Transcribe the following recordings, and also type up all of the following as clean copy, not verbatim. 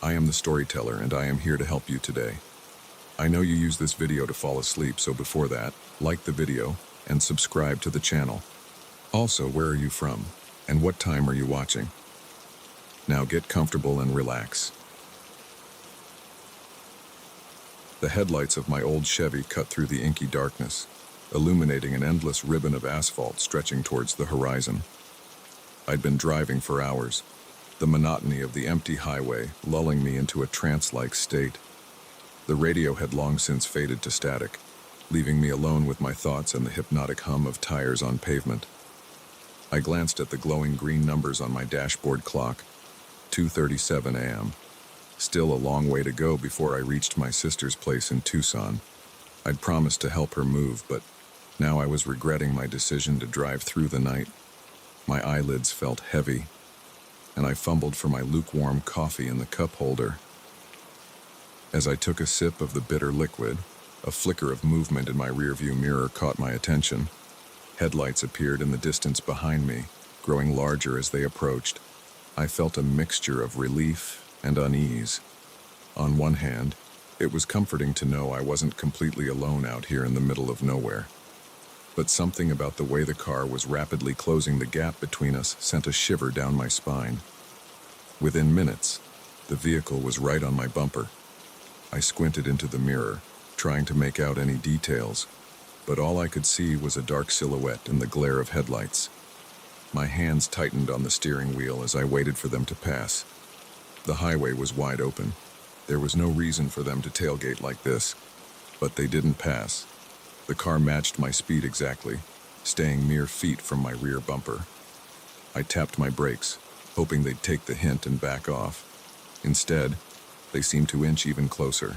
I am the storyteller, and I am here to help you today. I know you use this video to fall asleep, so before that, like the video and subscribe to the channel. Also, where are you from, and what time are you watching? Now get comfortable and relax. The headlights of my old Chevy cut through the inky darkness, illuminating an endless ribbon of asphalt stretching towards the horizon. I'd been driving for hours, the monotony of the empty highway lulling me into a trance-like state. The radio had long since faded to static, leaving me alone with my thoughts and the hypnotic hum of tires on pavement. I glanced at the glowing green numbers on my dashboard clock, 2:37 a.m. Still a long way to go before I reached my sister's place in Tucson. I'd promised to help her move, but now I was regretting my decision to drive through the night. My eyelids felt heavy, and I fumbled for my lukewarm coffee in the cup holder. As I took a sip of the bitter liquid, a flicker of movement in my rearview mirror caught my attention. Headlights appeared in the distance behind me, growing larger as they approached. I felt a mixture of relief and unease. On one hand, it was comforting to know I wasn't completely alone out here in the middle of nowhere. But something about the way the car was rapidly closing the gap between us sent a shiver down my spine. Within minutes, the vehicle was right on my bumper. I squinted into the mirror, trying to make out any details, but all I could see was a dark silhouette in the glare of headlights. My hands tightened on the steering wheel as I waited for them to pass. The highway was wide open. There was no reason for them to tailgate like this, but they didn't pass. The car matched my speed exactly, staying mere feet from my rear bumper. I tapped my brakes, hoping they'd take the hint and back off. Instead, they seemed to inch even closer.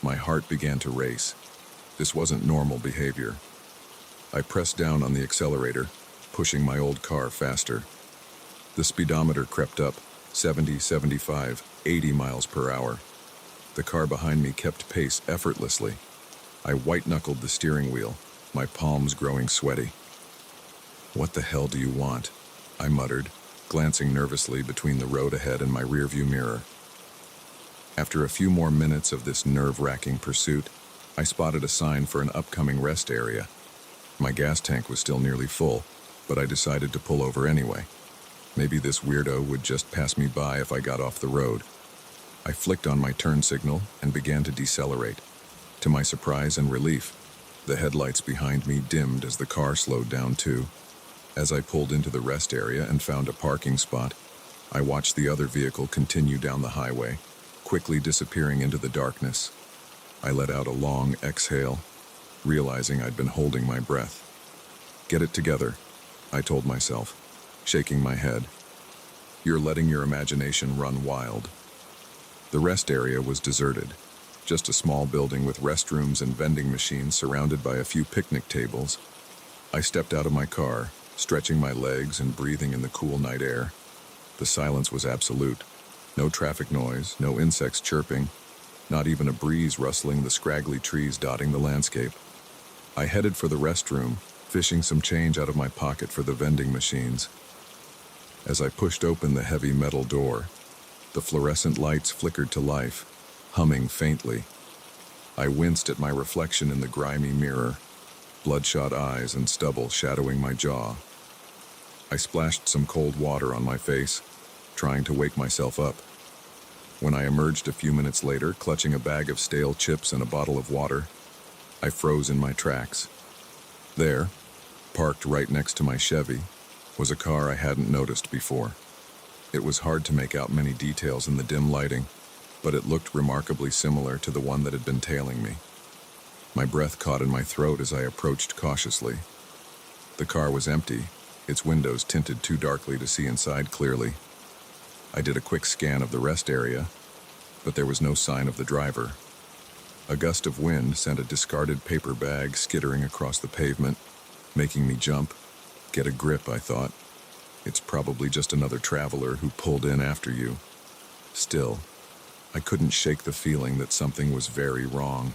My heart began to race. This wasn't normal behavior. I pressed down on the accelerator, pushing my old car faster. The speedometer crept up, 70, 75, 80 miles per hour. The car behind me kept pace effortlessly. I white-knuckled the steering wheel, my palms growing sweaty. "What the hell do you want?" I muttered, glancing nervously between the road ahead and my rearview mirror. After a few more minutes of this nerve-wracking pursuit, I spotted a sign for an upcoming rest area. My gas tank was still nearly full, but I decided to pull over anyway. Maybe this weirdo would just pass me by if I got off the road. I flicked on my turn signal and began to decelerate. To my surprise and relief, the headlights behind me dimmed as the car slowed down too. As I pulled into the rest area and found a parking spot, I watched the other vehicle continue down the highway, quickly disappearing into the darkness. I let out a long exhale, realizing I'd been holding my breath. "Get it together," I told myself, shaking my head. "You're letting your imagination run wild." The rest area was deserted, just a small building with restrooms and vending machines surrounded by a few picnic tables. I stepped out of my car, stretching my legs and breathing in the cool night air. The silence was absolute. No traffic noise, no insects chirping, not even a breeze rustling the scraggly trees dotting the landscape. I headed for the restroom, fishing some change out of my pocket for the vending machines. As I pushed open the heavy metal door, the fluorescent lights flickered to life, humming faintly. I winced at my reflection in the grimy mirror, bloodshot eyes and stubble shadowing my jaw. I splashed some cold water on my face, trying to wake myself up. When I emerged a few minutes later, clutching a bag of stale chips and a bottle of water, I froze in my tracks. There, parked right next to my Chevy, was a car I hadn't noticed before. It was hard to make out many details in the dim lighting, but it looked remarkably similar to the one that had been tailing me. My breath caught in my throat as I approached cautiously. The car was empty, its windows tinted too darkly to see inside clearly. I did a quick scan of the rest area, but there was no sign of the driver. A gust of wind sent a discarded paper bag skittering across the pavement, making me jump. Get a grip, I thought. It's probably just another traveler who pulled in after you. Still, I couldn't shake the feeling that something was very wrong.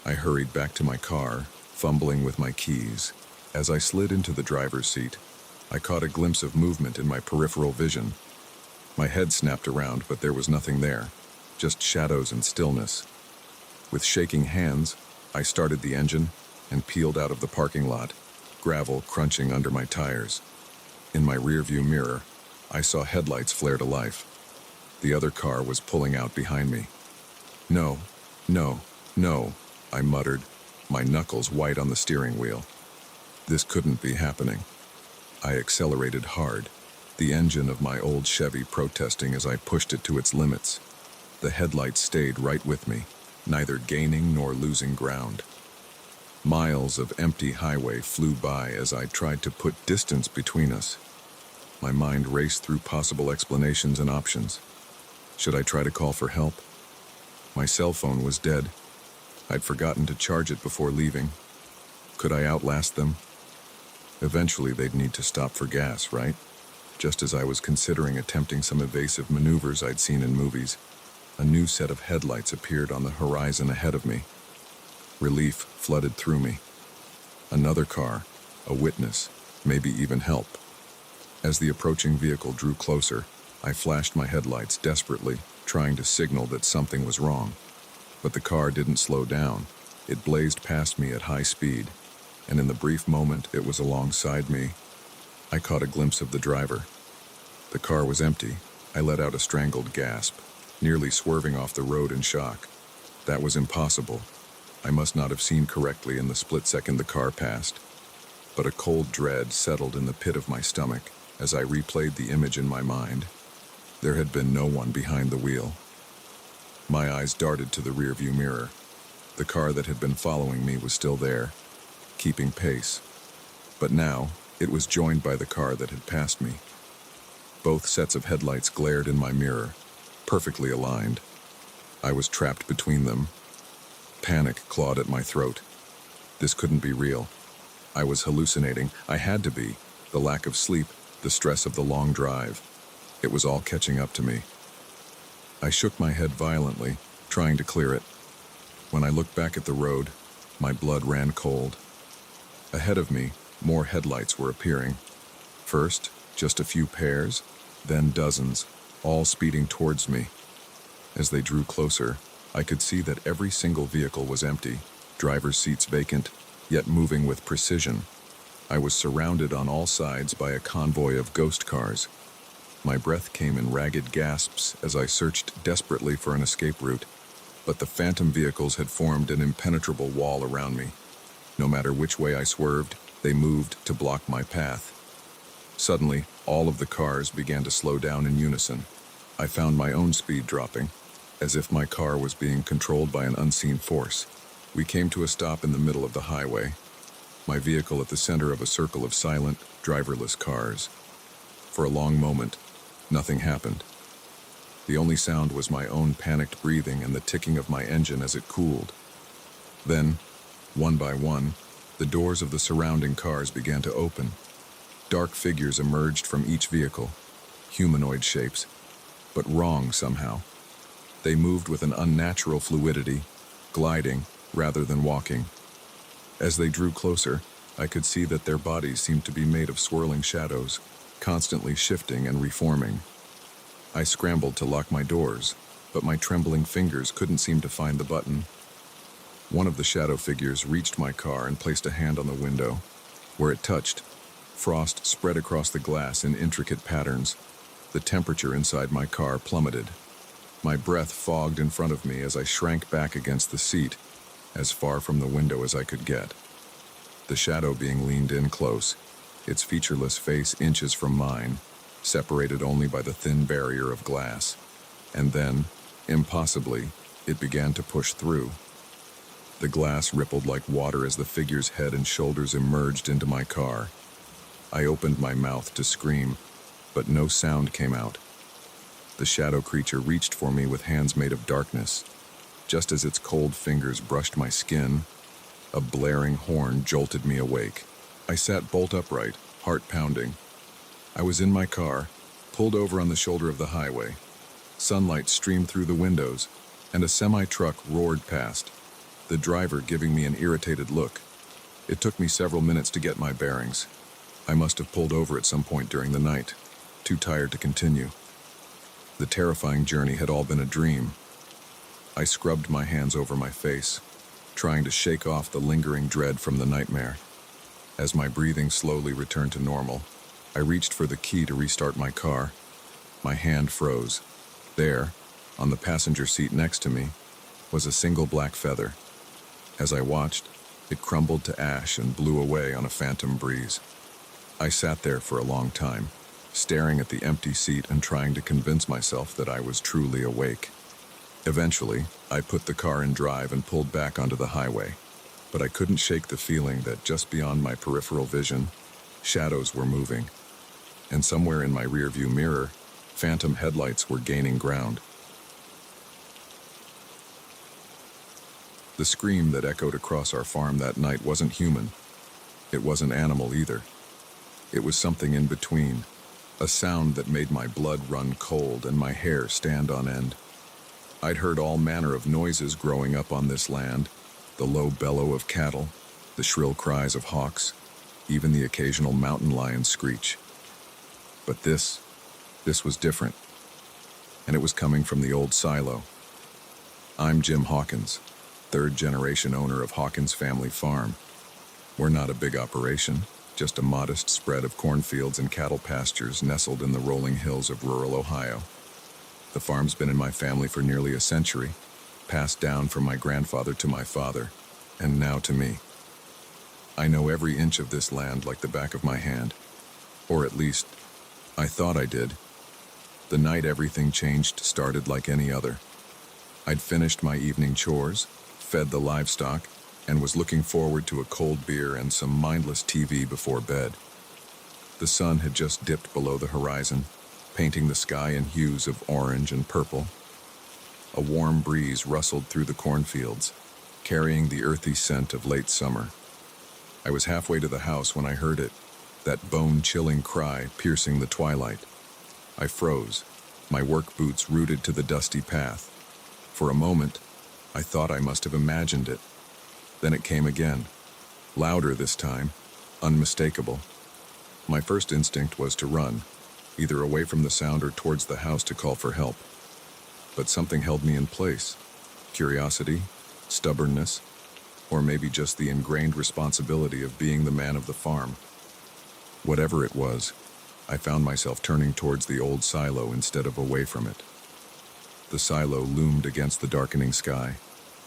I hurried back to my car, fumbling with my keys. As I slid into the driver's seat, I caught a glimpse of movement in my peripheral vision. My head snapped around, but there was nothing there, just shadows and stillness. With shaking hands, I started the engine and peeled out of the parking lot, gravel crunching under my tires. In my rearview mirror, I saw headlights flare to life. The other car was pulling out behind me. No, no, no, I muttered, my knuckles white on the steering wheel. This couldn't be happening. I accelerated hard, the engine of my old Chevy protesting as I pushed it to its limits. The headlights stayed right with me, neither gaining nor losing ground. Miles of empty highway flew by as I tried to put distance between us. My mind raced through possible explanations and options. Should I try to call for help? My cell phone was dead. I'd forgotten to charge it before leaving. Could I outlast them? Eventually they'd need to stop for gas, right? Just as I was considering attempting some evasive maneuvers I'd seen in movies, a new set of headlights appeared on the horizon ahead of me. Relief flooded through me. Another car, a witness, maybe even help. As the approaching vehicle drew closer, I flashed my headlights desperately, trying to signal that something was wrong. But the car didn't slow down. It blazed past me at high speed, and in the brief moment it was alongside me, I caught a glimpse of the driver. The car was empty. I let out a strangled gasp, nearly swerving off the road in shock. That was impossible. I must not have seen correctly in the split second the car passed. But a cold dread settled in the pit of my stomach as I replayed the image in my mind. There had been no one behind the wheel. My eyes darted to the rearview mirror. The car that had been following me was still there, keeping pace. But now, it was joined by the car that had passed me. Both sets of headlights glared in my mirror, perfectly aligned. I was trapped between them. Panic clawed at my throat. This couldn't be real. I was hallucinating. I had to be. The lack of sleep, the stress of the long drive. It was all catching up to me. I shook my head violently, trying to clear it. When I looked back at the road, my blood ran cold. Ahead of me, more headlights were appearing. First, just a few pairs, then dozens, all speeding towards me. As they drew closer, I could see that every single vehicle was empty, driver's seats vacant, yet moving with precision. I was surrounded on all sides by a convoy of ghost cars. My breath came in ragged gasps as I searched desperately for an escape route, but the phantom vehicles had formed an impenetrable wall around me. No matter which way I swerved, they moved to block my path. Suddenly, all of the cars began to slow down in unison. I found my own speed dropping, as if my car was being controlled by an unseen force. We came to a stop in the middle of the highway, my vehicle at the center of a circle of silent, driverless cars. For a long moment, nothing happened. The only sound was my own panicked breathing and the ticking of my engine as it cooled. Then, one by one, the doors of the surrounding cars began to open. Dark figures emerged from each vehicle, humanoid shapes, but wrong somehow. They moved with an unnatural fluidity, gliding rather than walking. As they drew closer, I could see that their bodies seemed to be made of swirling shadows, constantly shifting and reforming. I scrambled to lock my doors, but my trembling fingers couldn't seem to find the button. One of the shadow figures reached my car and placed a hand on the window. Where it touched, frost spread across the glass in intricate patterns. The temperature inside my car plummeted. My breath fogged in front of me as I shrank back against the seat, as far from the window as I could get. The shadow being leaned in close, its featureless face inches from mine, separated only by the thin barrier of glass. And then, impossibly, it began to push through. The glass rippled like water as the figure's head and shoulders emerged into my car. I opened my mouth to scream, but no sound came out. The shadow creature reached for me with hands made of darkness. Just as its cold fingers brushed my skin, a blaring horn jolted me awake. I sat bolt upright, heart pounding. I was in my car, pulled over on the shoulder of the highway. Sunlight streamed through the windows, and a semi-truck roared past, the driver giving me an irritated look. It took me several minutes to get my bearings. I must have pulled over at some point during the night, too tired to continue. The terrifying journey had all been a dream. I scrubbed my hands over my face, trying to shake off the lingering dread from the nightmare. As my breathing slowly returned to normal, I reached for the key to restart my car. My hand froze. There, on the passenger seat next to me, was a single black feather. As I watched, it crumbled to ash and blew away on a phantom breeze. I sat there for a long time, staring at the empty seat and trying to convince myself that I was truly awake. Eventually, I put the car in drive and pulled back onto the highway, but I couldn't shake the feeling that just beyond my peripheral vision, shadows were moving, and somewhere in my rearview mirror, phantom headlights were gaining ground. The scream that echoed across our farm that night wasn't human. It wasn't animal either. It was something in between, a sound that made my blood run cold and my hair stand on end. I'd heard all manner of noises growing up on this land, the low bellow of cattle, the shrill cries of hawks, even the occasional mountain lion's screech. But this was different, and it was coming from the old silo. I'm Jim Hawkins, third-generation owner of Hawkins Family Farm. We're not a big operation, just a modest spread of cornfields and cattle pastures nestled in the rolling hills of rural Ohio. The farm's been in my family for nearly a century, passed down from my grandfather to my father, and now to me. I know every inch of this land like the back of my hand, or at least, I thought I did. The night everything changed started like any other. I'd finished my evening chores, fed the livestock, and was looking forward to a cold beer and some mindless TV before bed. The sun had just dipped below the horizon, painting the sky in hues of orange and purple. A warm breeze rustled through the cornfields, carrying the earthy scent of late summer. I was halfway to the house when I heard it, that bone-chilling cry piercing the twilight. I froze, my work boots rooted to the dusty path. For a moment, I thought I must have imagined it. Then it came again, louder this time, unmistakable. My first instinct was to run, either away from the sound or towards the house to call for help. But something held me in place. Curiosity, stubbornness, or maybe just the ingrained responsibility of being the man of the farm. Whatever it was, I found myself turning towards the old silo instead of away from it. The silo loomed against the darkening sky,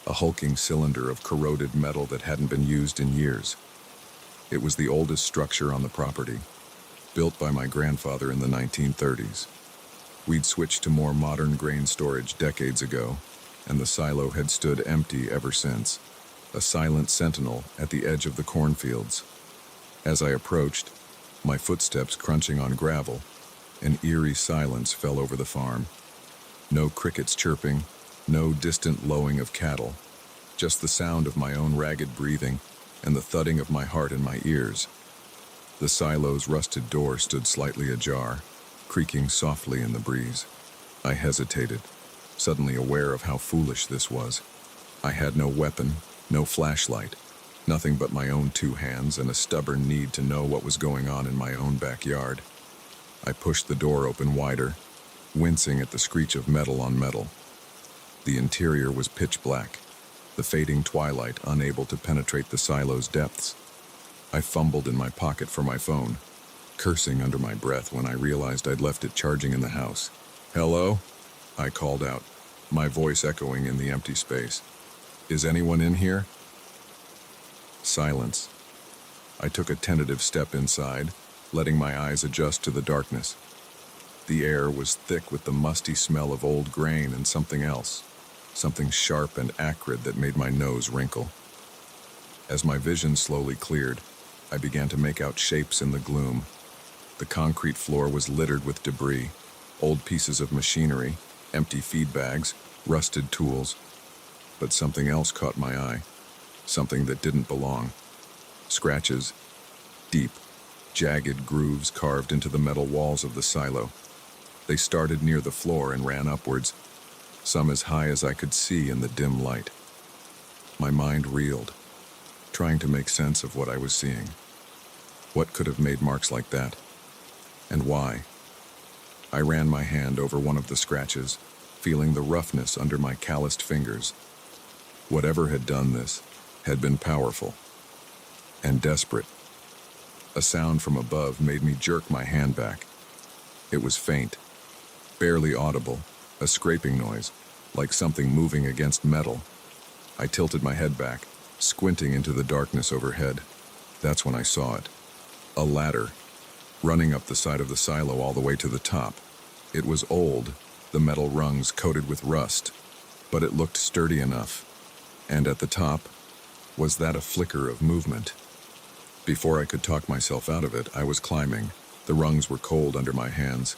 a hulking cylinder of corroded metal that hadn't been used in years. It was the oldest structure on the property, built by my grandfather in the 1930s. We'd switched to more modern grain storage decades ago, and the silo had stood empty ever since, a silent sentinel at the edge of the cornfields. As I approached, my footsteps crunching on gravel, an eerie silence fell over the farm. No crickets chirping, no distant lowing of cattle, just the sound of my own ragged breathing and the thudding of my heart in my ears. The silo's rusted door stood slightly ajar, creaking softly in the breeze. I hesitated, suddenly aware of how foolish this was. I had no weapon, no flashlight, nothing but my own two hands and a stubborn need to know what was going on in my own backyard. I pushed the door open wider, wincing at the screech of metal on metal. The interior was pitch black, the fading twilight unable to penetrate the silo's depths. I fumbled in my pocket for my phone, cursing under my breath when I realized I'd left it charging in the house. "Hello?" I called out, my voice echoing in the empty space. "Is anyone in here?" Silence. I took a tentative step inside, letting my eyes adjust to the darkness. The air was thick with the musty smell of old grain and something else, something sharp and acrid that made my nose wrinkle. As my vision slowly cleared, I began to make out shapes in the gloom. The concrete floor was littered with debris, old pieces of machinery, empty feed bags, rusted tools. But something else caught my eye, something that didn't belong. Scratches, deep, jagged grooves carved into the metal walls of the silo. They started near the floor and ran upwards, some as high as I could see in the dim light. My mind reeled, trying to make sense of what I was seeing. What could have made marks like that? And why? I ran my hand over one of the scratches, feeling the roughness under my calloused fingers. Whatever had done this had been powerful and desperate. A sound from above made me jerk my hand back. It was faint, barely audible, a scraping noise, like something moving against metal. I tilted my head back, squinting into the darkness overhead. That's when I saw it. A ladder, running up the side of the silo all the way to the top. It was old, the metal rungs coated with rust, but it looked sturdy enough. And at the top, was that a flicker of movement? Before I could talk myself out of it, I was climbing. The rungs were cold under my hands,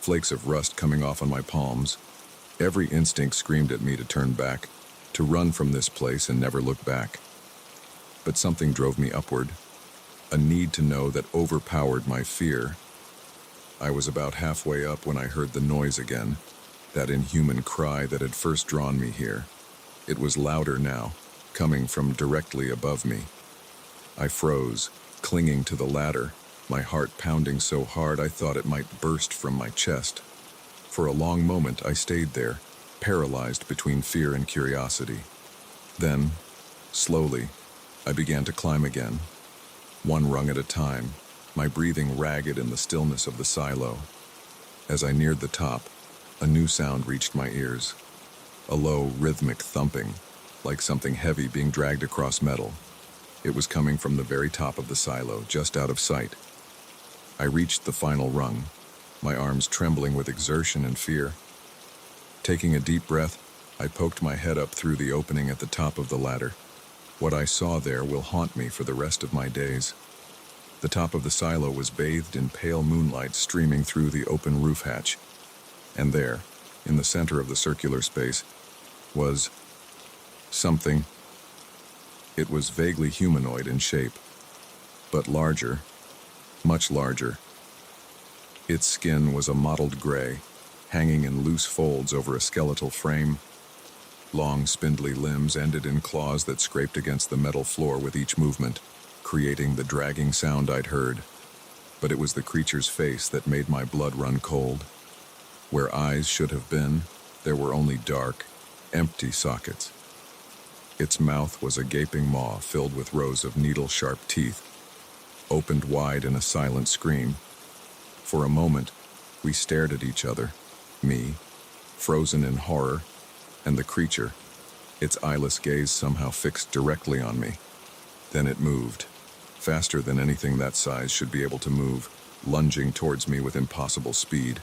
flakes of rust coming off on my palms. Every instinct screamed at me to turn back, to run from this place and never look back. But something drove me upward, a need to know that overpowered my fear. I was about halfway up when I heard the noise again, that inhuman cry that had first drawn me here. It was louder now, coming from directly above me. I froze, clinging to the ladder, my heart pounding so hard I thought it might burst from my chest. For a long moment I stayed there, paralyzed between fear and curiosity. Then, slowly, I began to climb again, one rung at a time, my breathing ragged in the stillness of the silo. As I neared the top, a new sound reached my ears. A low, rhythmic thumping, like something heavy being dragged across metal. It was coming from the very top of the silo, just out of sight. I reached the final rung, my arms trembling with exertion and fear. Taking a deep breath, I poked my head up through the opening at the top of the ladder. What I saw there will haunt me for the rest of my days. The top of the silo was bathed in pale moonlight streaming through the open roof hatch. And there, in the center of the circular space, was something. It was vaguely humanoid in shape, but larger, much larger. Its skin was a mottled gray, hanging in loose folds over a skeletal frame. Long, spindly limbs ended in claws that scraped against the metal floor with each movement, creating the dragging sound I'd heard. But it was the creature's face that made my blood run cold. Where eyes should have been, there were only dark, empty sockets. Its mouth was a gaping maw filled with rows of needle-sharp teeth, opened wide in a silent scream. For a moment, we stared at each other, me, frozen in horror, and the creature, its eyeless gaze somehow fixed directly on me. Then it moved, faster than anything that size should be able to move, lunging towards me with impossible speed.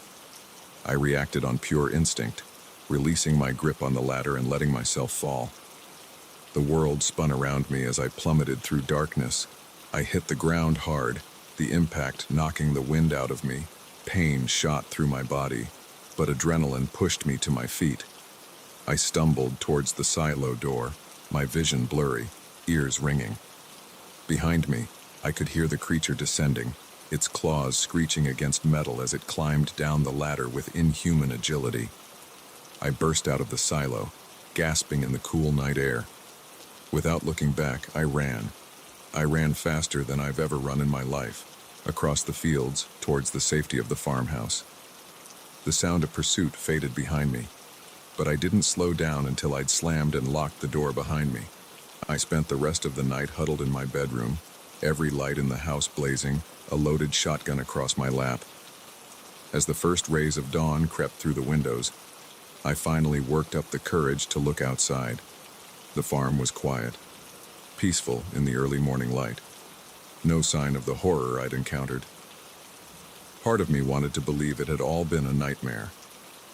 I reacted on pure instinct, releasing my grip on the ladder and letting myself fall. The world spun around me as I plummeted through darkness. I hit the ground hard, the impact knocking the wind out of me. Pain shot through my body, but adrenaline pushed me to my feet. I stumbled towards the silo door, my vision blurry, ears ringing. Behind me, I could hear the creature descending, its claws screeching against metal as it climbed down the ladder with inhuman agility. I burst out of the silo, gasping in the cool night air. Without looking back, I ran. I ran faster than I've ever run in my life, across the fields towards the safety of the farmhouse. The sound of pursuit faded behind me, but I didn't slow down until I'd slammed and locked the door behind me. I spent the rest of the night huddled in my bedroom, every light in the house blazing, a loaded shotgun across my lap. As the first rays of dawn crept through the windows, I finally worked up the courage to look outside. The farm was quiet, peaceful in the early morning light. No sign of the horror I'd encountered. Part of me wanted to believe it had all been a nightmare,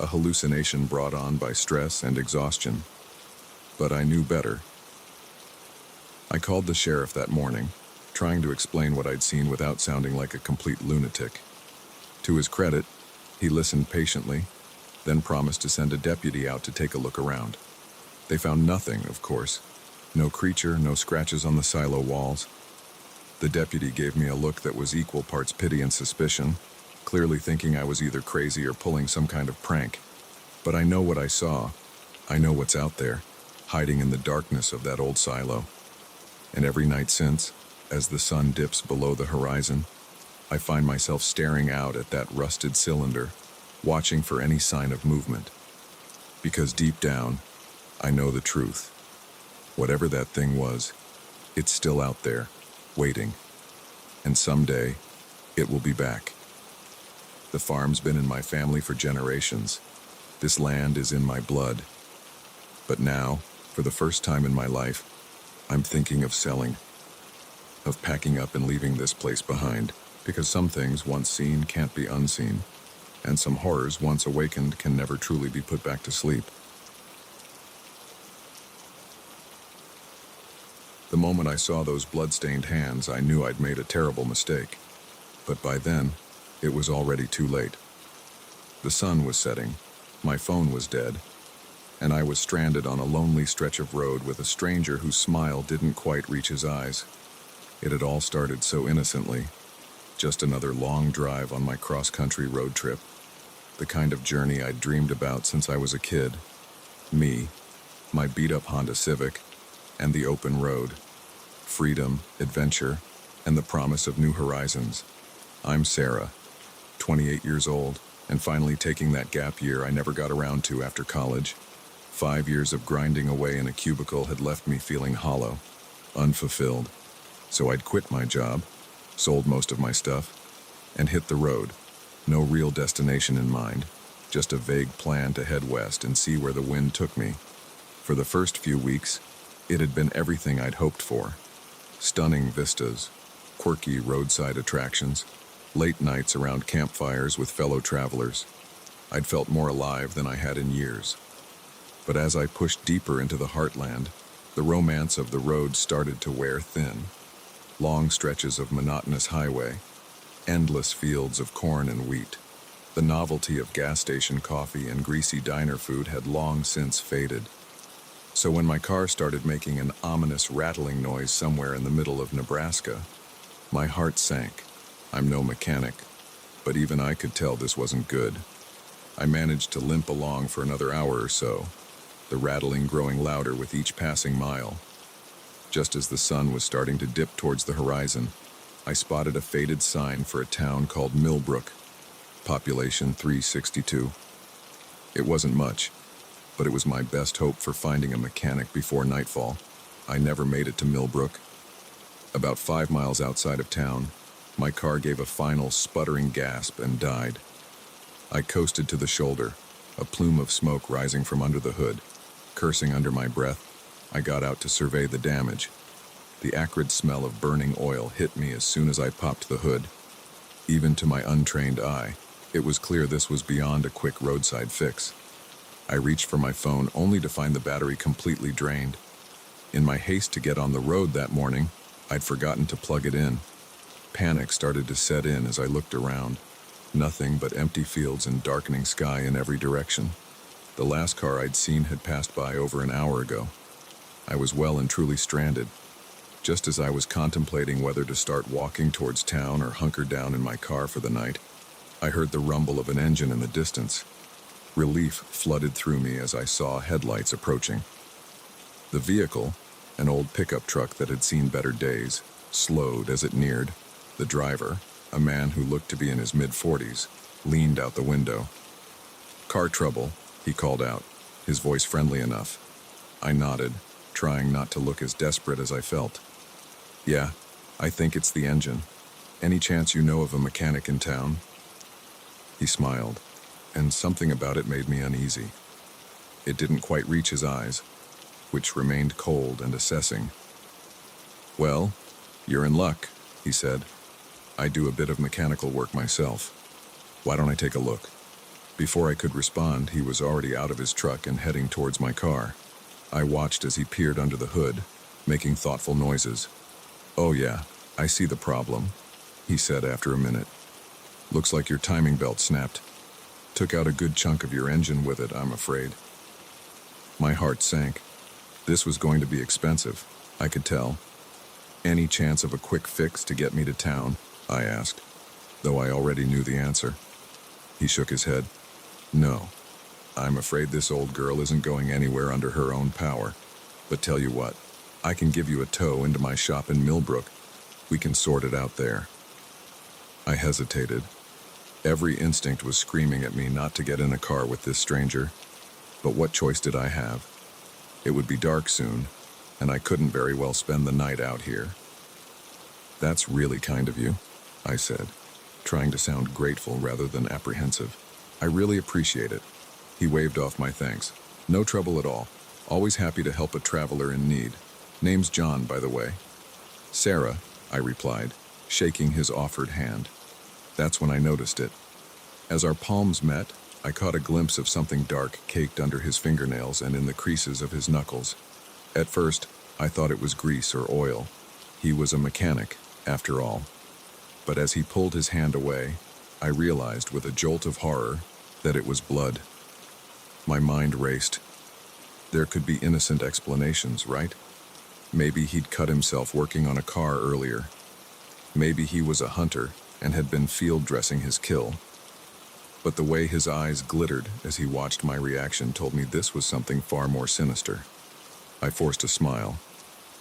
a hallucination brought on by stress and exhaustion. But I knew better. I called the sheriff that morning, trying to explain what I'd seen without sounding like a complete lunatic. To his credit, he listened patiently, then promised to send a deputy out to take a look around. They found nothing, of course. No creature, no scratches on the silo walls. The deputy gave me a look that was equal parts pity and suspicion, clearly thinking I was either crazy or pulling some kind of prank. But I know what I saw. I know what's out there, hiding in the darkness of that old silo. And every night since, as the sun dips below the horizon, I find myself staring out at that rusted cylinder, watching for any sign of movement. Because deep down, I know the truth. Whatever that thing was, it's still out there, waiting. And someday, it will be back. The farm's been in my family for generations. This land is in my blood. But now, for the first time in my life, I'm thinking of selling, of packing up and leaving this place behind, because some things once seen can't be unseen, and some horrors once awakened can never truly be put back to sleep. The moment I saw those blood-stained hands, I knew I'd made a terrible mistake. But by then, it was already too late. The sun was setting, my phone was dead, and I was stranded on a lonely stretch of road with a stranger whose smile didn't quite reach his eyes. It had all started so innocently, just another long drive on my cross-country road trip, the kind of journey I'd dreamed about since I was a kid. Me, my beat-up Honda Civic, and the open road, freedom, adventure, and the promise of new horizons. I'm Sarah, 28 years old, and finally taking that gap year I never got around to after college. 5 years of grinding away in a cubicle had left me feeling hollow, unfulfilled. So I'd quit my job, sold most of my stuff, and hit the road. No real destination in mind, just a vague plan to head west and see where the wind took me. For the first few weeks, it had been everything I'd hoped for. Stunning vistas, quirky roadside attractions, late nights around campfires with fellow travelers. I'd felt more alive than I had in years. But as I pushed deeper into the heartland, the romance of the road started to wear thin. Long stretches of monotonous highway, endless fields of corn and wheat. The novelty of gas station coffee and greasy diner food had long since faded. So when my car started making an ominous rattling noise somewhere in the middle of Nebraska, my heart sank. I'm no mechanic, but even I could tell this wasn't good. I managed to limp along for another hour or so, the rattling growing louder with each passing mile. Just as the sun was starting to dip towards the horizon, I spotted a faded sign for a town called Millbrook, population 362. It wasn't much, but it was my best hope for finding a mechanic before nightfall. I never made it to Millbrook. About 5 miles outside of town, my car gave a final sputtering gasp and died. I coasted to the shoulder, a plume of smoke rising from under the hood. Cursing under my breath, I got out to survey the damage. The acrid smell of burning oil hit me as soon as I popped the hood. Even to my untrained eye, it was clear this was beyond a quick roadside fix. I reached for my phone only to find the battery completely drained. In my haste to get on the road that morning, I'd forgotten to plug it in. Panic started to set in as I looked around. Nothing but empty fields and darkening sky in every direction. The last car I'd seen had passed by over an hour ago. I was well and truly stranded. Just as I was contemplating whether to start walking towards town or hunker down in my car for the night, I heard the rumble of an engine in the distance. Relief flooded through me as I saw headlights approaching. The vehicle, an old pickup truck that had seen better days, slowed as it neared. The driver, a man who looked to be in his mid-40s, leaned out the window. "Car trouble," he called out, his voice friendly enough. I nodded, trying not to look as desperate as I felt. "Yeah, I think it's the engine. Any chance you know of a mechanic in town?" He smiled, and something about it made me uneasy. It didn't quite reach his eyes, which remained cold and assessing. "Well, you're in luck," he said. "I do a bit of mechanical work myself. Why don't I take a look?" Before I could respond, he was already out of his truck and heading towards my car. I watched as he peered under the hood, making thoughtful noises. "Oh yeah, I see the problem," he said after a minute. "Looks like your timing belt snapped. Took out a good chunk of your engine with it, I'm afraid." My heart sank. This was going to be expensive, I could tell. "Any chance of a quick fix to get me to town?" I asked, though I already knew the answer. He shook his head. "No, I'm afraid this old girl isn't going anywhere under her own power. But tell you what, I can give you a tow into my shop in Millbrook. We can sort it out there." I hesitated. Every instinct was screaming at me not to get in a car with this stranger, but what choice did I have? It would be dark soon, and I couldn't very well spend the night out here. "That's really kind of you," I said, trying to sound grateful rather than apprehensive. "I really appreciate it." He waved off my thanks. "No trouble at all. Always happy to help a traveler in need. Name's John, by the way." "Sarah," I replied, shaking his offered hand. That's when I noticed it. As our palms met, I caught a glimpse of something dark caked under his fingernails and in the creases of his knuckles. At first, I thought it was grease or oil. He was a mechanic, after all. But as he pulled his hand away, I realized with a jolt of horror that it was blood. My mind raced. There could be innocent explanations, right? Maybe he'd cut himself working on a car earlier. Maybe he was a hunter and had been field dressing his kill. But the way his eyes glittered as he watched my reaction told me this was something far more sinister. I forced a smile,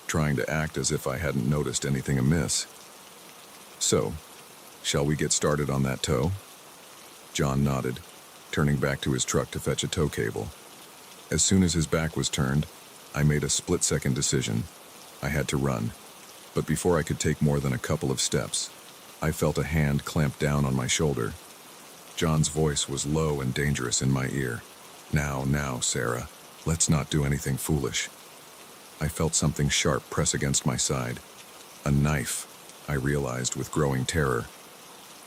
trying to act as if I hadn't noticed anything amiss. "So, shall we get started on that tow?" John nodded, turning back to his truck to fetch a tow cable. As soon as his back was turned, I made a split-second decision. I had to run. But before I could take more than a couple of steps, I felt a hand clamp down on my shoulder. John's voice was low and dangerous in my ear. Now, Sarah. Let's not do anything foolish." I felt something sharp press against my side. A knife, I realized with growing terror.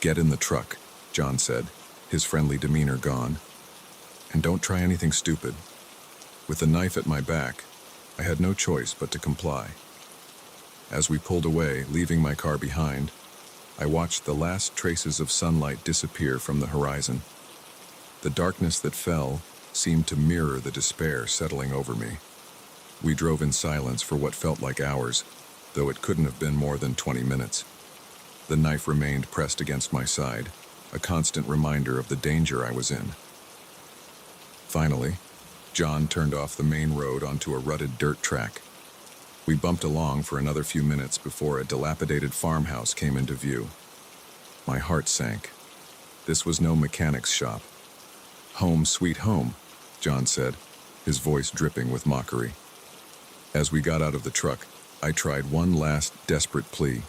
"Get in the truck," John said, his friendly demeanor gone. "And don't try anything stupid." With the knife at my back, I had no choice but to comply. As we pulled away, leaving my car behind, I watched the last traces of sunlight disappear from the horizon. The darkness that fell seemed to mirror the despair settling over me. We drove in silence for what felt like hours, though it couldn't have been more than 20 minutes. The knife remained pressed against my side, a constant reminder of the danger I was in. Finally, John turned off the main road onto a rutted dirt track. We bumped along for another few minutes before a dilapidated farmhouse came into view. My heart sank. This was no mechanic's shop. "Home sweet home," John said, his voice dripping with mockery. As we got out of the truck, I tried one last desperate plea.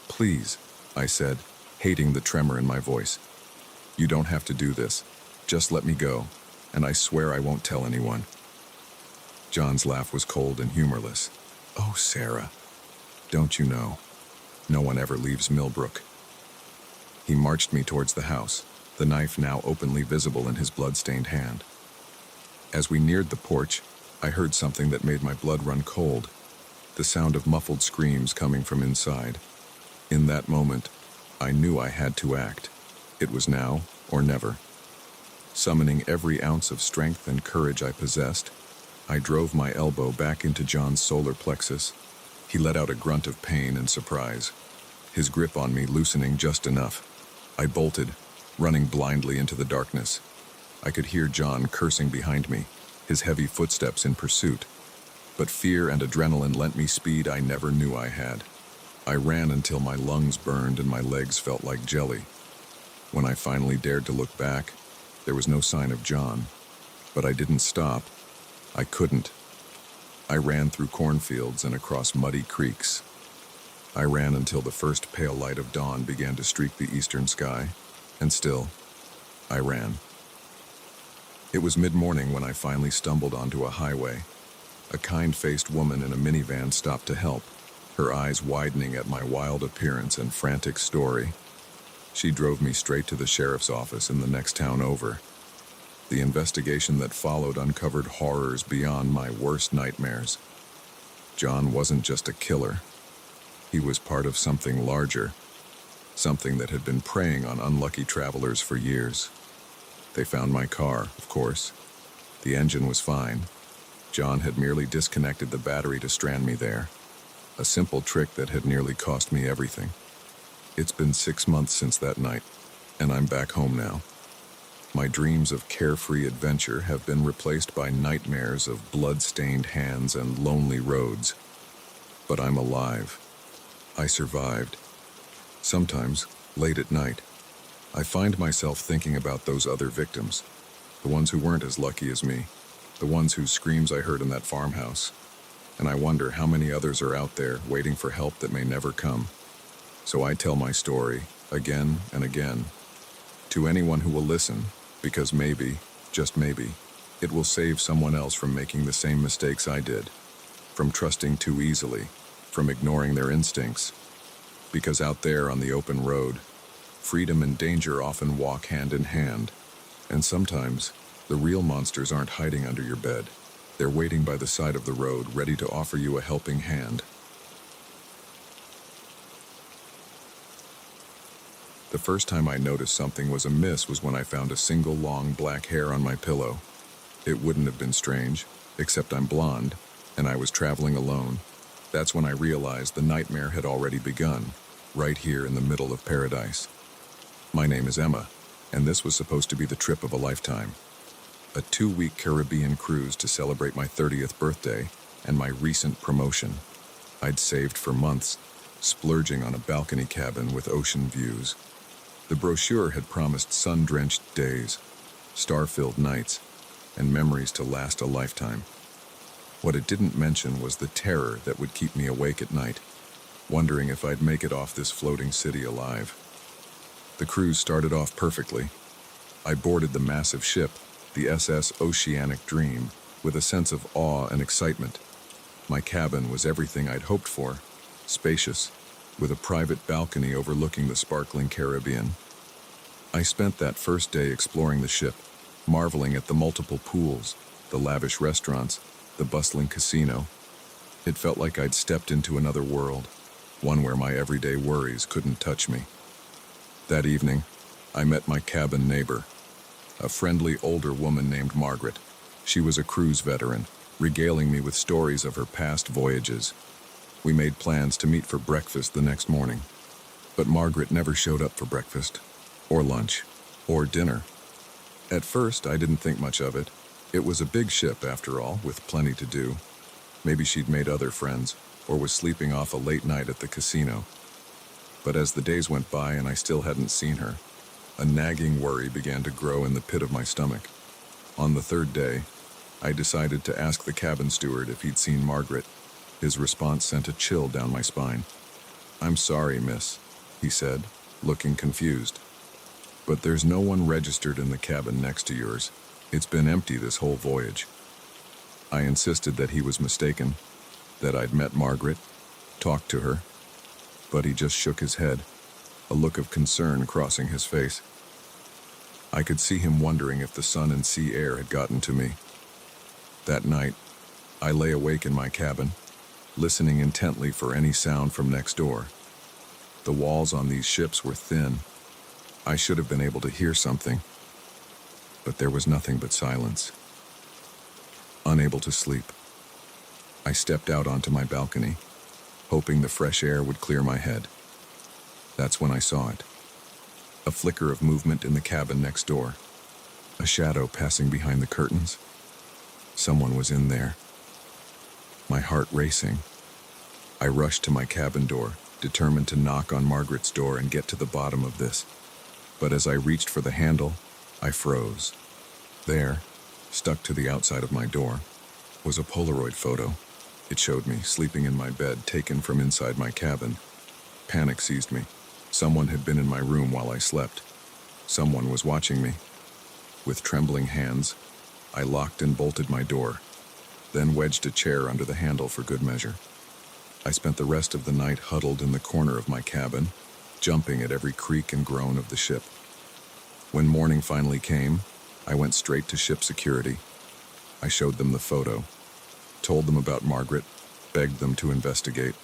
"Please," I said, hating the tremor in my voice. "You don't have to do this. Just let me go, and I swear I won't tell anyone." John's laugh was cold and humorless. "Oh, Sarah, don't you know? No one ever leaves Millbrook." He marched me towards the house, the knife now openly visible in his blood-stained hand. As we neared the porch, I heard something that made my blood run cold, the sound of muffled screams coming from inside. In that moment, I knew I had to act. It was now or never. Summoning every ounce of strength and courage I possessed, I drove my elbow back into John's solar plexus. He let out a grunt of pain and surprise, his grip on me loosening just enough. I bolted, running blindly into the darkness. I could hear John cursing behind me, his heavy footsteps in pursuit. But fear and adrenaline lent me speed I never knew I had. I ran until my lungs burned and my legs felt like jelly. When I finally dared to look back, there was no sign of John. But I didn't stop. I couldn't. I ran through cornfields and across muddy creeks. I ran until the first pale light of dawn began to streak the eastern sky, and still, I ran. It was mid-morning when I finally stumbled onto a highway. A kind-faced woman in a minivan stopped to help, her eyes widening at my wild appearance and frantic story. She drove me straight to the sheriff's office in the next town over. The investigation that followed uncovered horrors beyond my worst nightmares. John wasn't just a killer. He was part of something larger, something that had been preying on unlucky travelers for years. They found my car, of course. The engine was fine. John had merely disconnected the battery to strand me there. A simple trick that had nearly cost me everything. It's been 6 months since that night, and I'm back home now. My dreams of carefree adventure have been replaced by nightmares of blood-stained hands and lonely roads. But I'm alive. I survived. Sometimes, late at night, I find myself thinking about those other victims, the ones who weren't as lucky as me, the ones whose screams I heard in that farmhouse, and I wonder how many others are out there waiting for help that may never come. So I tell my story again and again to anyone who will listen, because maybe, just maybe, it will save someone else from making the same mistakes I did, from trusting too easily, from ignoring their instincts. Because out there on the open road, freedom and danger often walk hand in hand, and sometimes the real monsters aren't hiding under your bed. They're waiting by the side of the road, ready to offer you a helping hand. The first time I noticed something was amiss was when I found a single long black hair on my pillow. It wouldn't have been strange, except I'm blonde, and I was traveling alone. That's when I realized the nightmare had already begun, right here in the middle of paradise. My name is Emma, and this was supposed to be the trip of a lifetime. A 2-week Caribbean cruise to celebrate my 30th birthday and my recent promotion. I'd saved for months, splurging on a balcony cabin with ocean views. The brochure had promised sun-drenched days, star-filled nights, and memories to last a lifetime. What it didn't mention was the terror that would keep me awake at night, wondering if I'd make it off this floating city alive. The cruise started off perfectly. I boarded the massive ship, the SS Oceanic Dream, with a sense of awe and excitement. My cabin was everything I'd hoped for, spacious, with a private balcony overlooking the sparkling Caribbean. I spent that first day exploring the ship, marveling at the multiple pools, the lavish restaurants, the bustling casino. It felt like I'd stepped into another world, one where my everyday worries couldn't touch me. That evening, I met my cabin neighbor, a friendly older woman named Margaret. She was a cruise veteran, regaling me with stories of her past voyages. We made plans to meet for breakfast the next morning, but Margaret never showed up for breakfast, or lunch, or dinner. At first, I didn't think much of it. It was a big ship, after all, with plenty to do. Maybe she'd made other friends, or was sleeping off a late night at the casino. But as the days went by and I still hadn't seen her, a nagging worry began to grow in the pit of my stomach. On the third day, I decided to ask the cabin steward if he'd seen Margaret. His response sent a chill down my spine. "I'm sorry, miss," he said, looking confused. "But there's no one registered in the cabin next to yours. It's been empty this whole voyage." I insisted that he was mistaken, that I'd met Margaret, talked to her, but he just shook his head, a look of concern crossing his face. I could see him wondering if the sun and sea air had gotten to me. That night, I lay awake in my cabin, listening intently for any sound from next door. The walls on these ships were thin. I should have been able to hear something, but there was nothing but silence. Unable to sleep, I stepped out onto my balcony, hoping the fresh air would clear my head. That's when I saw it. A flicker of movement in the cabin next door, a shadow passing behind the curtains. Someone was in there. My heart racing. I rushed to my cabin door, determined to knock on Margaret's door and get to the bottom of this. But as I reached for the handle, I froze. There, stuck to the outside of my door, was a Polaroid photo. It showed me sleeping in my bed, taken from inside my cabin. Panic seized me. Someone had been in my room while I slept. Someone was watching me. With trembling hands, I locked and bolted my door, then wedged a chair under the handle for good measure. I spent the rest of the night huddled in the corner of my cabin, jumping at every creak and groan of the ship. When morning finally came, I went straight to ship security. I showed them the photo, told them about Margaret, begged them to investigate.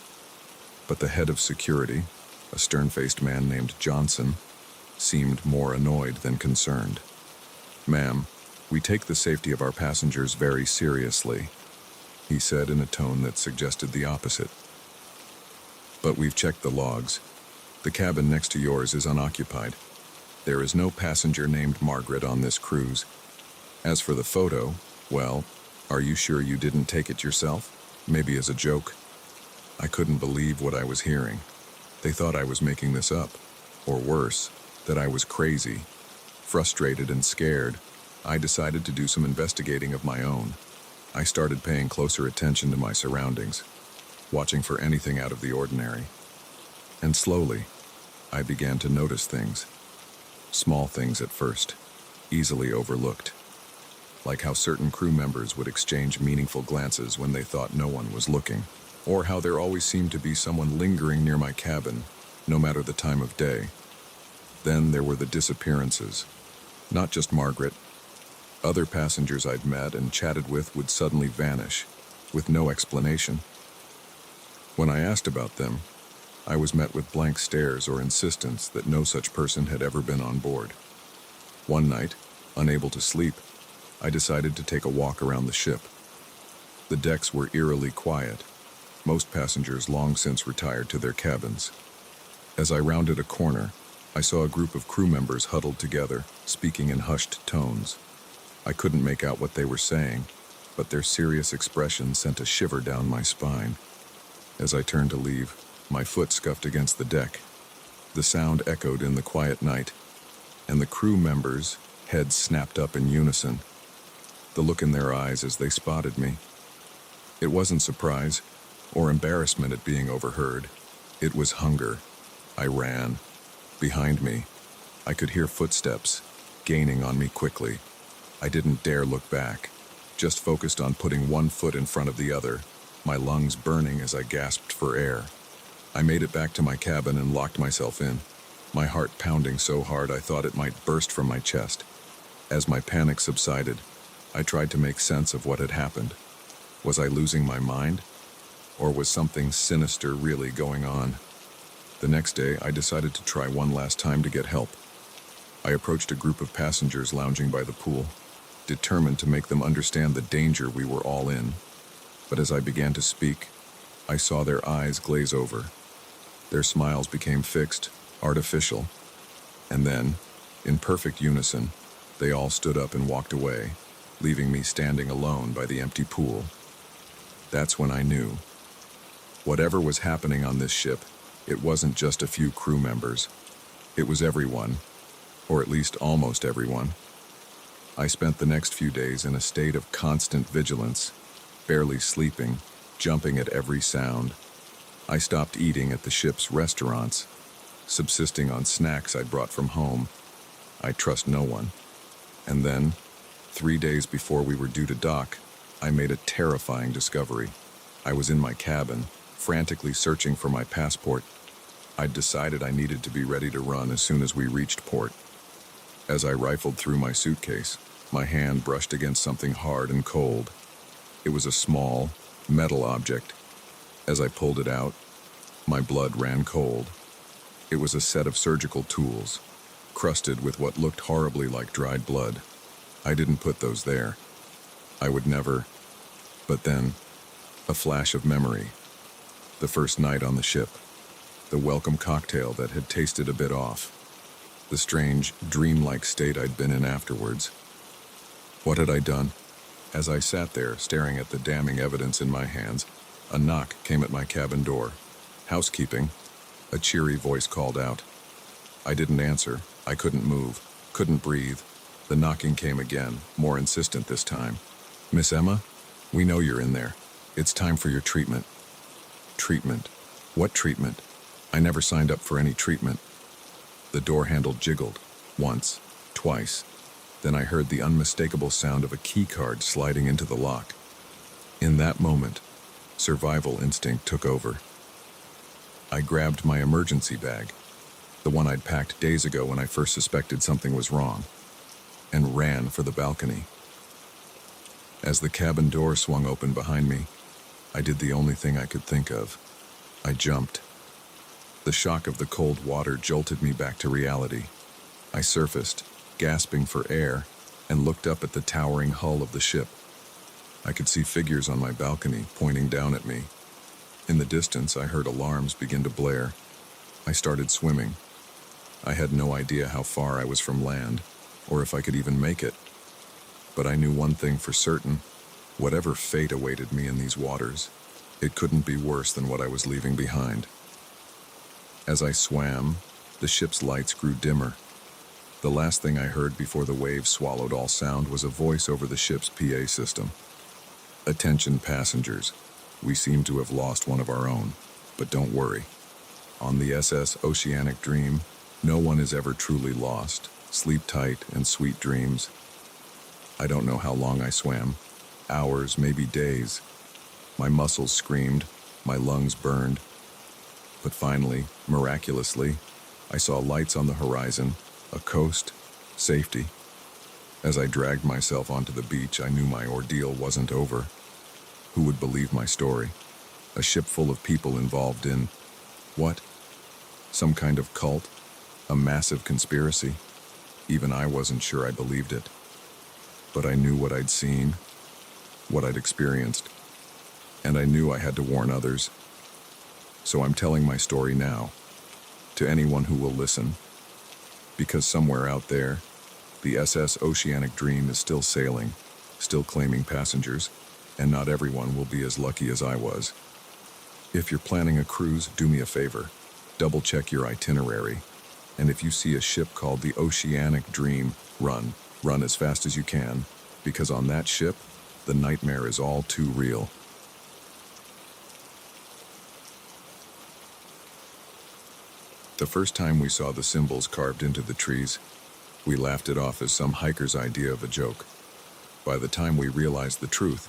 But the head of security, a stern-faced man named Johnson, seemed more annoyed than concerned. "Ma'am, we take the safety of our passengers very seriously," he said in a tone that suggested the opposite. "But we've checked the logs. The cabin next to yours is unoccupied. There is no passenger named Margaret on this cruise. As for the photo, well, are you sure you didn't take it yourself? Maybe as a joke?" I couldn't believe what I was hearing. They thought I was making this up. Or worse, that I was crazy. Frustrated and scared, I decided to do some investigating of my own. I started paying closer attention to my surroundings, watching for anything out of the ordinary. And slowly, I began to notice things. Small things at first, easily overlooked. Like how certain crew members would exchange meaningful glances when they thought no one was looking, or how there always seemed to be someone lingering near my cabin, no matter the time of day. Then there were the disappearances. Not just Margaret. Other passengers I'd met and chatted with would suddenly vanish, with no explanation. When I asked about them, I was met with blank stares or insistence that no such person had ever been on board. One night, unable to sleep, I decided to take a walk around the ship. The decks were eerily quiet, most passengers long since retired to their cabins. As I rounded a corner, I saw a group of crew members huddled together, speaking in hushed tones. I couldn't make out what they were saying, but their serious expression sent a shiver down my spine. As I turned to leave, my foot scuffed against the deck. The sound echoed in the quiet night, and the crew members' heads snapped up in unison. The look in their eyes as they spotted me. It wasn't surprise or embarrassment at being overheard. It was hunger. I ran. Behind me, I could hear footsteps, gaining on me quickly. I didn't dare look back, just focused on putting one foot in front of the other, my lungs burning as I gasped for air. I made it back to my cabin and locked myself in, my heart pounding so hard I thought it might burst from my chest. As my panic subsided, I tried to make sense of what had happened. Was I losing my mind? Or was something sinister really going on? The next day, I decided to try one last time to get help. I approached a group of passengers lounging by the pool, determined to make them understand the danger we were all in. But as I began to speak, I saw their eyes glaze over. Their smiles became fixed, artificial. And then, in perfect unison, they all stood up and walked away, leaving me standing alone by the empty pool. That's when I knew. Whatever was happening on this ship, it wasn't just a few crew members. It was everyone, or at least almost everyone. I spent the next few days in a state of constant vigilance, barely sleeping, jumping at every sound. I stopped eating at the ship's restaurants, subsisting on snacks I'd brought from home. I trust no one. And then, 3 days before we were due to dock, I made a terrifying discovery. I was in my cabin, frantically searching for my passport. I'd decided I needed to be ready to run as soon as we reached port. As I rifled through my suitcase, my hand brushed against something hard and cold. It was a small, metal object. As I pulled it out, my blood ran cold. It was a set of surgical tools, crusted with what looked horribly like dried blood. I didn't put those there. I would never. But then, a flash of memory. The first night on the ship. The welcome cocktail that had tasted a bit off. The strange, dreamlike state I'd been in afterwards. What had I done? As I sat there, staring at the damning evidence in my hands, a knock came at my cabin door. "Housekeeping," a cheery voice called out. I didn't answer. I couldn't move, couldn't breathe. The knocking came again, more insistent this time. "Miss Emma, we know you're in there. It's time for your treatment." Treatment? What treatment? I never signed up for any treatment. The door handle jiggled, once, twice. Then I heard the unmistakable sound of a key card sliding into the lock. In that moment, survival instinct took over. I grabbed my emergency bag, the one I'd packed days ago when I first suspected something was wrong, and ran for the balcony. As the cabin door swung open behind me, I did the only thing I could think of. I jumped. The shock of the cold water jolted me back to reality. I surfaced, gasping for air, and looked up at the towering hull of the ship. I could see figures on my balcony pointing down at me. In the distance, I heard alarms begin to blare. I started swimming. I had no idea how far I was from land, or if I could even make it. But I knew one thing for certain. Whatever fate awaited me in these waters, it couldn't be worse than what I was leaving behind. As I swam, the ship's lights grew dimmer, The last thing I heard before the waves swallowed all sound was a voice over the ship's PA system. "Attention passengers. We seem to have lost one of our own, but don't worry. On the SS Oceanic Dream, no one is ever truly lost. Sleep tight and sweet dreams." I don't know how long I swam. Hours, maybe days. My muscles screamed, my lungs burned. But finally, miraculously, I saw lights on the horizon, a coast, safety. As I dragged myself onto the beach, I knew my ordeal wasn't over. Who would believe my story? A ship full of people involved in, what? Some kind of cult? A massive conspiracy? Even I wasn't sure I believed it. But I knew what I'd seen, what I'd experienced, and I knew I had to warn others. So I'm telling my story now, to anyone who will listen, because somewhere out there, the SS Oceanic Dream is still sailing, still claiming passengers, and not everyone will be as lucky as I was. If you're planning a cruise, do me a favor. Double-check your itinerary, and if you see a ship called the Oceanic Dream, run. Run as fast as you can, because on that ship, the nightmare is all too real. The first time we saw the symbols carved into the trees, we laughed it off as some hiker's idea of a joke. By the time we realized the truth,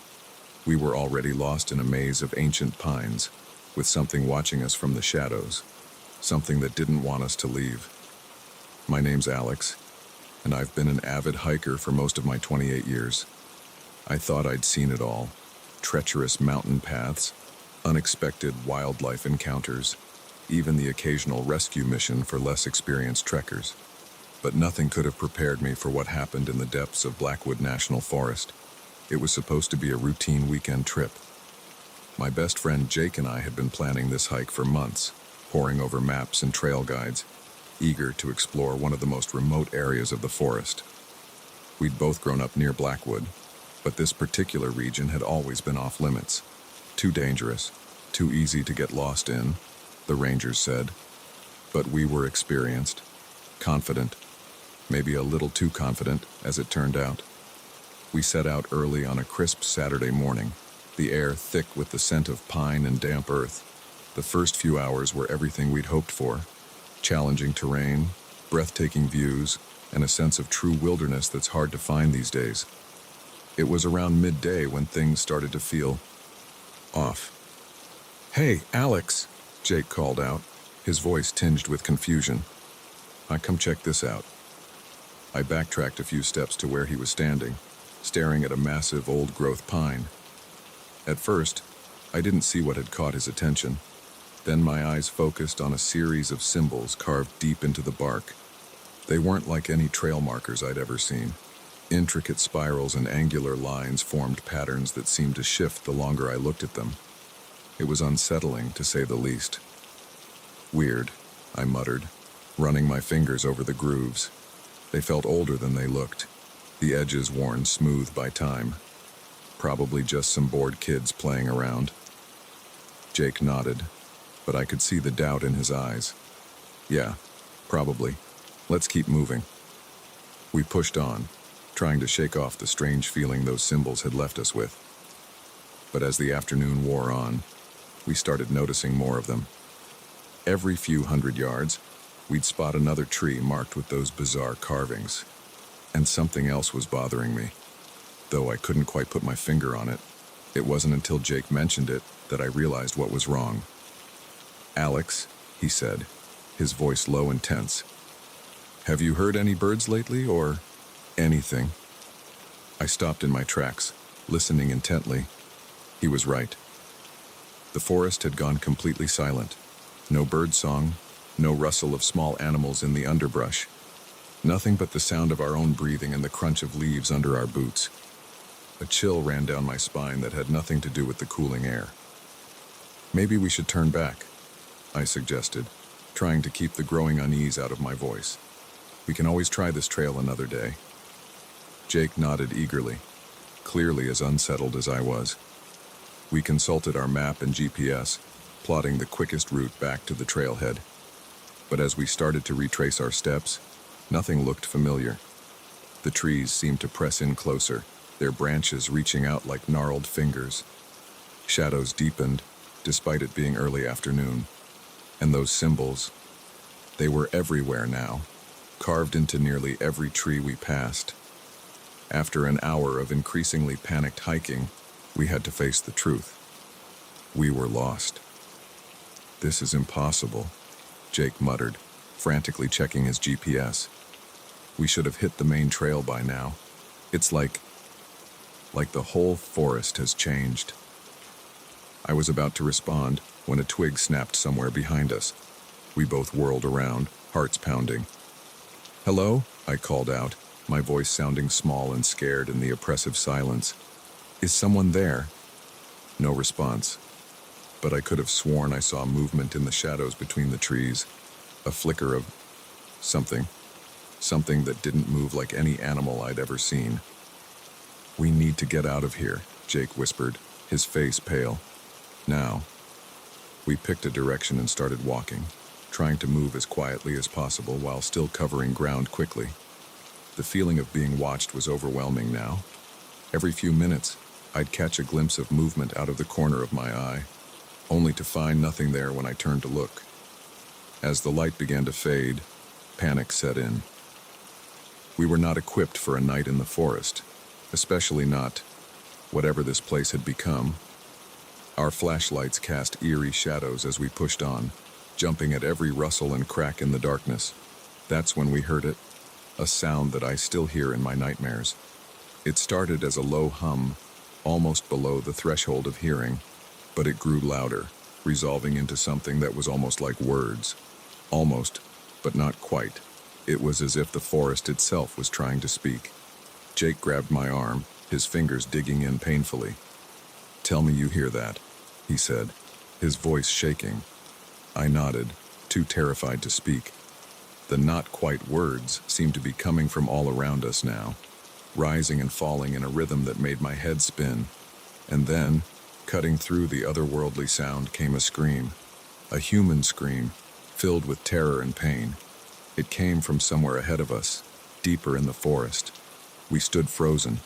we were already lost in a maze of ancient pines, with something watching us from the shadows, something that didn't want us to leave. My name's Alex, and I've been an avid hiker for most of my 28 years. I thought I'd seen it all: treacherous mountain paths, unexpected wildlife encounters, even the occasional rescue mission for less experienced trekkers. But nothing could have prepared me for what happened in the depths of Blackwood National Forest. It was supposed to be a routine weekend trip. My best friend Jake and I had been planning this hike for months, poring over maps and trail guides, eager to explore one of the most remote areas of the forest. We'd both grown up near Blackwood, but this particular region had always been off limits. Too dangerous, too easy to get lost in, the rangers said. But we were experienced, confident, maybe a little too confident, as it turned out. We set out early on a crisp Saturday morning, the air thick with the scent of pine and damp earth. The first few hours were everything we'd hoped for: challenging terrain, breathtaking views, and a sense of true wilderness that's hard to find these days. It was around midday when things started to feel off. "Hey, Alex," Jake called out, his voice tinged with confusion. "Come check this out." I backtracked a few steps to where he was standing, staring at a massive old-growth pine. At first, I didn't see what had caught his attention. Then my eyes focused on a series of symbols carved deep into the bark. They weren't like any trail markers I'd ever seen. Intricate spirals and angular lines formed patterns that seemed to shift the longer I looked at them. It was unsettling, to say the least. "Weird," I muttered, running my fingers over the grooves. They felt older than they looked, the edges worn smooth by time. Probably just some bored kids playing around. Jake nodded, but I could see the doubt in his eyes. "Yeah, probably. Let's keep moving." We pushed on, trying to shake off the strange feeling those symbols had left us with. But as the afternoon wore on, we started noticing more of them. Every few hundred yards, we'd spot another tree marked with those bizarre carvings. And something else was bothering me, though I couldn't quite put my finger on it. It wasn't until Jake mentioned it that I realized what was wrong. "Alex," he said, his voice low and tense, "have you heard any birds lately, or anything?" I stopped in my tracks, listening intently. He was right. The forest had gone completely silent. No bird song, no rustle of small animals in the underbrush. Nothing but the sound of our own breathing and the crunch of leaves under our boots. A chill ran down my spine that had nothing to do with the cooling air. "Maybe we should turn back," I suggested, trying to keep the growing unease out of my voice. "We can always try this trail another day." Jake nodded eagerly, clearly as unsettled as I was. We consulted our map and GPS, plotting the quickest route back to the trailhead. But as we started to retrace our steps, Nothing looked familiar. The trees seemed to press in closer, their branches reaching out like gnarled fingers. Shadows deepened, despite it being early afternoon. And those symbols, they were everywhere now, carved into nearly every tree we passed. After an hour of increasingly panicked hiking, we had to face the truth. We were lost. "This is impossible," Jake muttered, frantically checking his GPS. "We should have hit the main trail by now. It's like the whole forest has changed." I was about to respond when a twig snapped somewhere behind us. We both whirled around, hearts pounding. "Hello?" I called out, my voice sounding small and scared in the oppressive silence. "Is someone there?" No response, but I could have sworn I saw movement in the shadows between the trees, a flicker of something that didn't move like any animal I'd ever seen. "We need to get out of here," Jake whispered, his face pale. "Now." We picked a direction and started walking, trying to move as quietly as possible while still covering ground quickly. The feeling of being watched was overwhelming now. Every few minutes, I'd catch a glimpse of movement out of the corner of my eye, only to find nothing there when I turned to look. As the light began to fade, panic set in. We were not equipped for a night in the forest, especially not whatever this place had become. Our flashlights cast eerie shadows as we pushed on, jumping at every rustle and crack in the darkness. That's when we heard it, a sound that I still hear in my nightmares. It started as a low hum, almost below the threshold of hearing, but it grew louder, resolving into something that was almost like words. Almost, but not quite. It was as if the forest itself was trying to speak. Jake grabbed my arm, his fingers digging in painfully. "Tell me you hear that," he said, his voice shaking. I nodded, too terrified to speak. The not quite words seemed to be coming from all around us now, rising and falling in a rhythm that made my head spin. And then, cutting through the otherworldly sound, came a scream. A human scream, filled with terror and pain. It came from somewhere ahead of us, deeper in the forest. We stood frozen,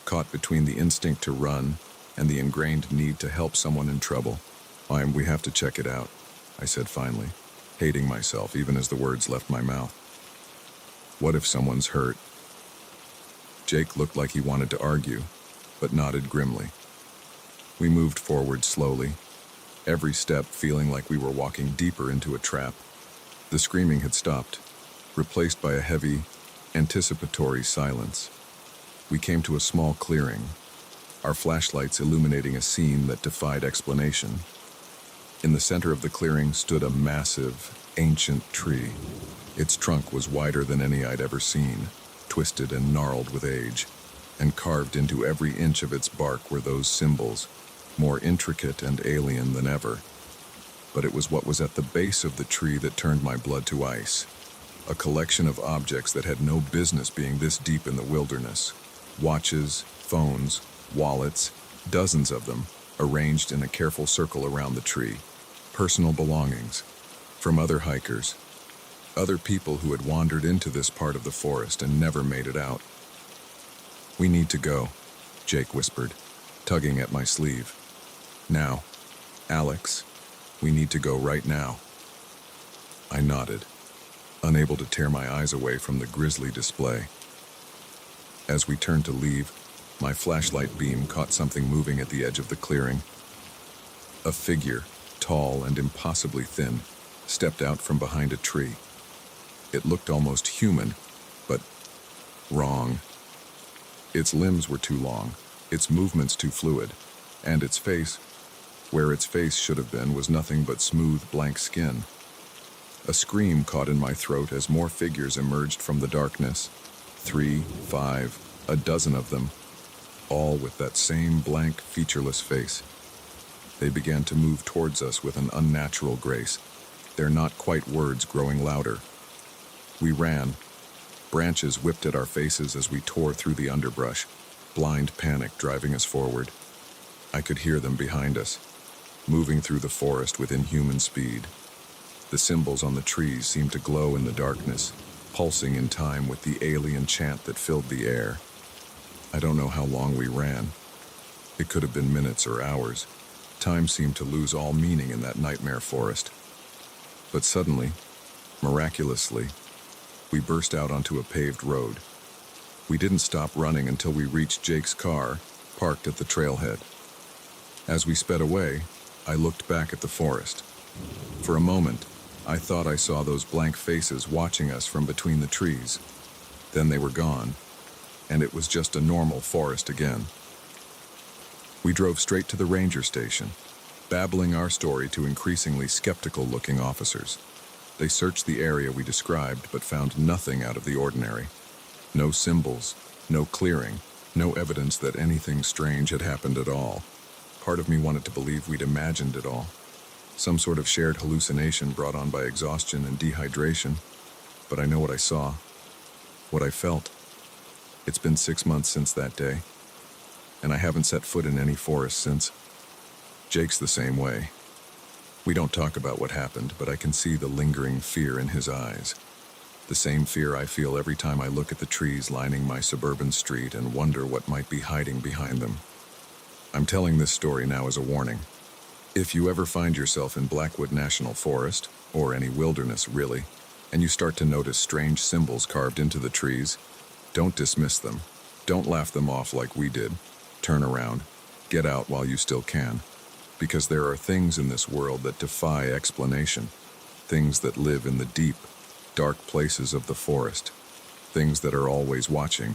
caught between the instinct to run and the ingrained need to help someone in trouble. "We have to check it out," I said finally, hating myself even as the words left my mouth. "What if someone's hurt?" Jake looked like he wanted to argue, but nodded grimly. We moved forward slowly, every step feeling like we were walking deeper into a trap. The screaming had stopped, replaced by a heavy, anticipatory silence. We came to a small clearing, our flashlights illuminating a scene that defied explanation. In the center of the clearing stood a massive, ancient tree. Its trunk was wider than any I'd ever seen, twisted and gnarled with age, and carved into every inch of its bark were those symbols, more intricate and alien than ever. But it was what was at the base of the tree that turned my blood to ice. A collection of objects that had no business being this deep in the wilderness. Watches, phones, wallets, dozens of them, arranged in a careful circle around the tree. Personal belongings from other hikers, other people who had wandered into this part of the forest and never made it out. "We need to go," Jake whispered, tugging at my sleeve. "Now, Alex, we need to go right now." I nodded, unable to tear my eyes away from the grisly display. As we turned to leave, my flashlight beam caught something moving at the edge of the clearing. A figure, tall and impossibly thin, stepped out from behind a tree. It looked almost human, but wrong. Its limbs were too long, its movements too fluid, and its face, where its face should have been, was nothing but smooth, blank skin. A scream caught in my throat as more figures emerged from the darkness. 3, 5, a dozen of them, all with that same blank, featureless face. They began to move towards us with an unnatural grace, their not quite words growing louder. We ran. Branches whipped at our faces as we tore through the underbrush, blind panic driving us forward. I could hear them behind us, moving through the forest with inhuman speed. The symbols on the trees seemed to glow in the darkness, pulsing in time with the alien chant that filled the air. I don't know how long we ran. It could have been minutes or hours. Time seemed to lose all meaning in that nightmare forest. But suddenly, miraculously, we burst out onto a paved road. We didn't stop running until we reached Jake's car, parked at the trailhead. As we sped away, I looked back at the forest. For a moment, I thought I saw those blank faces watching us from between the trees. Then they were gone, and it was just a normal forest again. We drove straight to the ranger station, babbling our story to increasingly skeptical-looking officers. They searched the area we described but found nothing out of the ordinary. No symbols, no clearing, no evidence that anything strange had happened at all. Part of me wanted to believe we'd imagined it all. Some sort of shared hallucination brought on by exhaustion and dehydration. But I know what I saw, what I felt. It's been 6 months since that day, and I haven't set foot in any forest since. Jake's the same way. We don't talk about what happened, but I can see the lingering fear in his eyes. The same fear I feel every time I look at the trees lining my suburban street and wonder what might be hiding behind them. I'm telling this story now as a warning. If you ever find yourself in Blackwood National Forest, or any wilderness really, and you start to notice strange symbols carved into the trees, don't dismiss them. Don't laugh them off like we did. Turn around. Get out while you still can. Because there are things in this world that defy explanation. Things that live in the deep, dark places of the forest. Things that are always watching,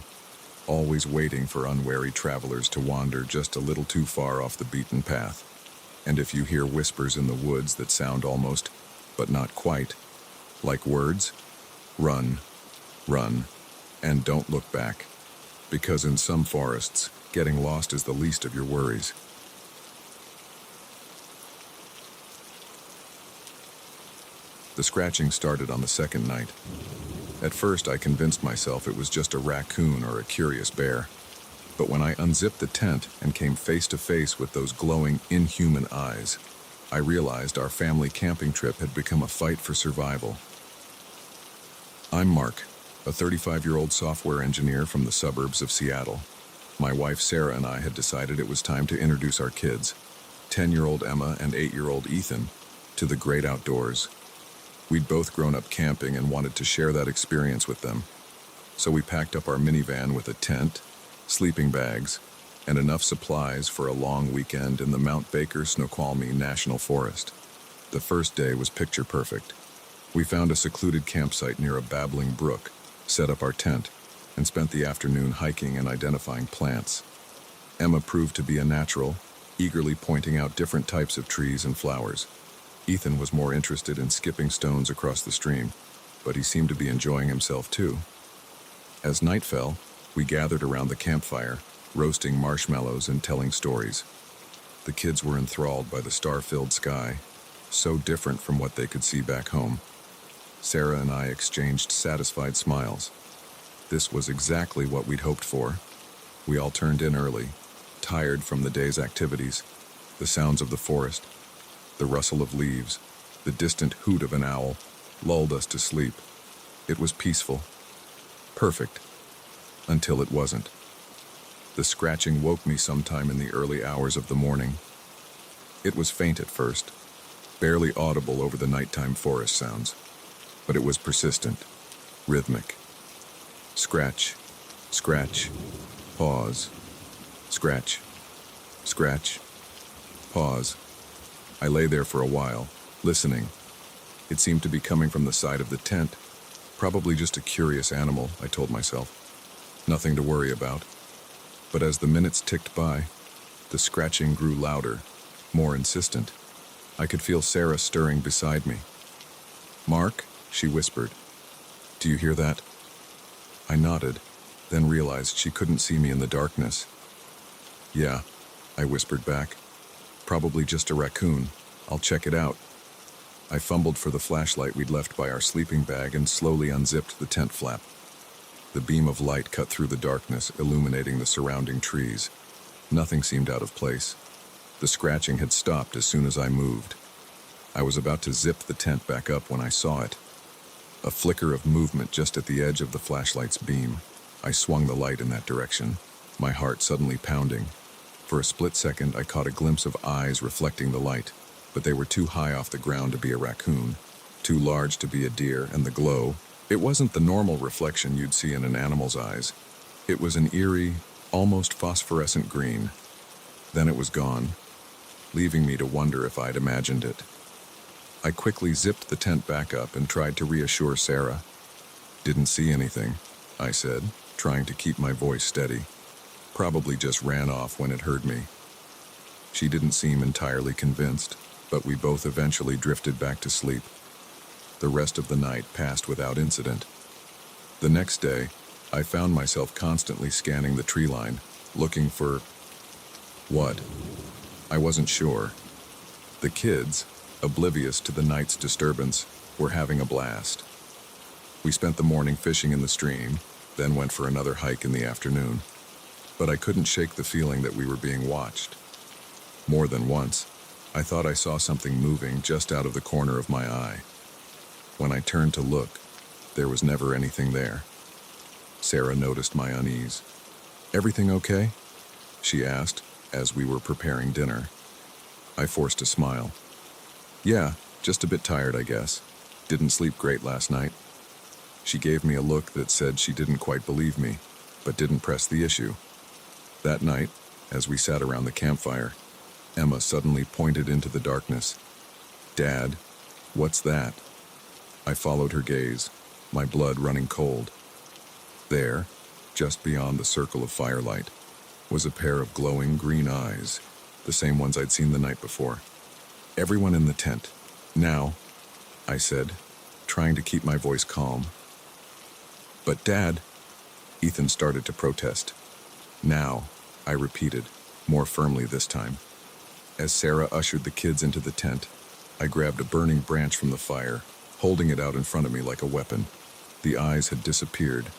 always waiting for unwary travelers to wander just a little too far off the beaten path. And if you hear whispers in the woods that sound almost, but not quite, like words, run, run, and don't look back. Because in some forests, getting lost is the least of your worries. The scratching started on the second night. At first, I convinced myself it was just a raccoon or a curious bear. But when I unzipped the tent and came face to face with those glowing, inhuman eyes, I realized our family camping trip had become a fight for survival. I'm Mark, a 35-year-old software engineer from the suburbs of Seattle. My wife Sarah and I had decided it was time to introduce our kids, 10-year-old Emma and 8-year-old Ethan, to the great outdoors. We'd both grown up camping and wanted to share that experience with them. So we packed up our minivan with a tent, sleeping bags, and enough supplies for a long weekend in the Mount Baker Snoqualmie National Forest. The first day was picture perfect. We found a secluded campsite near a babbling brook, set up our tent, and spent the afternoon hiking and identifying plants. Emma proved to be a natural, eagerly pointing out different types of trees and flowers. Ethan was more interested in skipping stones across the stream, but he seemed to be enjoying himself too. As night fell, we gathered around the campfire, roasting marshmallows and telling stories. The kids were enthralled by the star-filled sky, so different from what they could see back home. Sarah and I exchanged satisfied smiles. This was exactly what we'd hoped for. We all turned in early, tired from the day's activities, the sounds of the forest, the rustle of leaves, the distant hoot of an owl lulled us to sleep. It was peaceful, perfect, until it wasn't. The scratching woke me sometime in the early hours of the morning. It was faint at first, barely audible over the nighttime forest sounds, but it was persistent, rhythmic. Scratch, scratch, pause, scratch, scratch, pause. I lay there for a while, listening. It seemed to be coming from the side of the tent. Probably just a curious animal, I told myself. Nothing to worry about. But as the minutes ticked by, the scratching grew louder, more insistent. I could feel Sarah stirring beside me. "Mark," she whispered. "Do you hear that?" I nodded, then realized she couldn't see me in the darkness. "Yeah," I whispered back. "Probably just a raccoon. I'll check it out." I fumbled for the flashlight we'd left by our sleeping bag and slowly unzipped the tent flap. The beam of light cut through the darkness, illuminating the surrounding trees. Nothing seemed out of place. The scratching had stopped as soon as I moved. I was about to zip the tent back up when I saw it. A flicker of movement just at the edge of the flashlight's beam. I swung the light in that direction, my heart suddenly pounding. For a split second, I caught a glimpse of eyes reflecting the light, but they were too high off the ground to be a raccoon, too large to be a deer, and the glow, it wasn't the normal reflection you'd see in an animal's eyes. It was an eerie, almost phosphorescent green. Then it was gone, leaving me to wonder if I'd imagined it. I quickly zipped the tent back up and tried to reassure Sarah. "Didn't see anything," I said, trying to keep my voice steady. "Probably just ran off when it heard me." She didn't seem entirely convinced, but we both eventually drifted back to sleep. The rest of the night passed without incident. The next day, I found myself constantly scanning the tree line, looking for... what? I wasn't sure. The kids, oblivious to the night's disturbance, were having a blast. We spent the morning fishing in the stream, then went for another hike in the afternoon. But I couldn't shake the feeling that we were being watched. More than once, I thought I saw something moving just out of the corner of my eye. When I turned to look, there was never anything there. Sarah noticed my unease. "Everything okay?" she asked as we were preparing dinner. I forced a smile. "Yeah, just a bit tired, I guess. Didn't sleep great last night." She gave me a look that said she didn't quite believe me, but didn't press the issue. That night, as we sat around the campfire, Emma suddenly pointed into the darkness. "Dad, what's that?" I followed her gaze, my blood running cold. There, just beyond the circle of firelight, was a pair of glowing green eyes, the same ones I'd seen the night before. "Everyone in the tent. Now," I said, trying to keep my voice calm. "But Dad," Ethan started to protest. "Now," I repeated, more firmly this time. As Sarah ushered the kids into the tent, I grabbed a burning branch from the fire, holding it out in front of me like a weapon. The eyes had disappeared,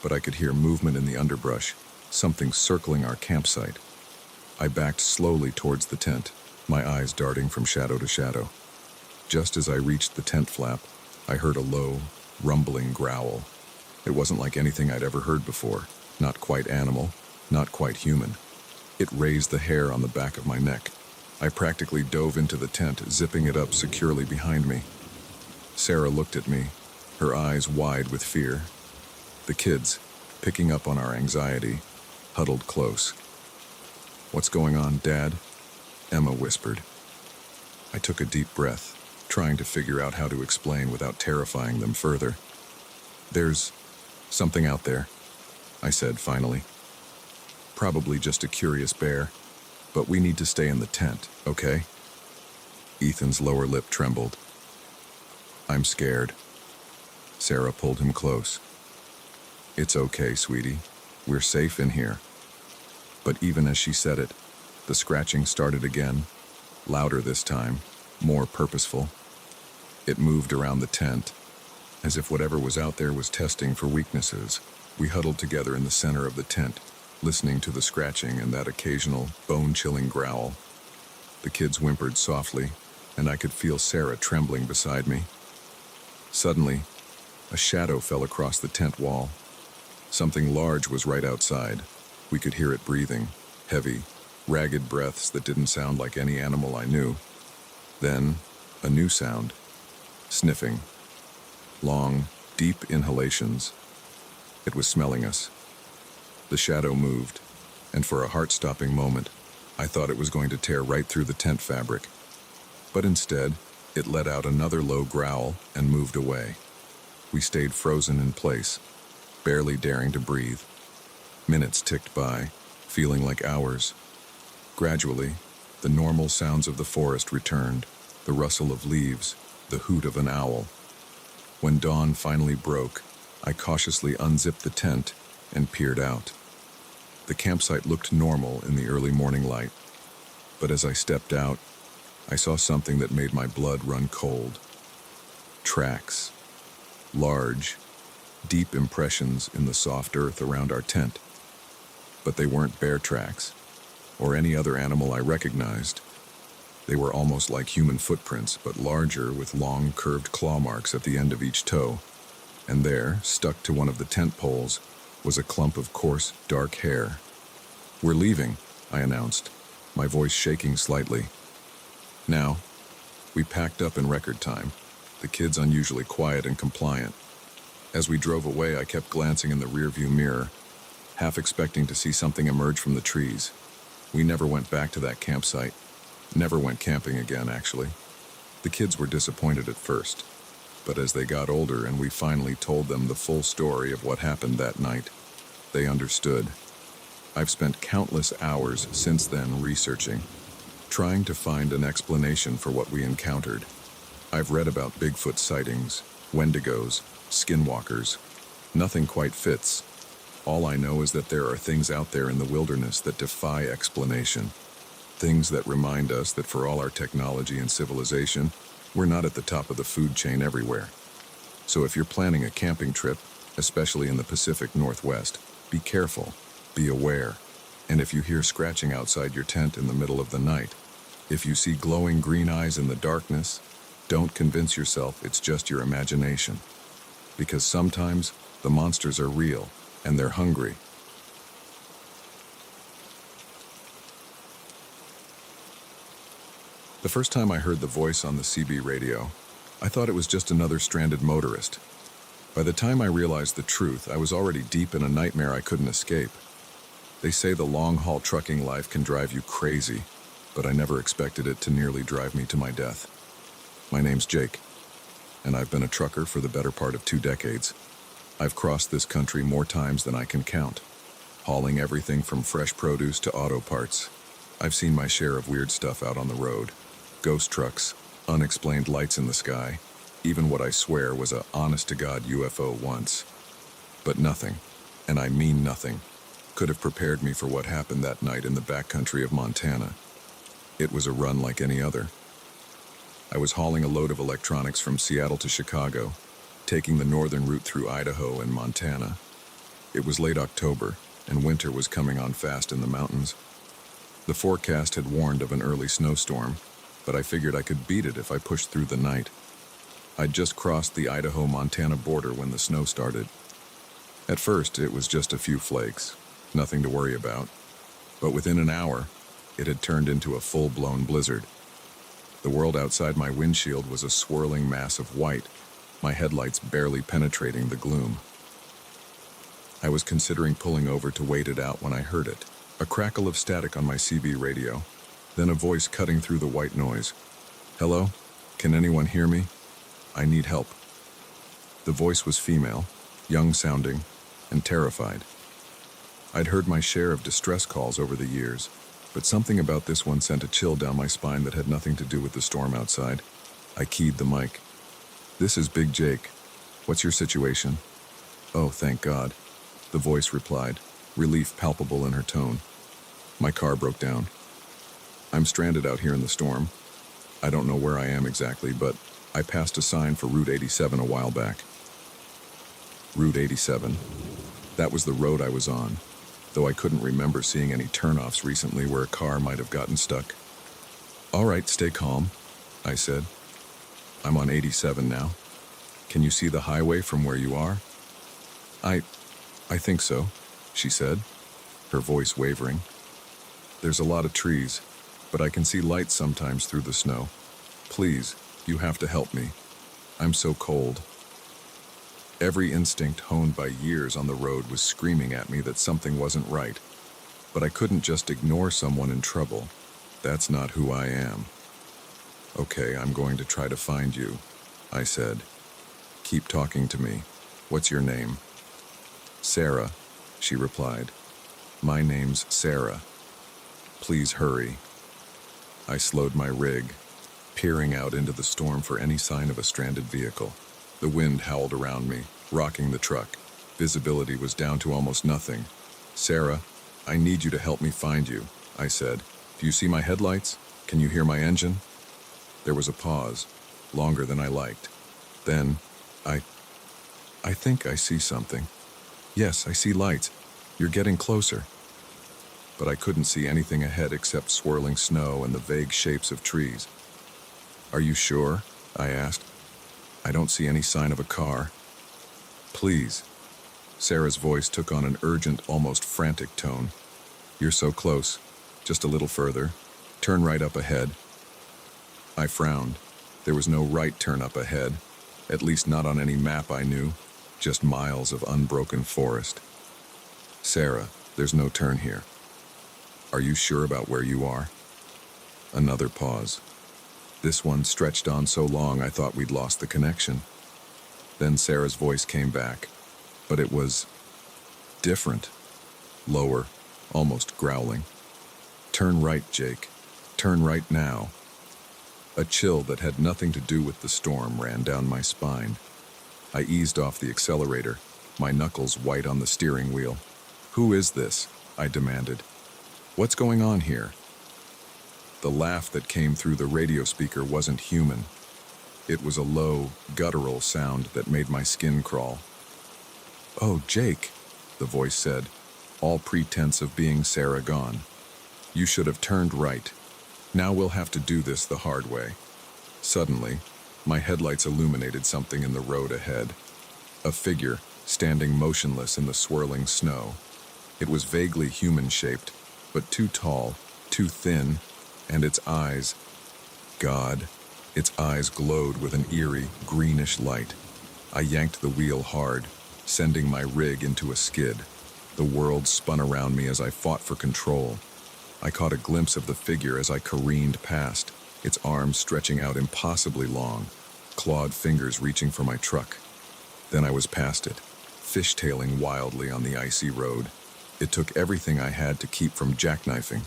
but I could hear movement in the underbrush, something circling our campsite. I backed slowly towards the tent, my eyes darting from shadow to shadow. Just as I reached the tent flap, I heard a low, rumbling growl. It wasn't like anything I'd ever heard before, not quite animal, not quite human. It raised the hair on the back of my neck. I practically dove into the tent, zipping it up securely behind me. Sarah looked at me, her eyes wide with fear. The kids, picking up on our anxiety, huddled close. "What's going on, Dad?" Emma whispered. I took a deep breath, trying to figure out how to explain without terrifying them further. "There's something out there," I said finally. "Probably just a curious bear, but we need to stay in the tent, okay?" Ethan's lower lip trembled. "I'm scared." Sarah pulled him close. "It's okay, sweetie. We're safe in here." But even as she said it, the scratching started again, louder this time, more purposeful. It moved around the tent, as if whatever was out there was testing for weaknesses. We huddled together in the center of the tent, listening to the scratching and that occasional, bone-chilling growl. The kids whimpered softly, and I could feel Sarah trembling beside me. Suddenly, a shadow fell across the tent wall. Something large was right outside. We could hear it breathing, heavy, ragged breaths that didn't sound like any animal I knew. Then, a new sound. Sniffing. Long, deep inhalations. It was smelling us. The shadow moved, and for a heart-stopping moment, I thought it was going to tear right through the tent fabric. But instead, it let out another low growl and moved away. We stayed frozen in place, barely daring to breathe. Minutes ticked by, feeling like hours. Gradually, the normal sounds of the forest returned, the rustle of leaves, the hoot of an owl. When dawn finally broke, I cautiously unzipped the tent and peered out. The campsite looked normal in the early morning light, but as I stepped out, I saw something that made my blood run cold. Tracks. Large, deep impressions in the soft earth around our tent. But they weren't bear tracks, or any other animal I recognized. They were almost like human footprints, but larger with long, curved claw marks at the end of each toe. and there, stuck to one of the tent poles, was a clump of coarse, dark hair. "We're leaving," I announced, my voice shaking slightly. Now, we packed up in record time, the kids unusually quiet and compliant. As we drove away, I kept glancing in the rearview mirror, half expecting to see something emerge from the trees. We never went back to that campsite. Never went camping again, actually. The kids were disappointed at first, but as they got older and we finally told them the full story of what happened that night, they understood. I've spent countless hours since then researching, trying to find an explanation for what we encountered. I've read about Bigfoot sightings, Wendigos, skinwalkers. Nothing quite fits. All I know is that there are things out there in the wilderness that defy explanation. Things that remind us that for all our technology and civilization, we're not at the top of the food chain everywhere. So if you're planning a camping trip, especially in the Pacific Northwest, be careful, be aware. And if you hear scratching outside your tent in the middle of the night, if you see glowing green eyes in the darkness, don't convince yourself it's just your imagination. Because sometimes the monsters are real, and they're hungry. The first time I heard the voice on the CB radio, I thought it was just another stranded motorist. By the time I realized the truth, I was already deep in a nightmare I couldn't escape. They say the long-haul trucking life can drive you crazy, but I never expected it to nearly drive me to my death. My name's Jake, and I've been a trucker for the better part of 2 decades. I've crossed this country more times than I can count, hauling everything from fresh produce to auto parts. I've seen my share of weird stuff out on the road. Ghost trucks, unexplained lights in the sky, even what I swear was a honest-to-God UFO once. But nothing, and I mean nothing, could have prepared me for what happened that night in the backcountry of Montana. It was a run like any other. I was hauling a load of electronics from Seattle to Chicago, taking the northern route through Idaho and Montana. It was late October, and winter was coming on fast in the mountains. The forecast had warned of an early snowstorm, but I figured I could beat it if I pushed through the night. I'd just crossed the Idaho-Montana border when the snow started. At first, it was just a few flakes, nothing to worry about. But within an hour, it had turned into a full-blown blizzard. The world outside my windshield was a swirling mass of white, my headlights barely penetrating the gloom. I was considering pulling over to wait it out when I heard it. A crackle of static on my CB radio, then a voice cutting through the white noise. "Hello? Can anyone hear me? I need help." The voice was female, young-sounding, and terrified. I'd heard my share of distress calls over the years, but something about this one sent a chill down my spine that had nothing to do with the storm outside. I keyed the mic. "This is Big Jake. What's your situation?" "Oh, thank God," the voice replied, relief palpable in her tone. "My car broke down. I'm stranded out here in the storm. I don't know where I am exactly, but I passed a sign for Route 87 a while back." Route 87. That was the road I was on, though I couldn't remember seeing any turnoffs recently where a car might have gotten stuck. "All right, stay calm," I said. "I'm on 87 now. Can you see the highway from where you are?" I think so," she said, her voice wavering. "There's a lot of trees, but I can see lights sometimes through the snow. Please, you have to help me. I'm so cold." Every instinct honed by years on the road was screaming at me that something wasn't right, but I couldn't just ignore someone in trouble. That's not who I am. "Okay, I'm going to try to find you," I said. "Keep talking to me. What's your name?" "Sarah," she replied. "My name's Sarah. Please hurry." I slowed my rig, peering out into the storm for any sign of a stranded vehicle. The wind howled around me, rocking the truck. Visibility was down to almost nothing. "Sarah, I need you to help me find you," I said. "Do you see my headlights? Can you hear my engine?" There was a pause, longer than I liked. Then, I think I see something. "Yes, I see lights. You're getting closer." But I couldn't see anything ahead except swirling snow and the vague shapes of trees. "Are you sure?" I asked. "I don't see any sign of a car." Please." Sarah's voice took on an urgent, almost frantic tone. "You're so close. Just a little further. Turn right up ahead." I frowned. There was no right turn up ahead, at least not on any map I knew, just miles of unbroken forest. "Sarah, there's no turn here. Are you sure about where you are?" Another pause. This one stretched on so long I thought we'd lost the connection. Then Sarah's voice came back, but it was different, lower, almost growling. "Turn right, Jake. Turn right now." A chill that had nothing to do with the storm ran down my spine. I eased off the accelerator, my knuckles white on the steering wheel. "Who is this?" I demanded. "What's going on here?" The laugh that came through the radio speaker wasn't human. It was a low, guttural sound that made my skin crawl. "Oh, Jake," the voice said, all pretense of being Sarah gone. "You should have turned right. Now we'll have to do this the hard way." Suddenly, my headlights illuminated something in the road ahead. A figure, standing motionless in the swirling snow. It was vaguely human-shaped, but too tall, too thin, and its eyes... God, its eyes glowed with an eerie, greenish light. I yanked the wheel hard, sending my rig into a skid. The world spun around me as I fought for control. I caught a glimpse of the figure as I careened past, its arms stretching out impossibly long, clawed fingers reaching for my truck. Then I was past it, fishtailing wildly on the icy road. It took everything I had to keep from jackknifing.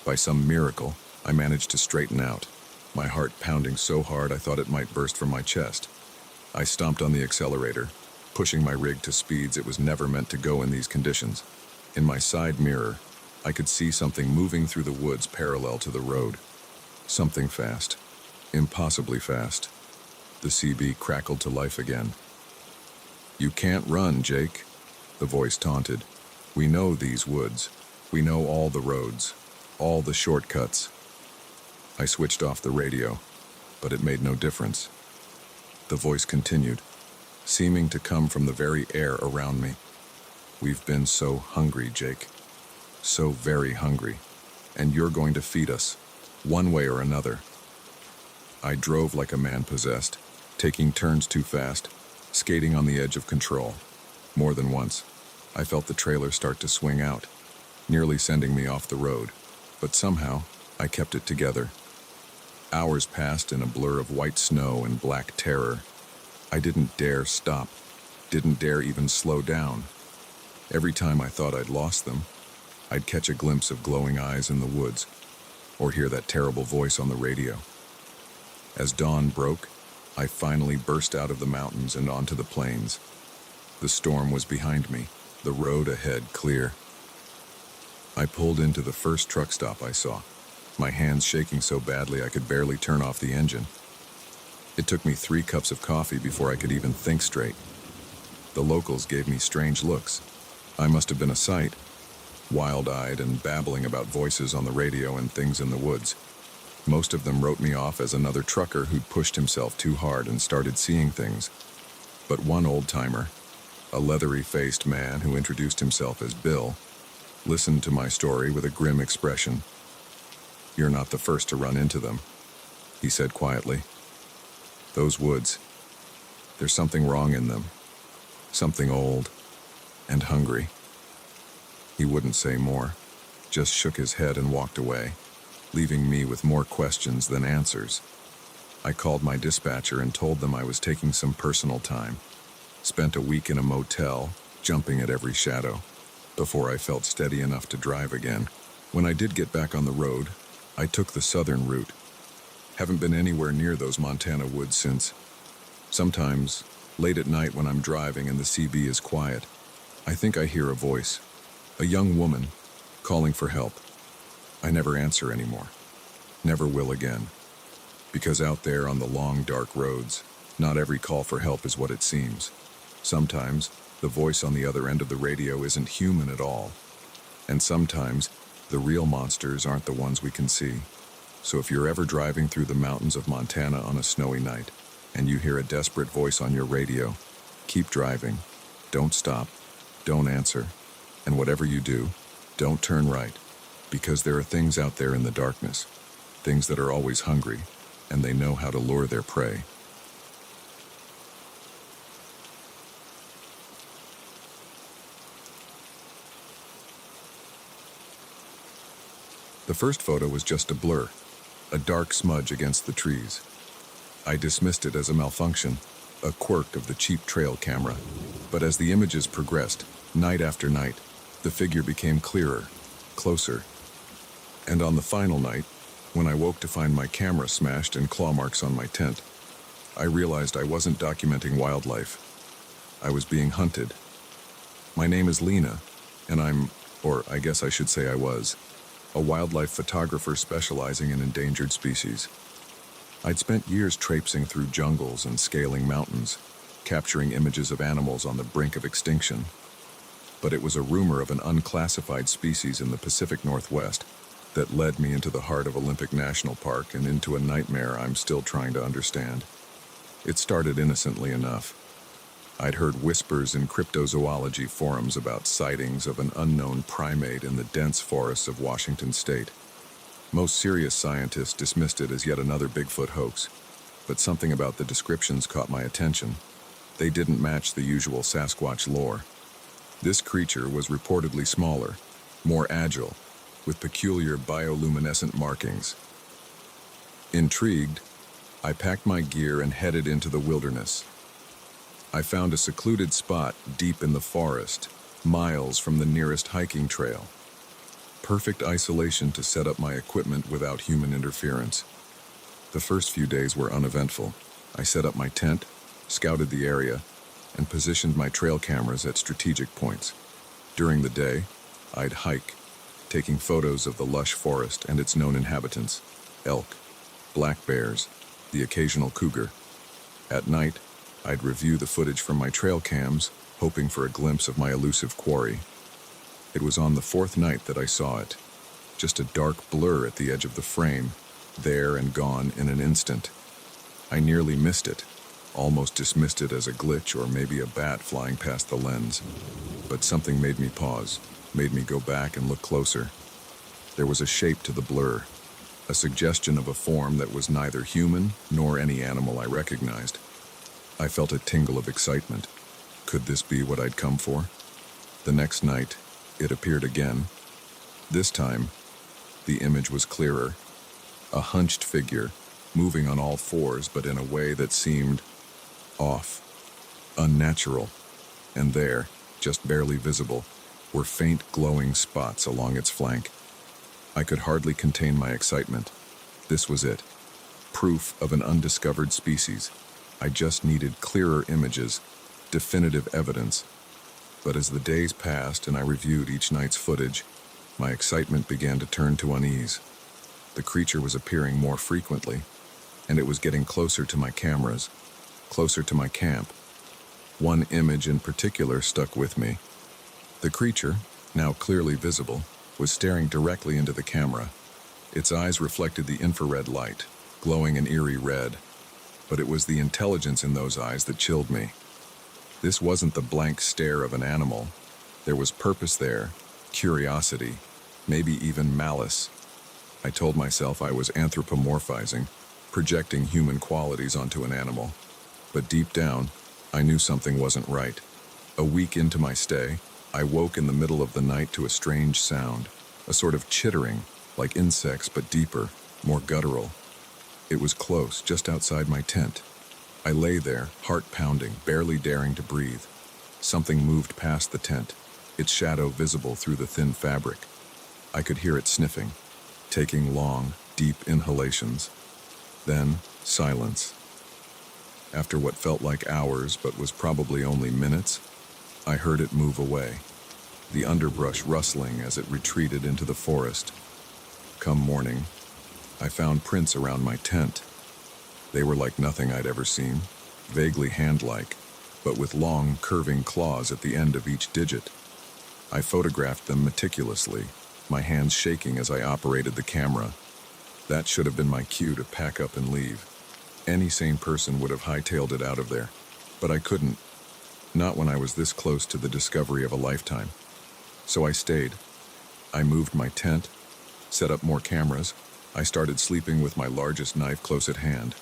By some miracle, I managed to straighten out, my heart pounding so hard I thought it might burst from my chest. I stomped on the accelerator, pushing my rig to speeds it was never meant to go in these conditions. In my side mirror, I could see something moving through the woods parallel to the road. Something fast. Impossibly fast. The CB crackled to life again. "You can't run, Jake," the voice taunted. "We know these woods. We know all the roads. All the shortcuts." I switched off the radio, but it made no difference. The voice continued, seeming to come from the very air around me. "We've been so hungry, Jake. So very hungry. And you're going to feed us, one way or another." I drove like a man possessed, taking turns too fast, skating on the edge of control. More than once, I felt the trailer start to swing out, nearly sending me off the road. But somehow, I kept it together. Hours passed in a blur of white snow and black terror. I didn't dare stop, didn't dare even slow down. Every time I thought I'd lost them, I'd catch a glimpse of glowing eyes in the woods, or hear that terrible voice on the radio. As dawn broke, I finally burst out of the mountains and onto the plains. The storm was behind me, the road ahead clear. I pulled into the first truck stop I saw, my hands shaking so badly I could barely turn off the engine. It took me 3 cups of coffee before I could even think straight. The locals gave me strange looks. I must have been a sight, wild-eyed and babbling about voices on the radio and things in the woods. Most of them wrote me off as another trucker who'd pushed himself too hard and started seeing things. But one old-timer, a leathery-faced man who introduced himself as Bill, listened to my story with a grim expression. "You're not the first to run into them," he said quietly. "Those woods, there's something wrong in them. Something old and hungry." He wouldn't say more, just shook his head and walked away, leaving me with more questions than answers. I called my dispatcher and told them I was taking some personal time. Spent a week in a motel, jumping at every shadow, before I felt steady enough to drive again. When I did get back on the road, I took the southern route. Haven't been anywhere near those Montana woods since. Sometimes, late at night when I'm driving and the CB is quiet, I think I hear a voice, a young woman, calling for help. I never answer anymore. Never will again. Because out there on the long, dark roads, not every call for help is what it seems. Sometimes, the voice on the other end of the radio isn't human at all. And sometimes, the real monsters aren't the ones we can see. So if you're ever driving through the mountains of Montana on a snowy night, and you hear a desperate voice on your radio, Keep driving. Don't stop. Don't answer. And whatever you do, don't turn right. Because there are things out there in the darkness. Things that are always hungry, and they know how to lure their prey. The first photo was just a blur, a dark smudge against the trees. I dismissed it as a malfunction, a quirk of the cheap trail camera. But as the images progressed, night after night, the figure became clearer, closer. And on the final night, when I woke to find my camera smashed and claw marks on my tent, I realized I wasn't documenting wildlife. I was being hunted. My name is Lena, and or I guess I should say I was, a wildlife photographer specializing in endangered species. I'd spent years traipsing through jungles and scaling mountains, capturing images of animals on the brink of extinction. But it was a rumor of an unclassified species in the Pacific Northwest that led me into the heart of Olympic National Park and into a nightmare I'm still trying to understand. It started innocently enough. I'd heard whispers in cryptozoology forums about sightings of an unknown primate in the dense forests of Washington state. Most serious scientists dismissed it as yet another Bigfoot hoax, but something about the descriptions caught my attention. They didn't match the usual Sasquatch lore. This creature was reportedly smaller, more agile, with peculiar bioluminescent markings. Intrigued, I packed my gear and headed into the wilderness. I found a secluded spot deep in the forest, miles from the nearest hiking trail. Perfect isolation to set up my equipment without human interference. The first few days were uneventful. I set up my tent, scouted the area, and positioned my trail cameras at strategic points. During the day, I'd hike, taking photos of the lush forest and its known inhabitants: elk, black bears, the occasional cougar. At night, I'd review the footage from my trail cams, hoping for a glimpse of my elusive quarry. It was on the fourth night that I saw it, just a dark blur at the edge of the frame, there and gone in an instant. I nearly missed it, almost dismissed it as a glitch or maybe a bat flying past the lens. But something made me pause, made me go back and look closer. There was a shape to the blur, a suggestion of a form that was neither human nor any animal I recognized. I felt a tingle of excitement. Could this be what I'd come for? The next night, it appeared again. This time, the image was clearer. A hunched figure, moving on all fours but in a way that seemed off, unnatural. And there, just barely visible, were faint glowing spots along its flank. I could hardly contain my excitement. This was it. Proof of an undiscovered species. I just needed clearer images, definitive evidence. But as the days passed and I reviewed each night's footage, my excitement began to turn to unease. The creature was appearing more frequently, and it was getting closer to my cameras, closer to my camp. One image in particular stuck with me. The creature, now clearly visible, was staring directly into the camera. Its eyes reflected the infrared light, glowing an eerie red. But it was the intelligence in those eyes that chilled me. This wasn't the blank stare of an animal. There was purpose there, curiosity, maybe even malice. I told myself I was anthropomorphizing, projecting human qualities onto an animal. But deep down, I knew something wasn't right. A week into my stay, I woke in the middle of the night to a strange sound, a sort of chittering, like insects but deeper, more guttural. It was close, just outside my tent. I lay there, heart pounding, barely daring to breathe. Something moved past the tent, its shadow visible through the thin fabric. I could hear it sniffing, taking long, deep inhalations. Then, silence. After what felt like hours but was probably only minutes, I heard it move away, the underbrush rustling as it retreated into the forest. Come morning, I found prints around my tent. They were like nothing I'd ever seen, vaguely hand-like, but with long, curving claws at the end of each digit. I photographed them meticulously, my hands shaking as I operated the camera. That should have been my cue to pack up and leave. Any sane person would have hightailed it out of there, but I couldn't. Not when I was this close to the discovery of a lifetime. So I stayed. I moved my tent, set up more cameras. I started sleeping with my largest knife close at hand,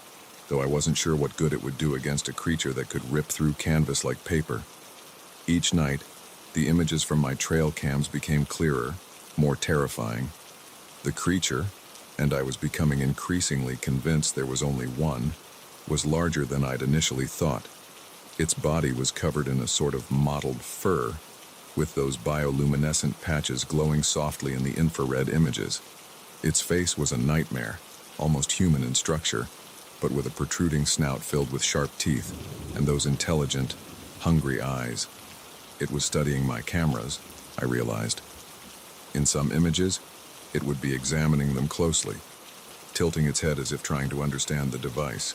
though I wasn't sure what good it would do against a creature that could rip through canvas like paper. Each night, the images from my trail cams became clearer, more terrifying. The creature, and I was becoming increasingly convinced there was only one, was larger than I'd initially thought. Its body was covered in a sort of mottled fur, with those bioluminescent patches glowing softly in the infrared images. Its face was a nightmare, almost human in structure, but with a protruding snout filled with sharp teeth, and those intelligent, hungry eyes. It was studying my cameras, I realized. In some images, it would be examining them closely, tilting its head as if trying to understand the device.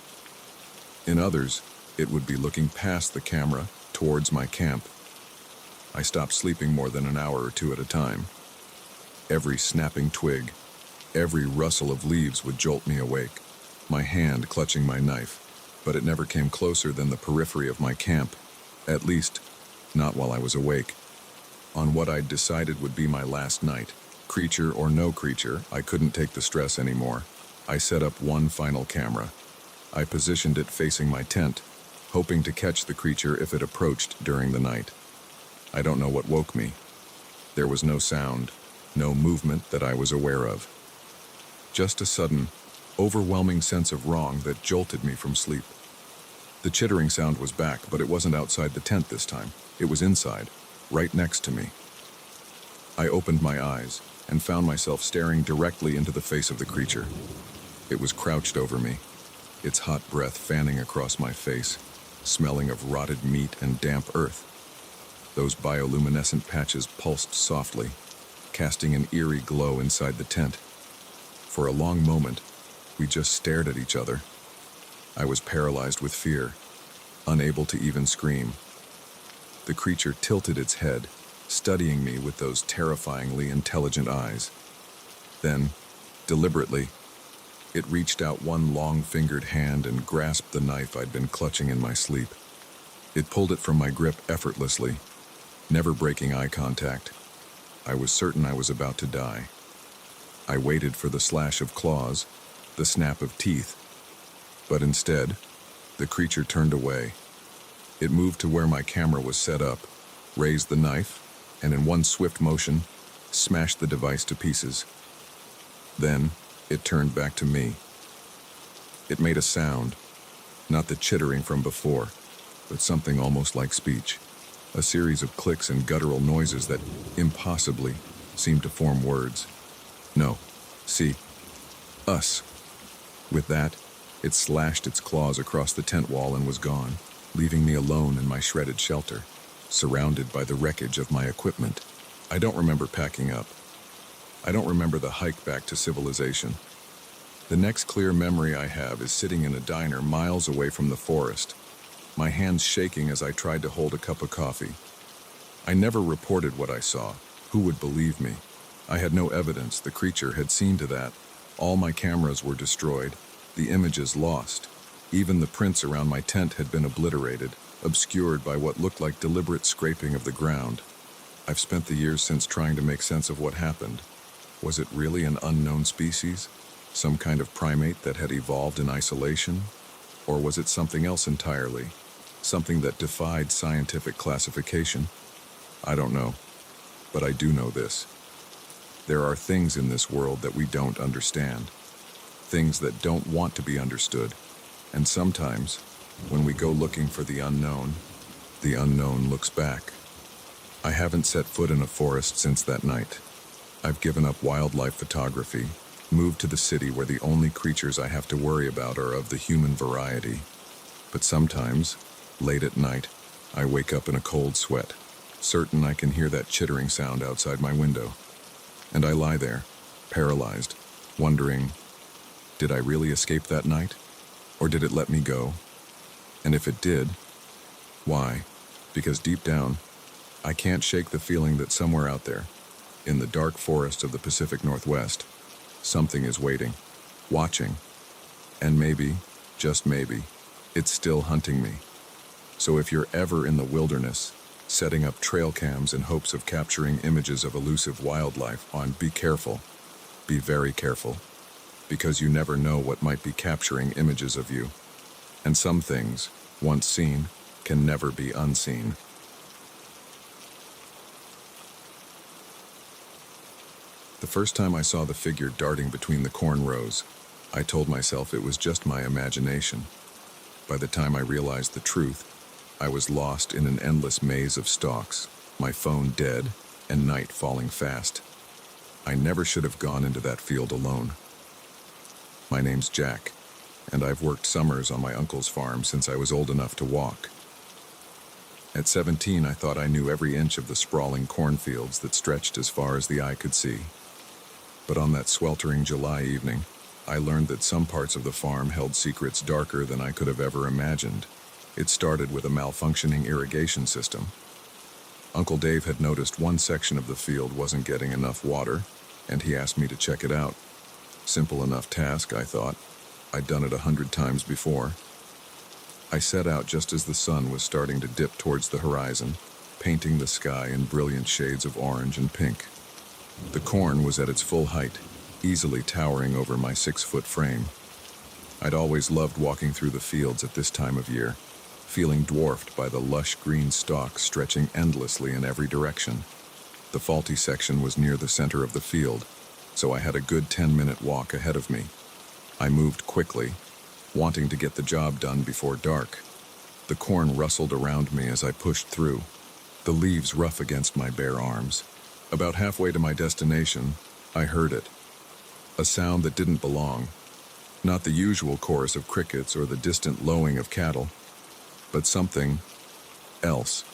In others, it would be looking past the camera, towards my camp. I stopped sleeping more than an hour or two at a time. Every snapping twig, every rustle of leaves would jolt me awake, my hand clutching my knife, but it never came closer than the periphery of my camp, at least, not while I was awake. On what I'd decided would be my last night, creature or no creature, I couldn't take the stress anymore. I set up one final camera. I positioned it facing my tent, hoping to catch the creature if it approached during the night. I don't know what woke me. There was no sound, no movement that I was aware of. Just a sudden, overwhelming sense of wrong that jolted me from sleep. The chittering sound was back, but it wasn't outside the tent this time. It was inside, right next to me. I opened my eyes and found myself staring directly into the face of the creature. It was crouched over me, its hot breath fanning across my face, smelling of rotted meat and damp earth. Those bioluminescent patches pulsed softly, casting an eerie glow inside the tent. For a long moment, we just stared at each other. I was paralyzed with fear, unable to even scream. The creature tilted its head, studying me with those terrifyingly intelligent eyes. Then, deliberately, it reached out one long-fingered hand and grasped the knife I'd been clutching in my sleep. It pulled it from my grip effortlessly, never breaking eye contact. I was certain I was about to die. I waited for the slash of claws, the snap of teeth, but instead, the creature turned away. It moved to where my camera was set up, raised the knife, and in one swift motion, smashed the device to pieces. Then, it turned back to me. It made a sound, not the chittering from before, but something almost like speech. A series of clicks and guttural noises that, impossibly, seemed to form words. No, see, us. With that, it slashed its claws across the tent wall and was gone, leaving me alone in my shredded shelter, surrounded by the wreckage of my equipment. I don't remember packing up. I don't remember the hike back to civilization. The next clear memory I have is sitting in a diner miles away from the forest, my hands shaking as I tried to hold a cup of coffee. I never reported what I saw. Who would believe me? I had no evidence the creature had seen to that. All my cameras were destroyed, the images lost. Even the prints around my tent had been obliterated, obscured by what looked like deliberate scraping of the ground. I've spent the years since trying to make sense of what happened. Was it really an unknown species? Some kind of primate that had evolved in isolation? Or was it something else entirely? Something that defied scientific classification? I don't know. But I do know this. There are things in this world that we don't understand. Things that don't want to be understood. And sometimes, when we go looking for the unknown looks back. I haven't set foot in a forest since that night. I've given up wildlife photography, moved to the city where the only creatures I have to worry about are of the human variety. But sometimes, late at night, I wake up in a cold sweat, certain I can hear that chittering sound outside my window. And I lie there, paralyzed, wondering, did I really escape that night? Or did it let me go? And if it did, why? Because deep down, I can't shake the feeling that somewhere out there, in the dark forest of the Pacific Northwest, something is waiting, watching, and maybe, just maybe, it's still hunting me. So if you're ever in the wilderness, setting up trail cams in hopes of capturing images of elusive wildlife, be careful. Be very careful. Because you never know what might be capturing images of you. And some things, once seen, can never be unseen. The first time I saw the figure darting between the corn rows, I told myself it was just my imagination. By the time I realized the truth, I was lost in an endless maze of stalks, my phone dead, and night falling fast. I never should have gone into that field alone. My name's Jack, and I've worked summers on my uncle's farm since I was old enough to walk. At 17, I thought I knew every inch of the sprawling cornfields that stretched as far as the eye could see. But on that sweltering July evening, I learned that some parts of the farm held secrets darker than I could have ever imagined. It started with a malfunctioning irrigation system. Uncle Dave had noticed one section of the field wasn't getting enough water, and he asked me to check it out. Simple enough task, I thought. I'd done it 100 times before. I set out just as the sun was starting to dip towards the horizon, painting the sky in brilliant shades of orange and pink. The corn was at its full height, easily towering over my 6-foot frame. I'd always loved walking through the fields at this time of year, feeling dwarfed by the lush green stalks stretching endlessly in every direction. The faulty section was near the center of the field, so I had a good 10-minute walk ahead of me. I moved quickly, wanting to get the job done before dark. The corn rustled around me as I pushed through, the leaves rough against my bare arms. About halfway to my destination, I heard it. A sound that didn't belong. Not the usual chorus of crickets or the distant lowing of cattle, but something else.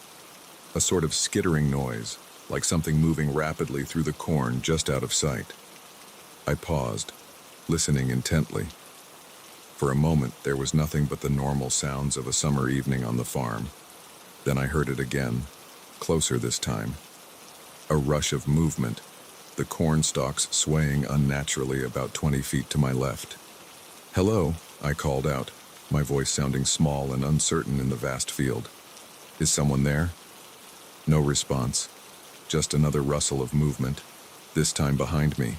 A sort of skittering noise, like something moving rapidly through the corn just out of sight. I paused, listening intently. For a moment, there was nothing but the normal sounds of a summer evening on the farm. Then I heard it again, closer this time. A rush of movement, the corn stalks swaying unnaturally about 20 feet to my left. "Hello," I called out, my voice sounding small and uncertain in the vast field. "Is someone there?" No response, just another rustle of movement, this time behind me.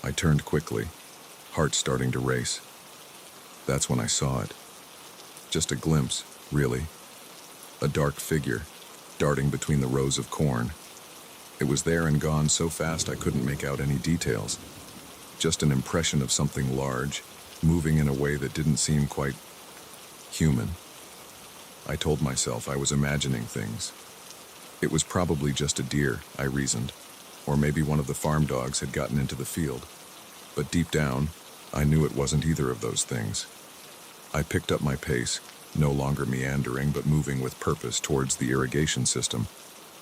I turned quickly, heart starting to race. That's when I saw it. Just a glimpse, really. A dark figure, darting between the rows of corn. It was there and gone so fast I couldn't make out any details. Just an impression of something large, moving in a way that didn't seem quite human. I told myself I was imagining things. It was probably just a deer, I reasoned, or maybe one of the farm dogs had gotten into the field. But deep down, I knew it wasn't either of those things. I picked up my pace, no longer meandering but moving with purpose towards the irrigation system.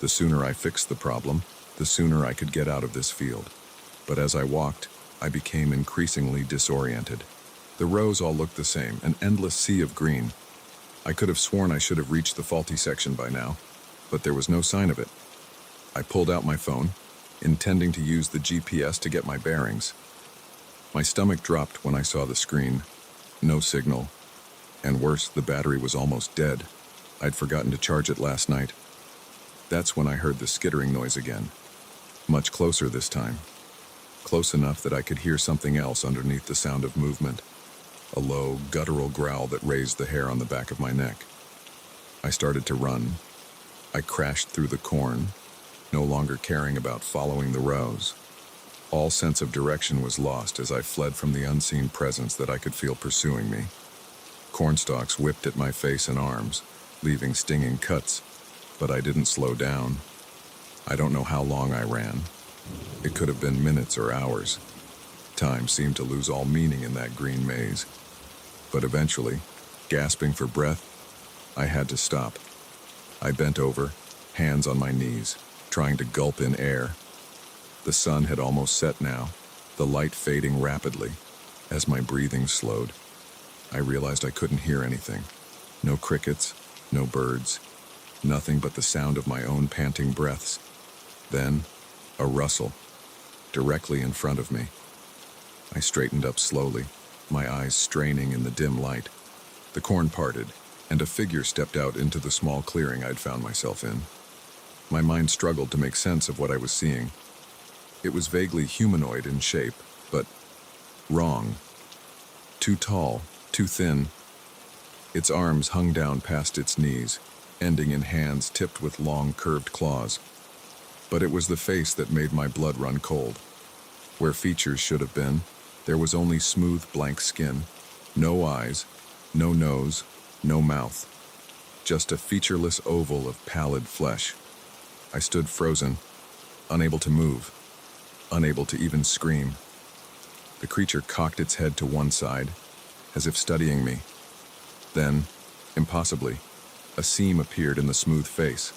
The sooner I fixed the problem, the sooner I could get out of this field. But as I walked, I became increasingly disoriented. The rows all looked the same, an endless sea of green. I could have sworn I should have reached the faulty section by now, but there was no sign of it. I pulled out my phone, intending to use the GPS to get my bearings. My stomach dropped when I saw the screen. No signal. And worse, the battery was almost dead. I'd forgotten to charge it last night. That's when I heard the skittering noise again. Much closer this time. Close enough that I could hear something else underneath the sound of movement. A low, guttural growl that raised the hair on the back of my neck. I started to run. I crashed through the corn, no longer caring about following the rows. All sense of direction was lost as I fled from the unseen presence that I could feel pursuing me. Cornstalks whipped at my face and arms, leaving stinging cuts, but I didn't slow down. I don't know how long I ran. It could have been minutes or hours. Time seemed to lose all meaning in that green maze. But eventually, gasping for breath, I had to stop. I bent over, hands on my knees, trying to gulp in air. The sun had almost set now, the light fading rapidly. As my breathing slowed, I realized I couldn't hear anything. No crickets, no birds, nothing but the sound of my own panting breaths. Then, a rustle, directly in front of me. I straightened up slowly, my eyes straining in the dim light. The corn parted, and a figure stepped out into the small clearing I'd found myself in. My mind struggled to make sense of what I was seeing. It was vaguely humanoid in shape, but wrong. Too tall, too thin. Its arms hung down past its knees, ending in hands tipped with long, curved claws. But it was the face that made my blood run cold. Where features should have been, there was only smooth, blank skin. No eyes, no nose, no mouth. Just a featureless oval of pallid flesh. I stood frozen, unable to move, unable to even scream. The creature cocked its head to one side, as if studying me. Then, impossibly, a seam appeared in the smooth face.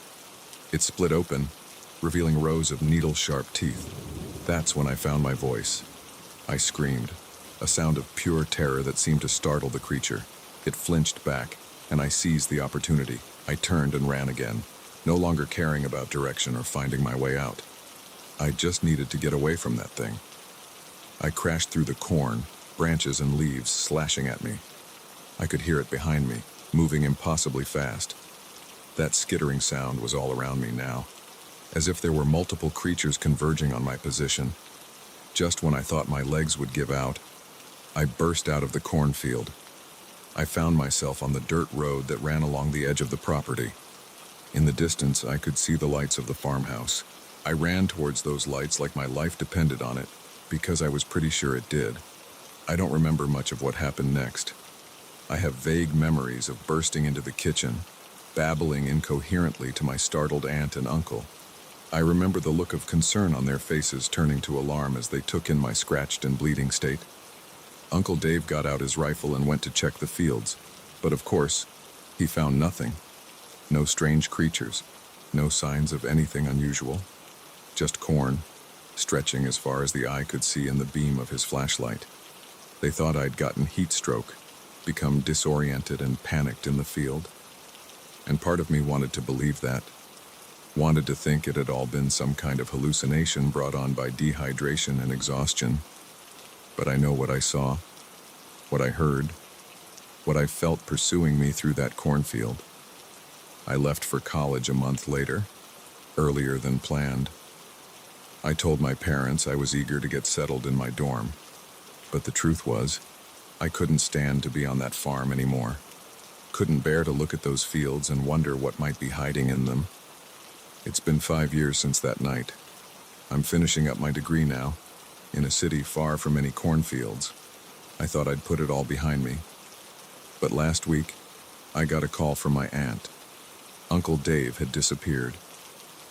It split open, revealing rows of needle-sharp teeth. That's when I found my voice. I screamed, a sound of pure terror that seemed to startle the creature. It flinched back, and I seized the opportunity. I turned and ran again, no longer caring about direction or finding my way out. I just needed to get away from that thing. I crashed through the corn, branches and leaves slashing at me. I could hear it behind me, moving impossibly fast. That skittering sound was all around me now, as if there were multiple creatures converging on my position. Just when I thought my legs would give out, I burst out of the cornfield. I found myself on the dirt road that ran along the edge of the property. In the distance, I could see the lights of the farmhouse. I ran towards those lights like my life depended on it, because I was pretty sure it did. I don't remember much of what happened next. I have vague memories of bursting into the kitchen, babbling incoherently to my startled aunt and uncle. I remember the look of concern on their faces turning to alarm as they took in my scratched and bleeding state. Uncle Dave got out his rifle and went to check the fields, but of course, he found nothing. No strange creatures, no signs of anything unusual, just corn, stretching as far as the eye could see in the beam of his flashlight. They thought I'd gotten heat stroke, become disoriented and panicked in the field. And part of me wanted to believe that, wanted to think it had all been some kind of hallucination brought on by dehydration and exhaustion. But I know what I saw, what I heard, what I felt pursuing me through that cornfield. I left for college a month later, earlier than planned. I told my parents I was eager to get settled in my dorm, but the truth was, I couldn't stand to be on that farm anymore. Couldn't bear to look at those fields and wonder what might be hiding in them. It's been 5 years since that night. I'm finishing up my degree now, in a city far from any cornfields. I thought I'd put it all behind me. But last week, I got a call from my aunt. Uncle Dave had disappeared.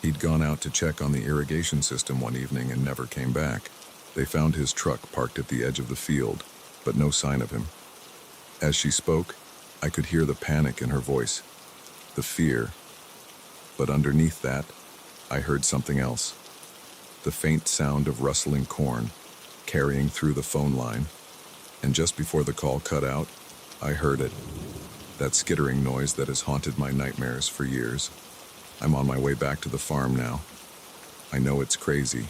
He'd gone out to check on the irrigation system one evening and never came back. They found his truck parked at the edge of the field, but no sign of him. As she spoke, I could hear the panic in her voice, the fear. But underneath that, I heard something else. The faint sound of rustling corn, carrying through the phone line. And just before the call cut out, I heard it. That skittering noise that has haunted my nightmares for years. I'm on my way back to the farm now. I know it's crazy.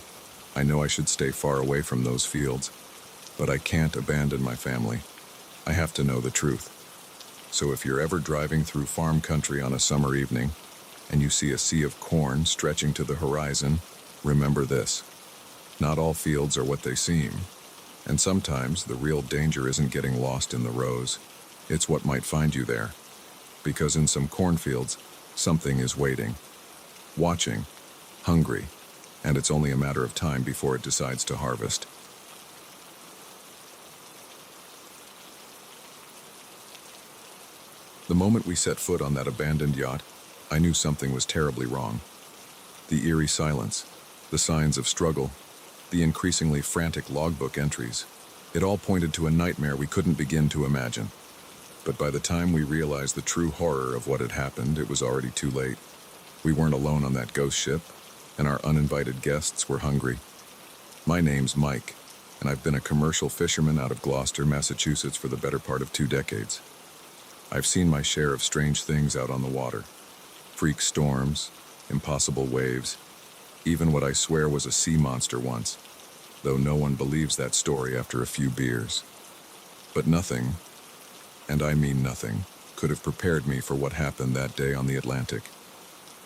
I know I should stay far away from those fields, but I can't abandon my family. I have to know the truth. So if you're ever driving through farm country on a summer evening, and you see a sea of corn stretching to the horizon, remember this. Not all fields are what they seem, and sometimes the real danger isn't getting lost in the rows. It's what might find you there. Because in some cornfields, something is waiting, watching, hungry, and it's only a matter of time before it decides to harvest. The moment we set foot on that abandoned yacht, I knew something was terribly wrong. The eerie silence, the signs of struggle, the increasingly frantic logbook entries, it all pointed to a nightmare we couldn't begin to imagine. But by the time we realized the true horror of what had happened, it was already too late. We weren't alone on that ghost ship, and our uninvited guests were hungry. My name's Mike, and I've been a commercial fisherman out of Gloucester, Massachusetts for the better part of 2 decades. I've seen my share of strange things out on the water. Freak storms, impossible waves, even what I swear was a sea monster once, though no one believes that story after a few beers. But nothing, and I mean nothing, could have prepared me for what happened that day on the Atlantic.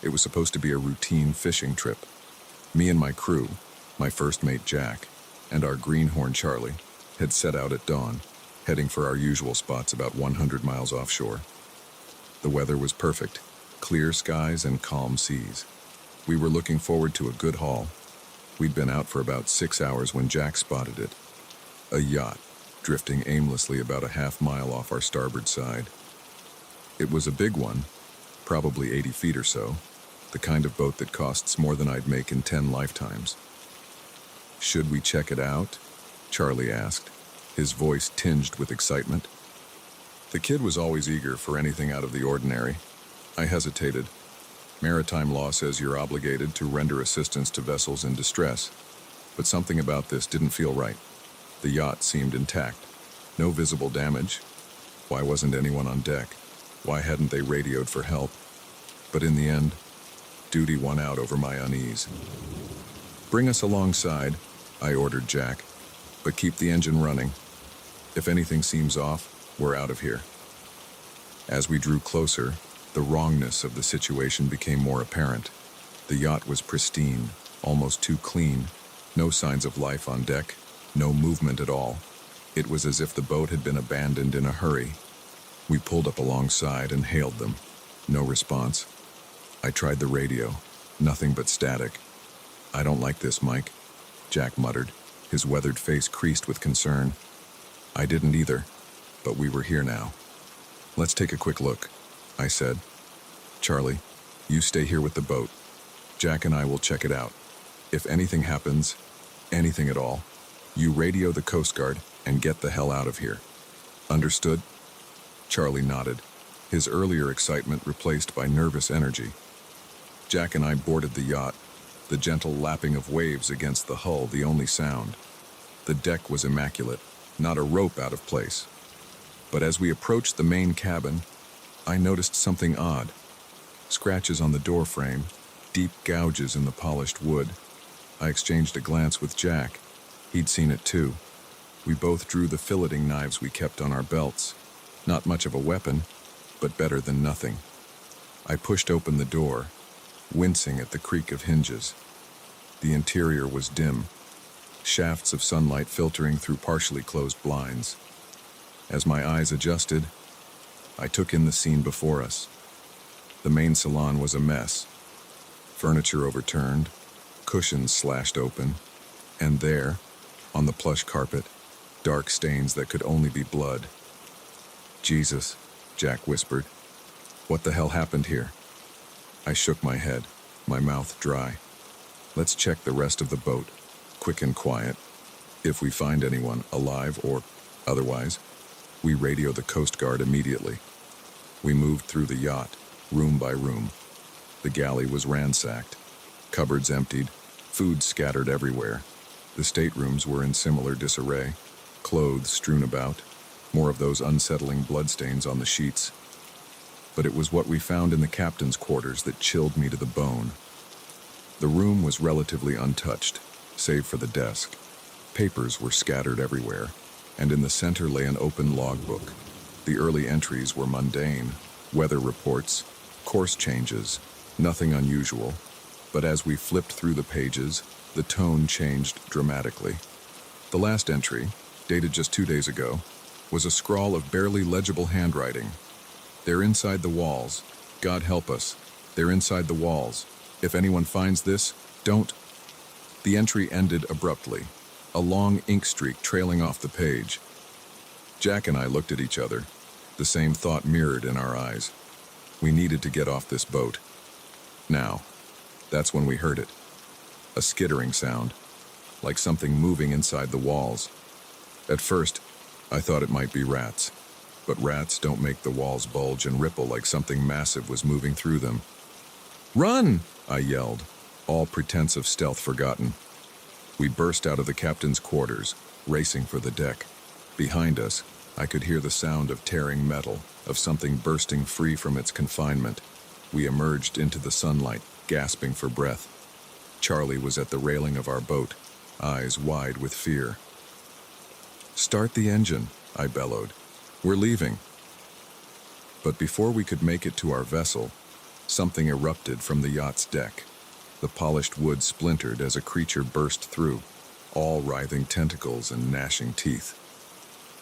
It was supposed to be a routine fishing trip. Me and my crew, my first mate Jack, and our greenhorn Charlie, had set out at dawn, heading for our usual spots about 100 miles offshore. The weather was perfect, clear skies and calm seas. We were looking forward to a good haul. We'd been out for about 6 hours when Jack spotted it. A yacht, drifting aimlessly about a half-mile off our starboard side. It was a big one, probably 80 feet or so, the kind of boat that costs more than I'd make in 10 lifetimes. "Should we check it out?" Charlie asked, his voice tinged with excitement. The kid was always eager for anything out of the ordinary. I hesitated. Maritime law says you're obligated to render assistance to vessels in distress, but something about this didn't feel right. The yacht seemed intact. No visible damage. Why wasn't anyone on deck? Why hadn't they radioed for help? But in the end, duty won out over my unease. "Bring us alongside," I ordered Jack, "but keep the engine running. If anything seems off, we're out of here." As we drew closer, the wrongness of the situation became more apparent. The yacht was pristine, almost too clean. No signs of life on deck, no movement at all. It was as if the boat had been abandoned in a hurry. We pulled up alongside and hailed them. No response. I tried the radio. Nothing but static. "I don't like this, Mike," Jack muttered, his weathered face creased with concern. I didn't either, but we were here now. "Let's take a quick look," I said. "Charlie, you stay here with the boat. Jack and I will check it out. If anything happens, anything at all, you radio the Coast Guard and get the hell out of here. Understood?" Charlie nodded, his earlier excitement replaced by nervous energy. Jack and I boarded the yacht, the gentle lapping of waves against the hull the only sound. The deck was immaculate, not a rope out of place. But as we approached the main cabin, I noticed something odd. Scratches on the door frame, deep gouges in the polished wood. I exchanged a glance with Jack. He'd seen it too. We both drew the filleting knives we kept on our belts. Not much of a weapon, but better than nothing. I pushed open the door, wincing at the creak of hinges. The interior was dim, shafts of sunlight filtering through partially closed blinds. As my eyes adjusted, I took in the scene before us. The main salon was a mess. Furniture overturned, cushions slashed open, and there, on the plush carpet, dark stains that could only be blood. "Jesus," Jack whispered. "What the hell happened here?" I shook my head, my mouth dry. "Let's check the rest of the boat, quick and quiet. If we find anyone alive or otherwise, we radio the Coast Guard immediately." We moved through the yacht, room by room. The galley was ransacked, cupboards emptied, food scattered everywhere. The staterooms were in similar disarray, clothes strewn about, more of those unsettling bloodstains on the sheets. But it was what we found in the captain's quarters that chilled me to the bone. The room was relatively untouched, save for the desk. Papers were scattered everywhere, and in the center lay an open logbook. The early entries were mundane, weather reports, course changes, nothing unusual. But as we flipped through the pages, the tone changed dramatically. The last entry, dated just 2 days ago, was a scrawl of barely legible handwriting. "They're inside the walls. God help us. They're inside the walls. If anyone finds this, don't..." The entry ended abruptly, a long ink streak trailing off the page. Jack and I looked at each other, the same thought mirrored in our eyes. We needed to get off this boat. Now, that's when we heard it. A skittering sound, like something moving inside the walls. At first, I thought it might be rats, but rats don't make the walls bulge and ripple like something massive was moving through them. "Run!" I yelled, all pretense of stealth forgotten. We burst out of the captain's quarters, racing for the deck. Behind us, I could hear the sound of tearing metal, of something bursting free from its confinement. We emerged into the sunlight, gasping for breath. Charlie was at the railing of our boat, eyes wide with fear. "Start the engine," I bellowed. "We're leaving." But before we could make it to our vessel, something erupted from the yacht's deck. The polished wood splintered as a creature burst through, all writhing tentacles and gnashing teeth.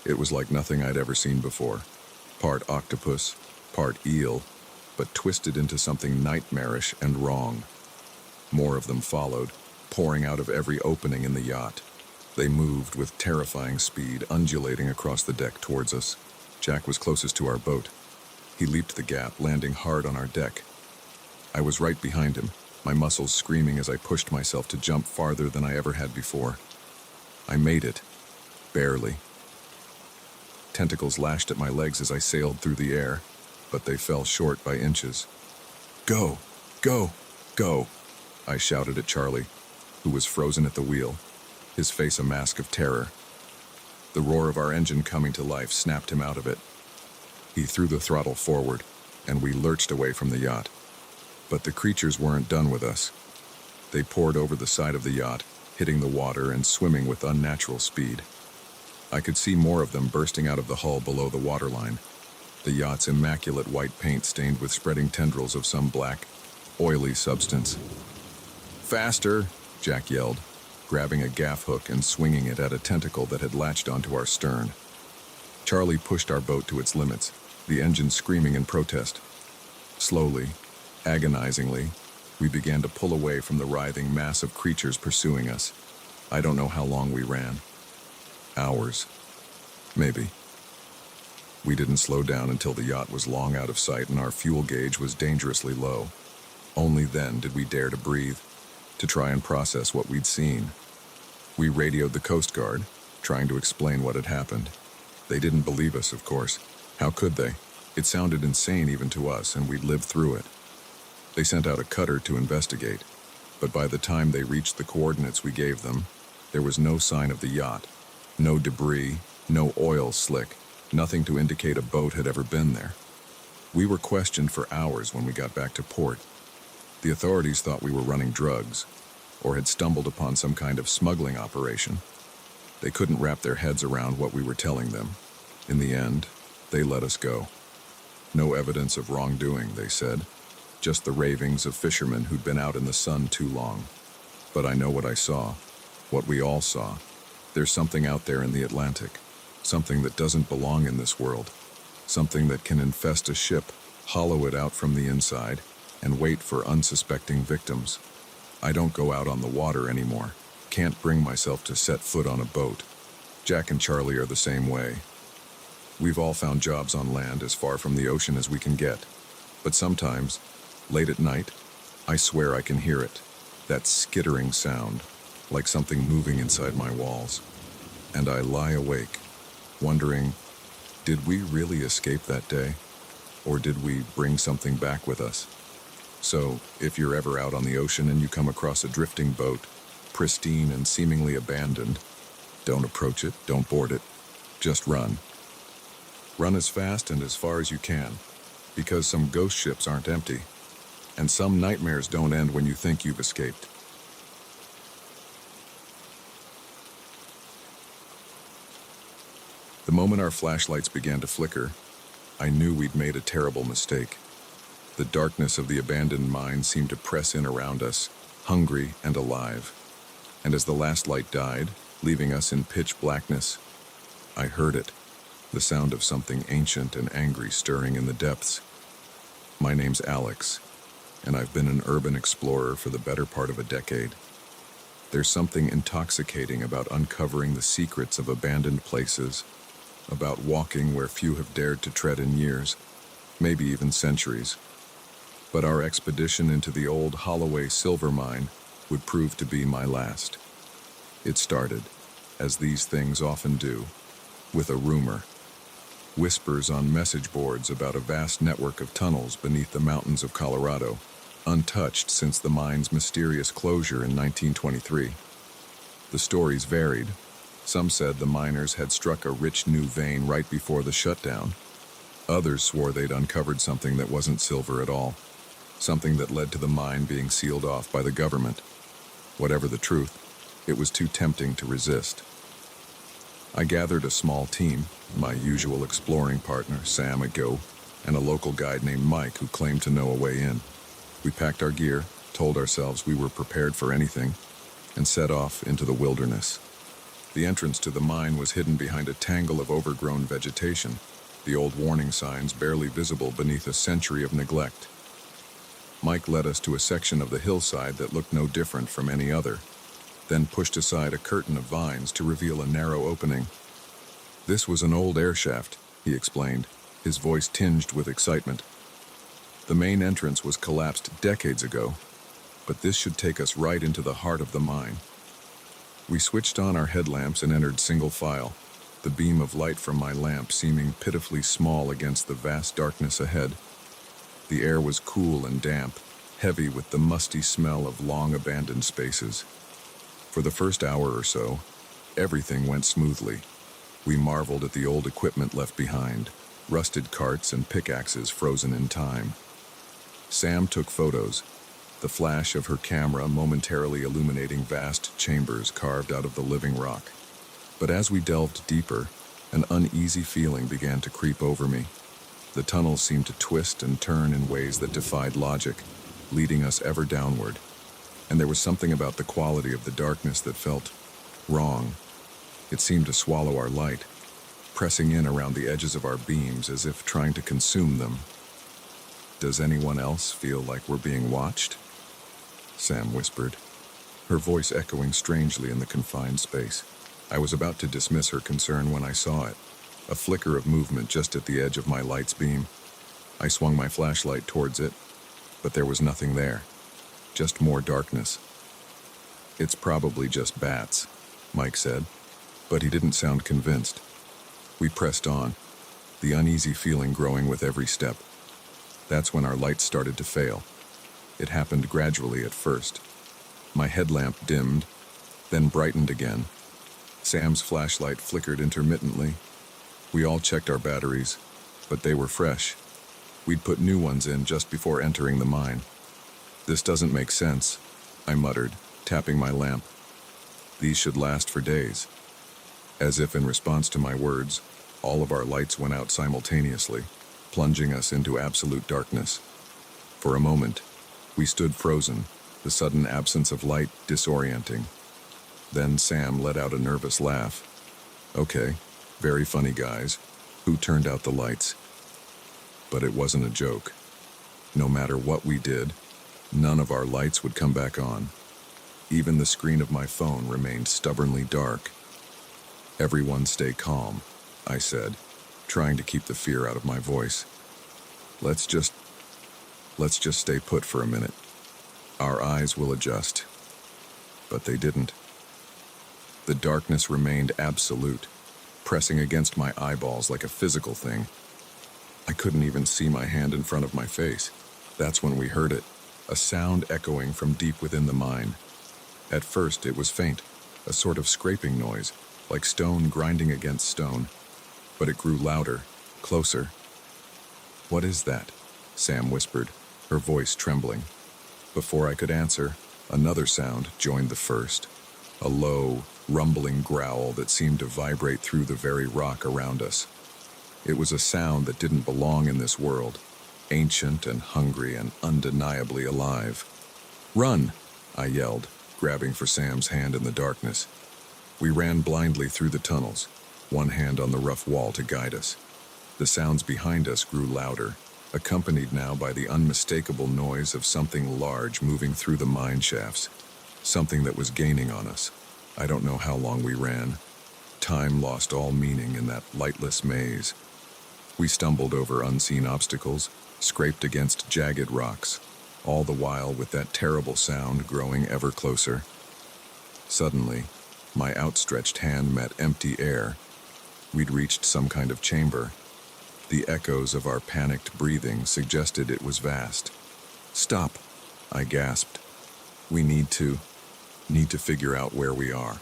It was like nothing I'd ever seen before. Part octopus, part eel, but twisted into something nightmarish and wrong. More of them followed, pouring out of every opening in the yacht. They moved with terrifying speed, undulating across the deck towards us. Jack was closest to our boat. He leaped the gap, landing hard on our deck. I was right behind him, my muscles screaming as I pushed myself to jump farther than I ever had before. I made it. Barely. Tentacles lashed at my legs as I sailed through the air, but they fell short by inches. "Go! Go! Go!" I shouted at Charlie, who was frozen at the wheel, his face a mask of terror. The roar of our engine coming to life snapped him out of it. He threw the throttle forward, and we lurched away from the yacht. But the creatures weren't done with us. They poured over the side of the yacht, hitting the water and swimming with unnatural speed. I could see more of them bursting out of the hull below the waterline, the yacht's immaculate white paint stained with spreading tendrils of some black, oily substance. "Faster!" Jack yelled, grabbing a gaff hook and swinging it at a tentacle that had latched onto our stern. Charlie pushed our boat to its limits, the engine screaming in protest. Slowly, agonizingly, we began to pull away from the writhing mass of creatures pursuing us. I don't know how long we ran. Hours. Maybe. We didn't slow down until the yacht was long out of sight and our fuel gauge was dangerously low. Only then did we dare to breathe, to try and process what we'd seen. We radioed the Coast Guard, trying to explain what had happened. They didn't believe us, of course. How could they? It sounded insane even to us, and we'd lived through it. They sent out a cutter to investigate, but by the time they reached the coordinates we gave them, there was no sign of the yacht, no debris, no oil slick, nothing to indicate a boat had ever been there. We were questioned for hours when we got back to port. The authorities thought we were running drugs, or had stumbled upon some kind of smuggling operation. They couldn't wrap their heads around what we were telling them. In the end, they let us go. No evidence of wrongdoing, they said. Just the ravings of fishermen who'd been out in the sun too long. But I know what I saw, what we all saw. There's something out there in the Atlantic, something that doesn't belong in this world, something that can infest a ship, hollow it out from the inside, and wait for unsuspecting victims. I don't go out on the water anymore, can't bring myself to set foot on a boat. Jack and Charlie are the same way. We've all found jobs on land as far from the ocean as we can get, but sometimes, late at night, I swear I can hear it, that skittering sound, like something moving inside my walls. And I lie awake, wondering, did we really escape that day? Or did we bring something back with us? So, if you're ever out on the ocean and you come across a drifting boat, pristine and seemingly abandoned, don't approach it, don't board it, just run. Run as fast and as far as you can, because some ghost ships aren't empty, and some nightmares don't end when you think you've escaped. The moment our flashlights began to flicker, I knew we'd made a terrible mistake. The darkness of the abandoned mine seemed to press in around us, hungry and alive. And as the last light died, leaving us in pitch blackness, I heard it, the sound of something ancient and angry stirring in the depths. My name's Alex, and I've been an urban explorer for the better part of a decade. There's something intoxicating about uncovering the secrets of abandoned places, about walking where few have dared to tread in years, maybe even centuries. But our expedition into the old Holloway silver mine would prove to be my last. It started, as these things often do, with a rumor. Whispers on message boards about a vast network of tunnels beneath the mountains of Colorado, untouched since the mine's mysterious closure in 1923. The stories varied. Some said the miners had struck a rich new vein right before the shutdown. Others swore they'd uncovered something that wasn't silver at all, something that led to the mine being sealed off by the government. Whatever the truth, it was too tempting to resist. I gathered a small team, my usual exploring partner, Sam, a go, and a local guide named Mike who claimed to know a way in. We packed our gear, told ourselves we were prepared for anything, and set off into the wilderness. The entrance to the mine was hidden behind a tangle of overgrown vegetation, the old warning signs barely visible beneath a century of neglect. Mike led us to a section of the hillside that looked no different from any other, then pushed aside a curtain of vines to reveal a narrow opening. This was an old air shaft, he explained, his voice tinged with excitement. The main entrance was collapsed decades ago, but this should take us right into the heart of the mine. We switched on our headlamps and entered single file, the beam of light from my lamp seeming pitifully small against the vast darkness ahead. The air was cool and damp, heavy with the musty smell of long-abandoned spaces. For the first hour or so, everything went smoothly. We marveled at the old equipment left behind, rusted carts and pickaxes frozen in time. Sam took photos, the flash of her camera momentarily illuminating vast chambers carved out of the living rock. But as we delved deeper, an uneasy feeling began to creep over me. The tunnels seemed to twist and turn in ways that defied logic, leading us ever downward. And there was something about the quality of the darkness that felt wrong. It seemed to swallow our light, pressing in around the edges of our beams as if trying to consume them. "Does anyone else feel like we're being watched?" Sam whispered, her voice echoing strangely in the confined space. I was about to dismiss her concern when I saw it, a flicker of movement just at the edge of my light's beam. I swung my flashlight towards it, but there was nothing there, just more darkness. "It's probably just bats," Mike said, but he didn't sound convinced. We pressed on, the uneasy feeling growing with every step. That's when our lights started to fail. It happened gradually at first. My headlamp dimmed, then brightened again. Sam's flashlight flickered intermittently. We all checked our batteries, but they were fresh. We'd put new ones in just before entering the mine. "This doesn't make sense," I muttered, tapping my lamp. "These should last for days." As if in response to my words, all of our lights went out simultaneously, plunging us into absolute darkness. For a moment, we stood frozen, the sudden absence of light disorienting. Then Sam let out a nervous laugh. "Okay, very funny, guys. Who turned out the lights?" But it wasn't a joke. No matter what we did, none of our lights would come back on. Even the screen of my phone remained stubbornly dark. "Everyone stay calm," I said, trying to keep the fear out of my voice. Let's just stay put for a minute. Our eyes will adjust." But they didn't. The darkness remained absolute, pressing against my eyeballs like a physical thing. I couldn't even see my hand in front of my face. That's when we heard it, a sound echoing from deep within the mine. At first it was faint, a sort of scraping noise, like stone grinding against stone. But it grew louder, closer. "What is that?" Sam whispered, her voice trembling. Before I could answer, another sound joined the first, a low, rumbling growl that seemed to vibrate through the very rock around us. It was a sound that didn't belong in this world, ancient and hungry and undeniably alive. "Run!" I yelled, grabbing for Sam's hand in the darkness. We ran blindly through the tunnels, one hand on the rough wall to guide us. The sounds behind us grew louder, accompanied now by the unmistakable noise of something large moving through the mine shafts, something that was gaining on us. I don't know how long we ran. Time lost all meaning in that lightless maze. We stumbled over unseen obstacles, scraped against jagged rocks, all the while with that terrible sound growing ever closer. Suddenly, my outstretched hand met empty air. We'd reached some kind of chamber. The echoes of our panicked breathing suggested it was vast. "Stop," I gasped. "We need to figure out where we are."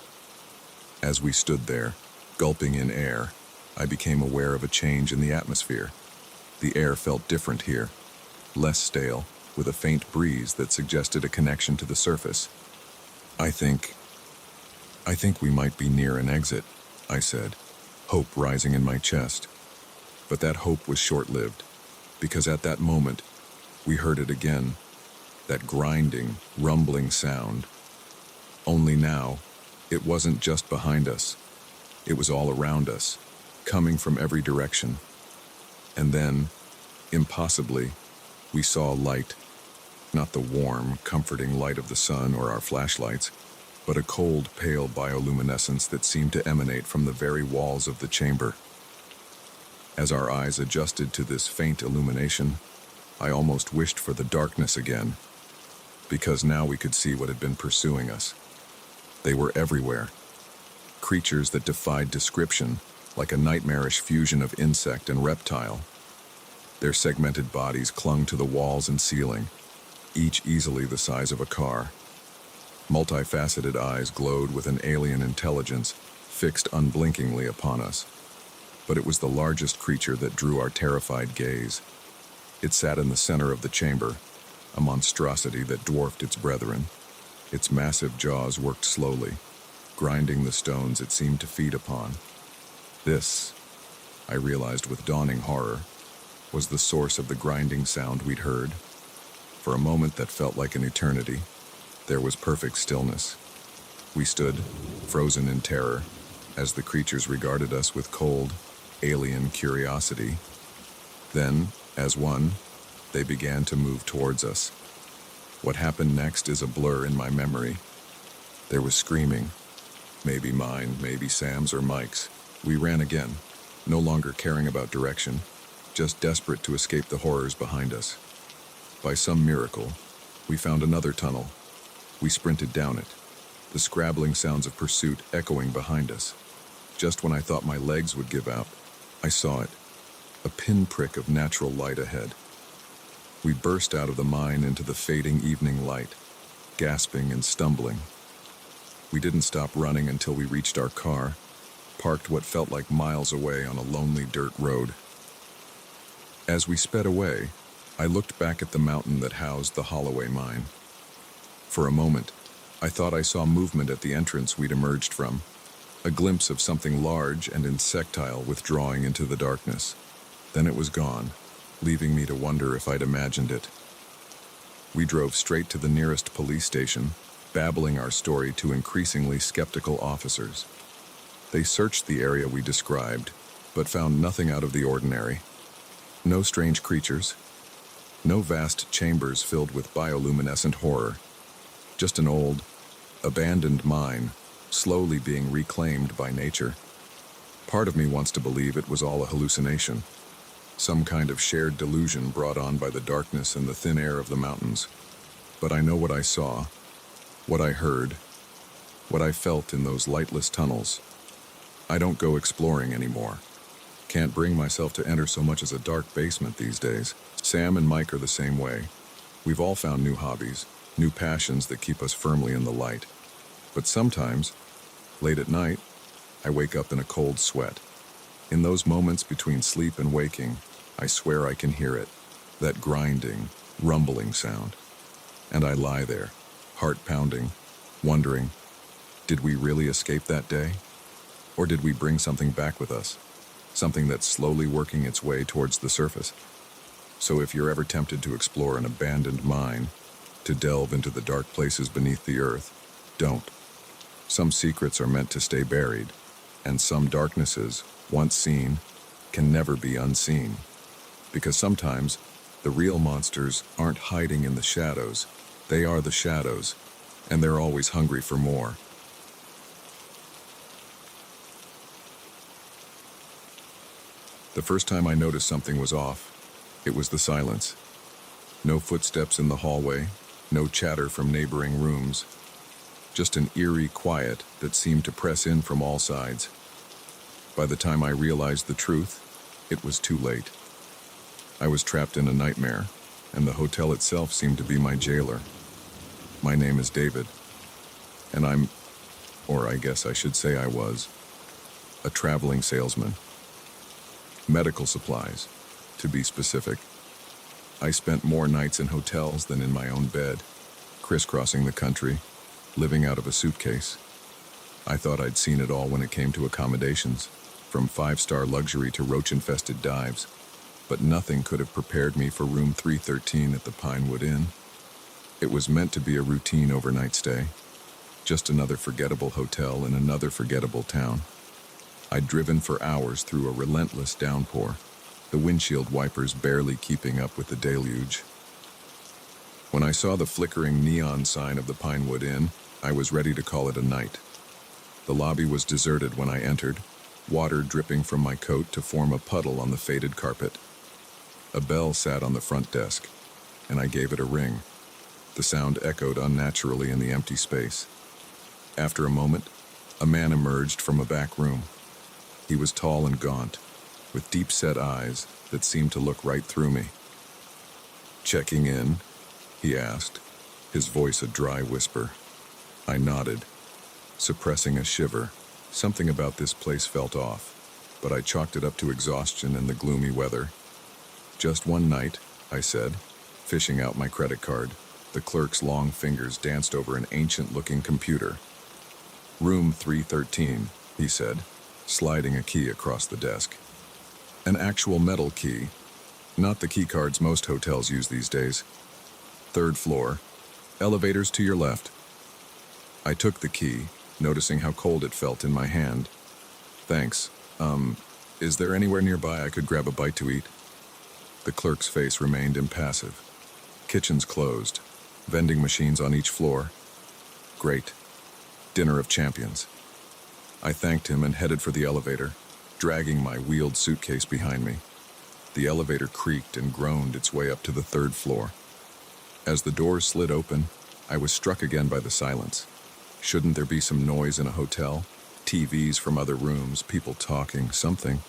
As we stood there, gulping in air, I became aware of a change in the atmosphere. The air felt different here, less stale, with a faint breeze that suggested a connection to the surface. I think we might be near an exit," I said, hope rising in my chest. But that hope was short-lived. because at that moment, we heard it again, that grinding, rumbling sound. Only now, it wasn't just behind us. It was all around us, coming from every direction. And then, impossibly, we saw light. Not the warm, comforting light of the sun or our flashlights, but a cold, pale bioluminescence that seemed to emanate from the very walls of the chamber. As our eyes adjusted to this faint illumination, I almost wished for the darkness again, because now we could see what had been pursuing us. They were everywhere. Creatures that defied description, like a nightmarish fusion of insect and reptile. Their segmented bodies clung to the walls and ceiling, each easily the size of a car. Multifaceted eyes glowed with an alien intelligence, fixed unblinkingly upon us. But it was the largest creature that drew our terrified gaze. It sat in the center of the chamber, a monstrosity that dwarfed its brethren. Its massive jaws worked slowly, grinding the stones it seemed to feed upon. This, I realized with dawning horror, was the source of the grinding sound we'd heard. For a moment that felt like an eternity, there was perfect stillness. We stood, frozen in terror, as the creatures regarded us with cold, alien curiosity. Then, as one, they began to move towards us. What happened next is a blur in my memory. There was screaming, maybe mine, maybe Sam's or Mike's. We ran again, no longer caring about direction, just desperate to escape the horrors behind us. By some miracle, we found another tunnel. We sprinted down it, the scrabbling sounds of pursuit echoing behind us. Just when I thought my legs would give out, I saw it, a pinprick of natural light ahead. We burst out of the mine into the fading evening light, gasping and stumbling. We didn't stop running until we reached our car, parked what felt like miles away on a lonely dirt road. As we sped away, I looked back at the mountain that housed the Holloway mine. For a moment, I thought I saw movement at the entrance we'd emerged from, a glimpse of something large and insectile withdrawing into the darkness. Then it was gone, leaving me to wonder if I'd imagined it. We drove straight to the nearest police station, babbling our story to increasingly skeptical officers. They searched the area we described, but found nothing out of the ordinary. No strange creatures, no vast chambers filled with bioluminescent horror. Just an old, abandoned mine, slowly being reclaimed by nature. Part of me wants to believe it was all a hallucination, some kind of shared delusion brought on by the darkness and the thin air of the mountains. But I know what I saw, what I heard, what I felt in those lightless tunnels. I don't go exploring anymore. Can't bring myself to enter so much as a dark basement these days. Sam and Mike are the same way. We've all found new hobbies, new passions that keep us firmly in the light. But sometimes, late at night, I wake up in a cold sweat. In those moments between sleep and waking, I swear I can hear it, that grinding, rumbling sound. And I lie there, heart pounding, wondering, did we really escape that day? Or did we bring something back with us? Something that's slowly working its way towards the surface? So if you're ever tempted to explore an abandoned mine, to delve into the dark places beneath the earth, don't. Some secrets are meant to stay buried, and some darknesses, once seen, can never be unseen. Because sometimes, the real monsters aren't hiding in the shadows. They are the shadows, and they're always hungry for more. The first time I noticed something was off, it was the silence. No footsteps in the hallway, no chatter from neighboring rooms. Just an eerie quiet that seemed to press in from all sides. By the time I realized the truth, it was too late. I was trapped in a nightmare, and the hotel itself seemed to be my jailer. My name is David, and or I guess I should say I was, a traveling salesman. Medical supplies, to be specific. I spent more nights in hotels than in my own bed, crisscrossing the country, living out of a suitcase. I thought I'd seen it all when it came to accommodations, from 5-star luxury to roach-infested dives. but nothing could have prepared me for room 313 at the Pinewood Inn. It was meant to be a routine overnight stay, just another forgettable hotel in another forgettable town. I'd driven for hours through a relentless downpour, the windshield wipers barely keeping up with the deluge. When I saw the flickering neon sign of the Pinewood Inn, I was ready to call it a night. The lobby was deserted when I entered, water dripping from my coat to form a puddle on the faded carpet. A bell sat on the front desk, and I gave it a ring. The sound echoed unnaturally in the empty space. After a moment, a man emerged from a back room. He was tall and gaunt, with deep-set eyes that seemed to look right through me. "Checking in?" he asked, his voice a dry whisper. I nodded, suppressing a shiver. Something about this place felt off, but I chalked it up to exhaustion and the gloomy weather. "Just one night," I said, fishing out my credit card. The clerk's long fingers danced over an ancient-looking computer. "Room 313, he said, sliding a key across the desk. An actual metal key, not the key cards most hotels use these days. "Third floor. Elevators to your left." I took the key, noticing how cold it felt in my hand. "Thanks. Is there anywhere nearby I could grab a bite to eat?" The clerk's face remained impassive. "Kitchen's closed. Vending machines on each floor." "Great. Dinner of champions." I thanked him and headed for the elevator, dragging my wheeled suitcase behind me. The elevator creaked and groaned its way up to the third floor. As the doors slid open, I was struck again by the silence. Shouldn't there be some noise in a hotel? TVs from other rooms, people talking, something.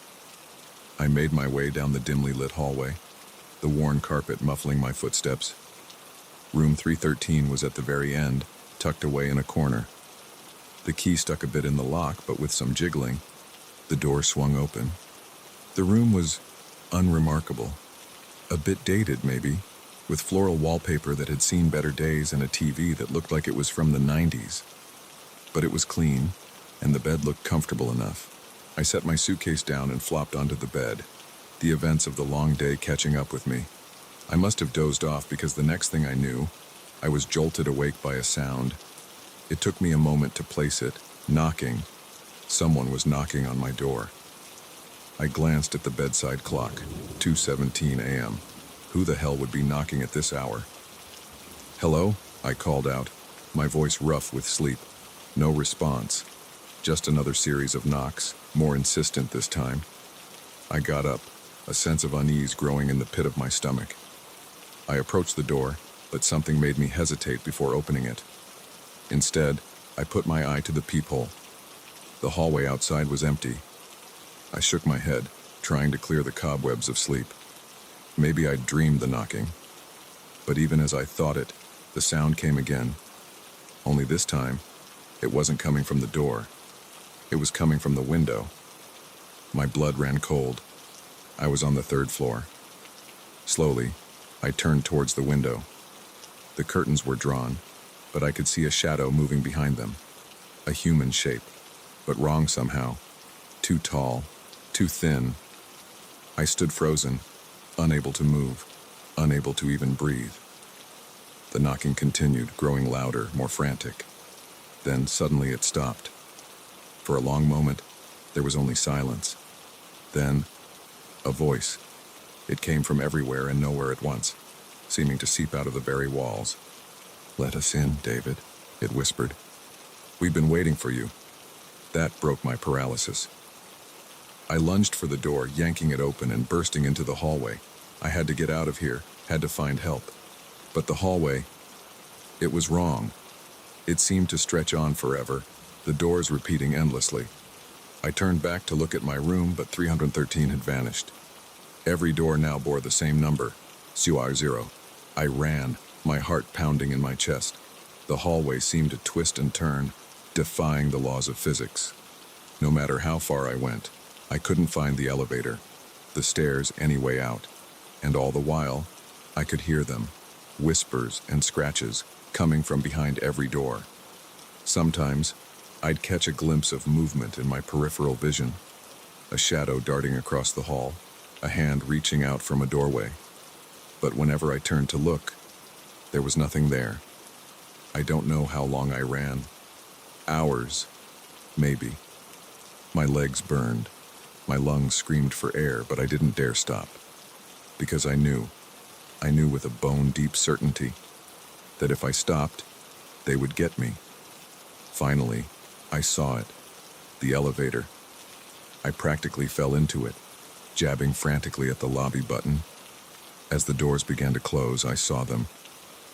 I made my way down the dimly lit hallway, the worn carpet muffling my footsteps. Room 313 was at the very end, tucked away in a corner. The key stuck a bit in the lock, but with some jiggling, the door swung open. The room was unremarkable. A bit dated, maybe, with floral wallpaper that had seen better days and a TV that looked like it was from the 90s. But it was clean, and the bed looked comfortable enough. I set my suitcase down and flopped onto the bed, the events of the long day catching up with me. I must have dozed off because the next thing I knew, I was jolted awake by a sound. It took me a moment to place it, knocking. Someone was knocking on my door. I glanced at the bedside clock, 2:17 a.m. Who the hell would be knocking at this hour? "Hello?" I called out, my voice rough with sleep. No response. Just another series of knocks, more insistent this time. I got up, a sense of unease growing in the pit of my stomach. I approached the door, but something made me hesitate before opening it. Instead, I put my eye to the peephole. The hallway outside was empty. I shook my head, trying to clear the cobwebs of sleep. Maybe I'd dreamed the knocking. But even as I thought it, the sound came again. Only this time, it wasn't coming from the door. It was coming from the window. My blood ran cold. I was on the third floor. Slowly, I turned towards the window. The curtains were drawn, but I could see a shadow moving behind them. A human shape, but wrong somehow. Too tall, too thin. I stood frozen, unable to move, unable to even breathe. The knocking continued, growing louder, more frantic. Then suddenly it stopped. For a long moment, there was only silence. Then, a voice. It came from everywhere and nowhere at once, seeming to seep out of the very walls. "Let us in, David," it whispered. "We've been waiting for you." That broke my paralysis. I lunged for the door, yanking it open and bursting into the hallway. I had to get out of here, had to find help. But the hallway, it was wrong. It seemed to stretch on forever, the doors repeating endlessly. I turned back to look at my room, but 313 had vanished. Every door now bore the same number, CR0. I ran, my heart pounding in my chest. The hallway seemed to twist and turn, defying the laws of physics. No matter how far I went, I couldn't find the elevator, the stairs any way out. And all the while, I could hear them, whispers and scratches, coming from behind every door. Sometimes, I'd catch a glimpse of movement in my peripheral vision, a shadow darting across the hall, a hand reaching out from a doorway. But whenever I turned to look, there was nothing there. I don't know how long I ran. Hours, maybe. My legs burned. My lungs screamed for air, but I didn't dare stop. Because I knew with a bone-deep certainty that if I stopped, they would get me. Finally, I saw it. The elevator. I practically fell into it, jabbing frantically at the lobby button. As the doors began to close, I saw them.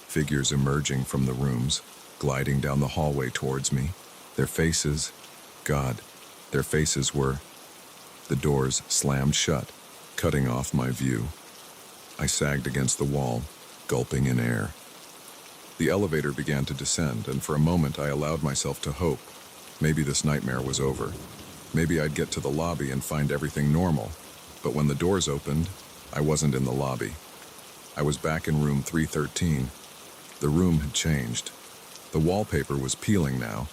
Figures emerging from the rooms, gliding down the hallway towards me. Their faces, God, their faces were... The doors slammed shut, cutting off my view. I sagged against the wall, gulping in air. The elevator began to descend, and for a moment I allowed myself to hope. Maybe this nightmare was over. Maybe I'd get to the lobby and find everything normal. But when the doors opened, I wasn't in the lobby. I was back in room 313. The room had changed. The wallpaper was peeling now,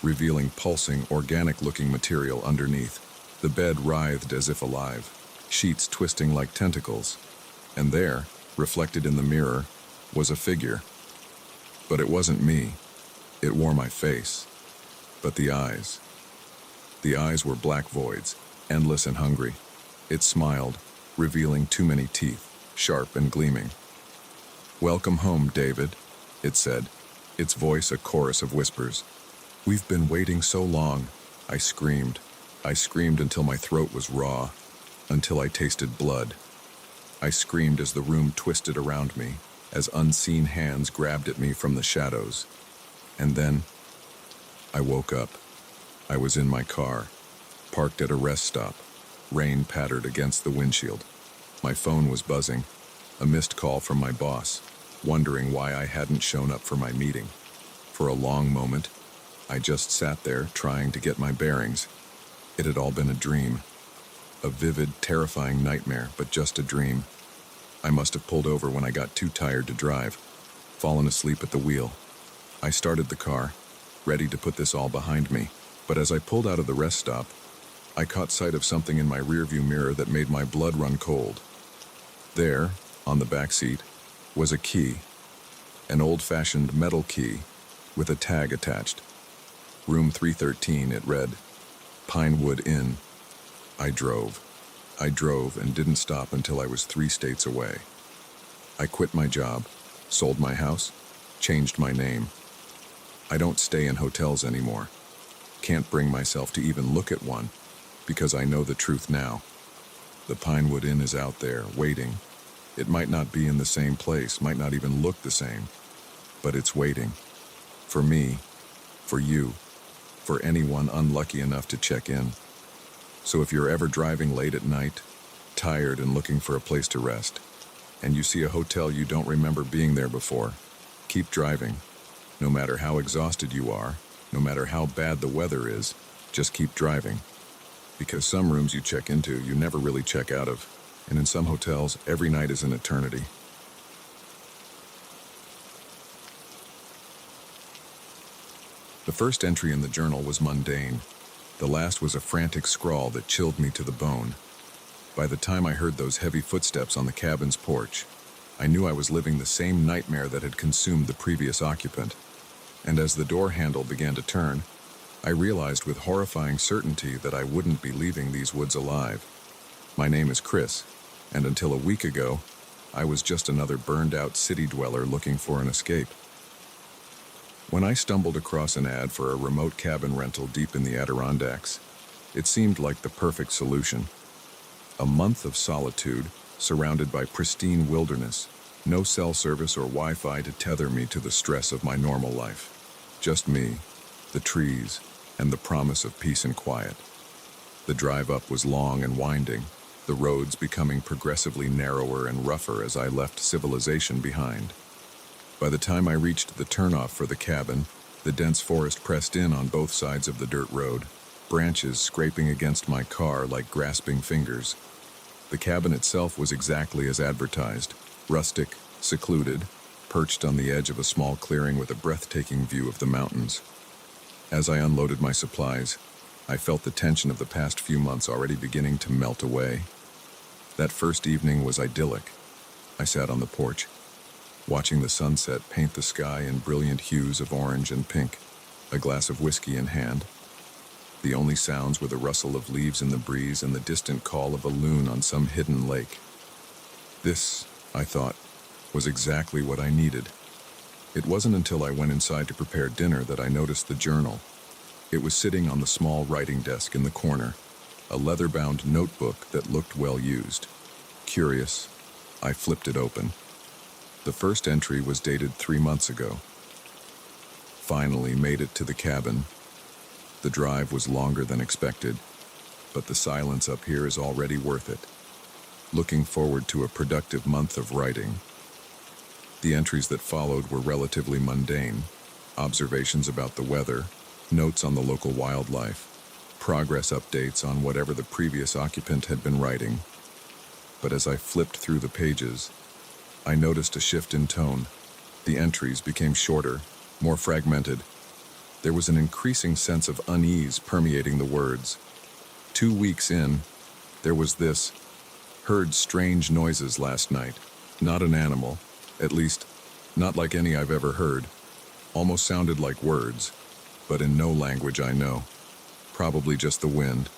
revealing pulsing, organic-looking material underneath. The bed writhed as if alive, sheets twisting like tentacles. And there, reflected in the mirror, was a figure. But it wasn't me. It wore my face. But the eyes. The eyes were black voids, endless and hungry. It smiled, revealing too many teeth, sharp and gleaming. "Welcome home, David," it said, its voice a chorus of whispers. "We've been waiting so long," I screamed. I screamed until my throat was raw, until I tasted blood. I screamed as the room twisted around me, as unseen hands grabbed at me from the shadows. And then, I woke up. I was in my car, parked at a rest stop. Rain pattered against the windshield. My phone was buzzing, a missed call from my boss, wondering why I hadn't shown up for my meeting. For a long moment, I just sat there trying to get my bearings. It had all been a dream. A vivid, terrifying nightmare, but just a dream. I must have pulled over when I got too tired to drive, fallen asleep at the wheel. I started the car, ready to put this all behind me. But as I pulled out of the rest stop, I caught sight of something in my rearview mirror that made my blood run cold. There, on the back seat, was a key. An old-fashioned metal key with a tag attached. Room 313, it read. Pinewood Inn. I drove and didn't stop until I was 3 states away. I quit my job, sold my house, changed my name. I don't stay in hotels anymore. Can't bring myself to even look at one, because I know the truth now. The Pinewood Inn is out there, waiting. It might not be in the same place, might not even look the same, but it's waiting. For me, for you, for anyone unlucky enough to check in. So if you're ever driving late at night, tired and looking for a place to rest, and you see a hotel you don't remember being there before, keep driving. No matter how exhausted you are, no matter how bad the weather is, just keep driving. Because some rooms you check into, you never really check out of. And in some hotels, every night is an eternity. The first entry in the journal was mundane. The last was a frantic scrawl that chilled me to the bone. By the time I heard those heavy footsteps on the cabin's porch, I knew I was living the same nightmare that had consumed the previous occupant. And as the door handle began to turn, I realized with horrifying certainty that I wouldn't be leaving these woods alive. My name is Chris, and until a week ago, I was just another burned-out city dweller looking for an escape. When I stumbled across an ad for a remote cabin rental deep in the Adirondacks, it seemed like the perfect solution. A month of solitude, surrounded by pristine wilderness, no cell service or Wi-Fi to tether me to the stress of my normal life. Just me, the trees, and the promise of peace and quiet. The drive up was long and winding, the roads becoming progressively narrower and rougher as I left civilization behind. By the time I reached the turnoff for the cabin, the dense forest pressed in on both sides of the dirt road, branches scraping against my car like grasping fingers. The cabin itself was exactly as advertised, rustic, secluded, perched on the edge of a small clearing with a breathtaking view of the mountains. As I unloaded my supplies, I felt the tension of the past few months already beginning to melt away. That first evening was idyllic. I sat on the porch, watching the sunset paint the sky in brilliant hues of orange and pink, a glass of whiskey in hand. The only sounds were the rustle of leaves in the breeze and the distant call of a loon on some hidden lake. This, I thought, was exactly what I needed. It wasn't until I went inside to prepare dinner that I noticed the journal. It was sitting on the small writing desk in the corner, a leather-bound notebook that looked well used. Curious, I flipped it open. The first entry was dated 3 months ago. Finally made it to the cabin. The drive was longer than expected, but the silence up here is already worth it. Looking forward to a productive month of writing. The entries that followed were relatively mundane. Observations about the weather, notes on the local wildlife, progress updates on whatever the previous occupant had been writing. But as I flipped through the pages, I noticed a shift in tone. The entries became shorter, more fragmented. There was an increasing sense of unease permeating the words. 2 weeks in, there was this: heard strange noises last night. Not an animal, at least, not like any I've ever heard. Almost sounded like words, but in no language I know. Probably just the wind.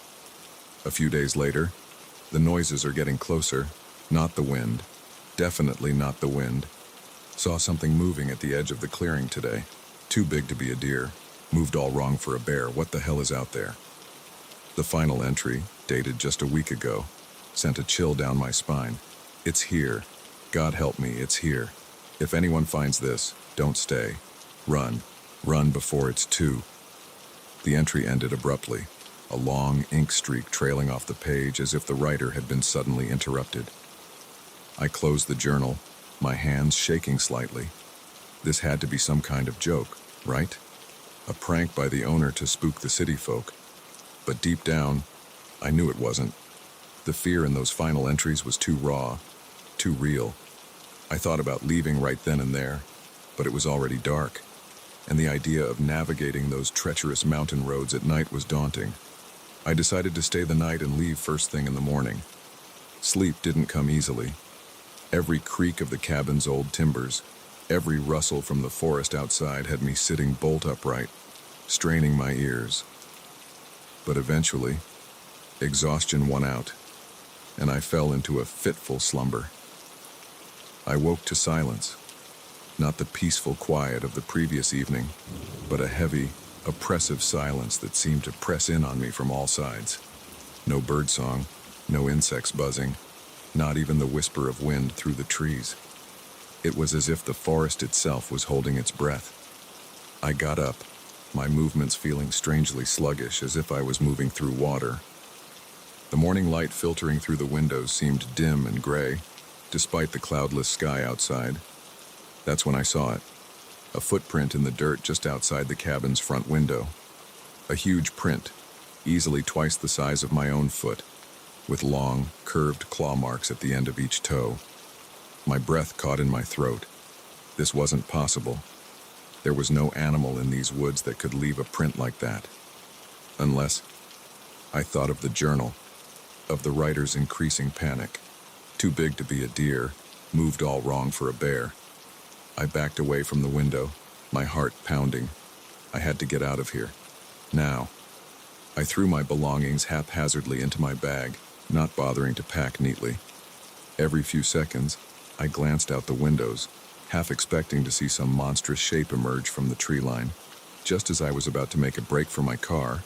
A few days later, the noises are getting closer. Not the wind. Definitely not the wind. Saw something moving at the edge of the clearing today. Too big to be a deer. Moved all wrong for a bear. What the hell is out there? The final entry, dated just a week ago, sent a chill down my spine. It's here. God help me, it's here. If anyone finds this, don't stay. Run. Run before it's too. The entry ended abruptly, a long ink streak trailing off the page as if the writer had been suddenly interrupted. I closed the journal, my hands shaking slightly. This had to be some kind of joke, right? A prank by the owner to spook the city folk. But deep down, I knew it wasn't. The fear in those final entries was too raw, too real. I thought about leaving right then and there, but it was already dark, and the idea of navigating those treacherous mountain roads at night was daunting. I decided to stay the night and leave first thing in the morning. Sleep didn't come easily. Every creak of the cabin's old timbers, every rustle from the forest outside had me sitting bolt upright, straining my ears. But eventually, exhaustion won out, and I fell into a fitful slumber. I woke to silence, not the peaceful quiet of the previous evening, but a heavy, oppressive silence that seemed to press in on me from all sides. No birdsong, no insects buzzing, not even the whisper of wind through the trees. It was as if the forest itself was holding its breath. I got up, my movements feeling strangely sluggish, as if I was moving through water. The morning light filtering through the windows seemed dim and gray, despite the cloudless sky outside. That's when I saw it. A footprint in the dirt just outside the cabin's front window. A huge print, easily twice the size of my own foot, with long, curved claw marks at the end of each toe. My breath caught in my throat. This wasn't possible. There was no animal in these woods that could leave a print like that. Unless I thought of the journal, of the writer's increasing panic. Too big to be a deer, moved all wrong for a bear. I backed away from the window, my heart pounding. I had to get out of here. Now. I threw my belongings haphazardly into my bag, not bothering to pack neatly. Every few seconds, I glanced out the windows, half expecting to see some monstrous shape emerge from the tree line. Just as I was about to make a break for my car,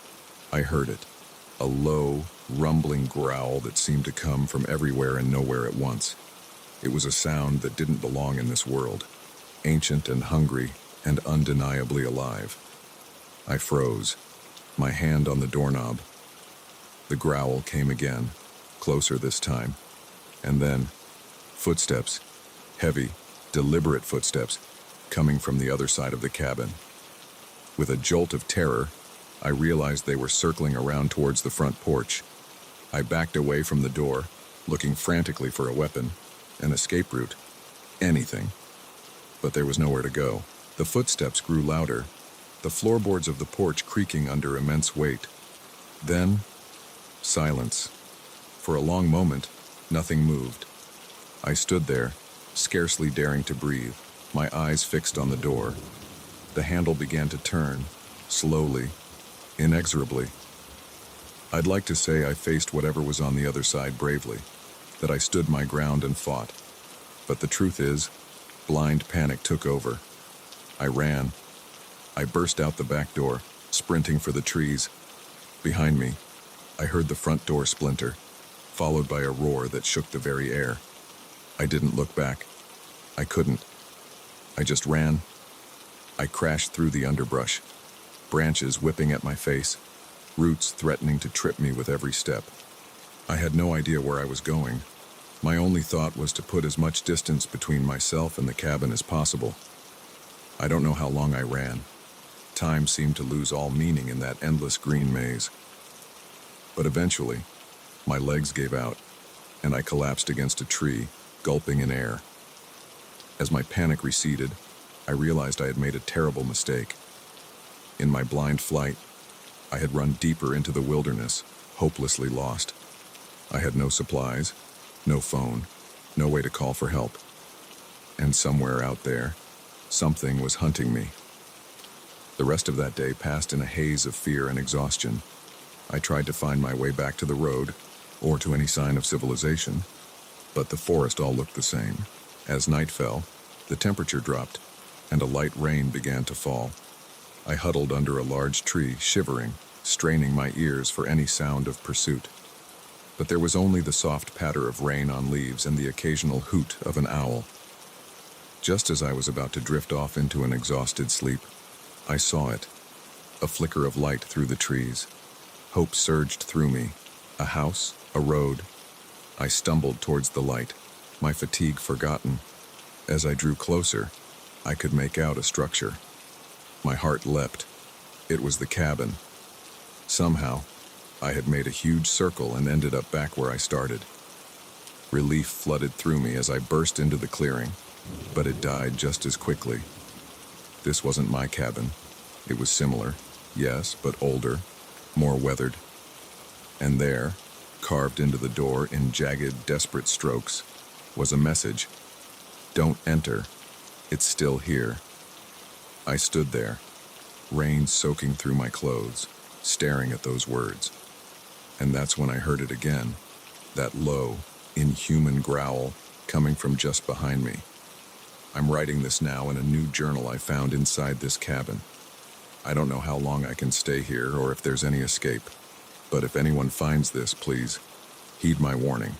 I heard it. A low, rumbling growl that seemed to come from everywhere and nowhere at once. It was a sound that didn't belong in this world. Ancient and hungry and undeniably alive. I froze, my hand on the doorknob. The growl came again, closer this time, and then footsteps, heavy, deliberate footsteps, coming from the other side of the cabin. With a jolt of terror, I realized they were circling around towards the front porch. I backed away from the door, looking frantically for a weapon, an escape route, anything. But there was nowhere to go. The footsteps grew louder, the floorboards of the porch creaking under immense weight. Then, silence. For a long moment, Nothing moved. I stood there, scarcely daring to breathe, my eyes fixed on the door. The handle began to turn, slowly, inexorably. I'd like to say I faced whatever was on the other side bravely, that I stood my ground and fought. But the truth is, blind panic took over. I ran. I burst out the back door, sprinting for the trees. Behind me, I heard the front door splinter, followed by a roar that shook the very air. I didn't look back. I couldn't. I just ran. I crashed through the underbrush, branches whipping at my face, roots threatening to trip me with every step. I had no idea where I was going. My only thought was to put as much distance between myself and the cabin as possible. I don't know how long I ran. Time seemed to lose all meaning in that endless green maze. But eventually, my legs gave out, and I collapsed against a tree, gulping in air. As my panic receded, I realized I had made a terrible mistake. In my blind flight, I had run deeper into the wilderness, hopelessly lost. I had no supplies, no phone, no way to call for help. And somewhere out there, something was hunting me. The rest of that day passed in a haze of fear and exhaustion. I tried to find my way back to the road, or to any sign of civilization, but the forest all looked the same. As night fell, the temperature dropped, and a light rain began to fall. I huddled under a large tree, shivering, straining my ears for any sound of pursuit. But there was only the soft patter of rain on leaves and the occasional hoot of an owl. Just as I was about to drift off into an exhausted sleep, I saw it, a flicker of light through the trees. Hope surged through me. A house, a road. I stumbled towards the light, my fatigue forgotten. As I drew closer, I could make out a structure. My heart leapt. It was the cabin. Somehow, I had made a huge circle and ended up back where I started. Relief flooded through me as I burst into the clearing, but it died just as quickly. This wasn't my cabin. It was similar, yes, but older, more weathered. And there, carved into the door in jagged, desperate strokes, was a message. Don't enter. It's still here. I stood there, rain soaking through my clothes, staring at those words. And that's when I heard it again, that low, inhuman growl coming from just behind me. I'm writing this now in a new journal I found inside this cabin. I don't know how long I can stay here or if there's any escape, but if anyone finds this, please, heed my warning.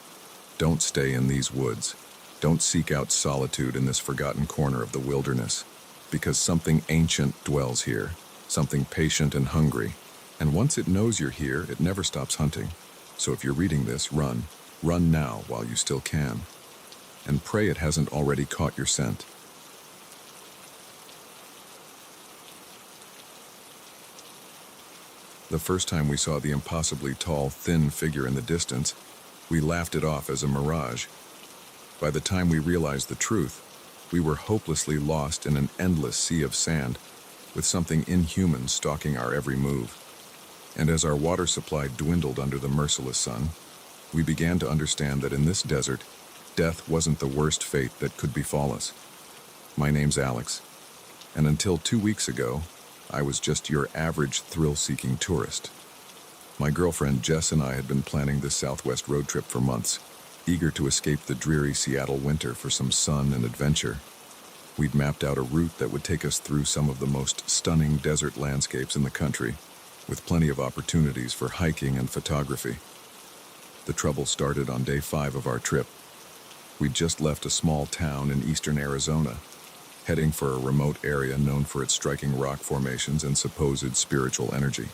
Don't stay in these woods. Don't seek out solitude in this forgotten corner of the wilderness, because something ancient dwells here, something patient and hungry. And once it knows you're here, it never stops hunting. So if you're reading this, run. Run now while you still can. And pray it hasn't already caught your scent. The first time we saw the impossibly tall, thin figure in the distance, we laughed it off as a mirage. By the time we realized the truth, we were hopelessly lost in an endless sea of sand, with something inhuman stalking our every move. And as our water supply dwindled under the merciless sun, we began to understand that in this desert, death wasn't the worst fate that could befall us. My name's Alex, and until 2 weeks ago, I was just your average thrill-seeking tourist. My girlfriend Jess and I had been planning this Southwest road trip for months, eager to escape the dreary Seattle winter for some sun and adventure. We'd mapped out a route that would take us through some of the most stunning desert landscapes in the country, with plenty of opportunities for hiking and photography. The trouble started on day 5 of our trip. We'd just left a small town in eastern Arizona, heading for a remote area known for its striking rock formations and supposed spiritual energy.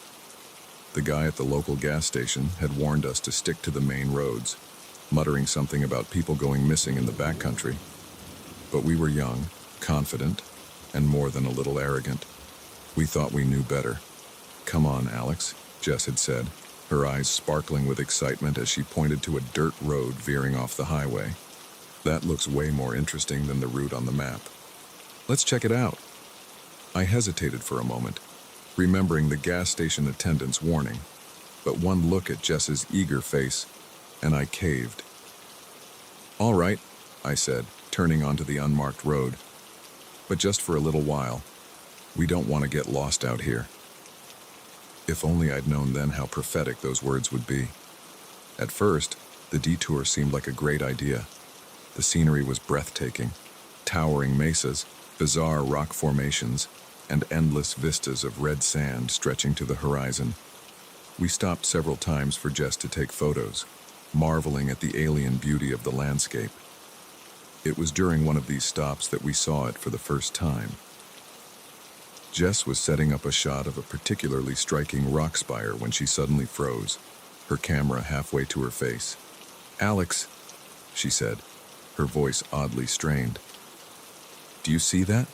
The guy at the local gas station had warned us to stick to the main roads, muttering something about people going missing in the backcountry. But we were young, confident, and more than a little arrogant. We thought we knew better. "Come on, Alex," Jess had said, her eyes sparkling with excitement as she pointed to a dirt road veering off the highway. "That looks way more interesting than the route on the map. Let's check it out." I hesitated for a moment, remembering the gas station attendant's warning, but one look at Jess's eager face, and I caved. All right, I said, turning onto the unmarked road. But just for a little while. We don't want to get lost out here. If only I'd known then how prophetic those words would be. At first, the detour seemed like a great idea. The scenery was breathtaking. Towering mesas, bizarre rock formations, and endless vistas of red sand stretching to the horizon. We stopped several times for Jess to take photos, marveling at the alien beauty of the landscape. It was during one of these stops that we saw it for the first time. Jess was setting up a shot of a particularly striking rock spire when she suddenly froze, her camera halfway to her face. "Alex," she said, her voice oddly strained. "Do you see that?"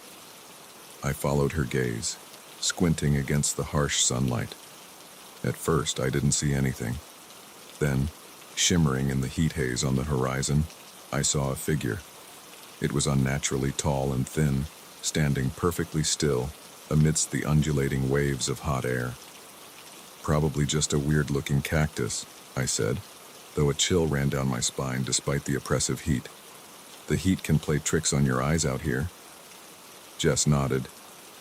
I followed her gaze, squinting against the harsh sunlight. At first, I didn't see anything. Then, shimmering in the heat haze on the horizon, I saw a figure. It was unnaturally tall and thin, standing perfectly still amidst the undulating waves of hot air. "Probably just a weird-looking cactus," I said, though a chill ran down my spine despite the oppressive heat. "The heat can play tricks on your eyes out here." Jess nodded,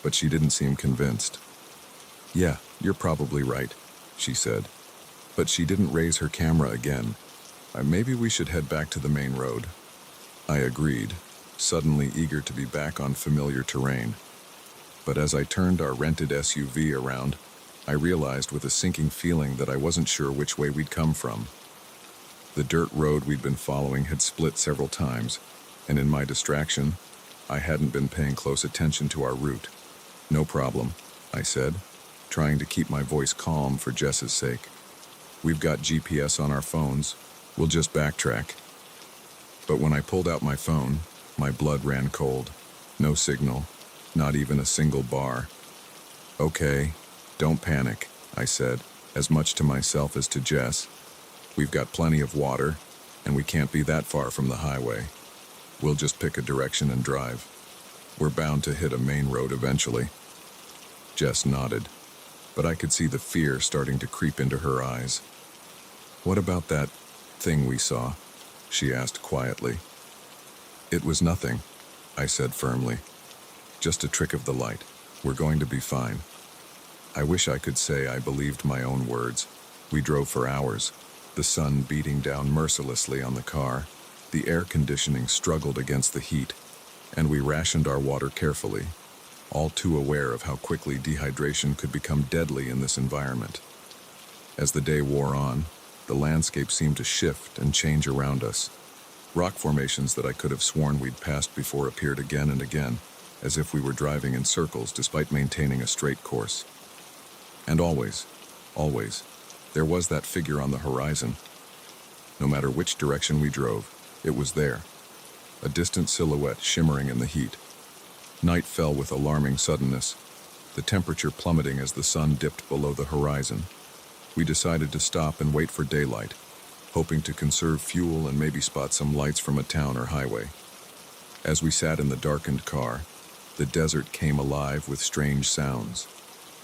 but she didn't seem convinced. "Yeah, you're probably right," she said. But she didn't raise her camera again. Maybe we should head back to the main road." I agreed, suddenly eager to be back on familiar terrain. But as I turned our rented SUV around, I realized with a sinking feeling that I wasn't sure which way we'd come from. The dirt road we'd been following had split several times, and in my distraction, I hadn't been paying close attention to our route. "No problem," I said, trying to keep my voice calm for Jess's sake. "We've got GPS on our phones. We'll just backtrack." But when I pulled out my phone, my blood ran cold. No signal, not even a single bar. "Okay, don't panic," I said, as much to myself as to Jess. "We've got plenty of water, and we can't be that far from the highway. We'll just pick a direction and drive. We're bound to hit a main road eventually." Jess nodded, but I could see the fear starting to creep into her eyes. "What about that thing we saw?" she asked quietly. "It was nothing," I said firmly. "Just a trick of the light. We're going to be fine." I wish I could say I believed my own words. We drove for hours, the sun beating down mercilessly on the car. The air conditioning struggled against the heat, and we rationed our water carefully, all too aware of how quickly dehydration could become deadly in this environment. As the day wore on, the landscape seemed to shift and change around us. Rock formations that I could have sworn we'd passed before appeared again and again, as if we were driving in circles despite maintaining a straight course. And always, there was that figure on the horizon. No matter which direction we drove, it was there, a distant silhouette shimmering in the heat. Night fell with alarming suddenness, the temperature plummeting as the sun dipped below the horizon. We decided to stop and wait for daylight, hoping to conserve fuel and maybe spot some lights from a town or highway. As we sat in the darkened car, the desert came alive with strange sounds,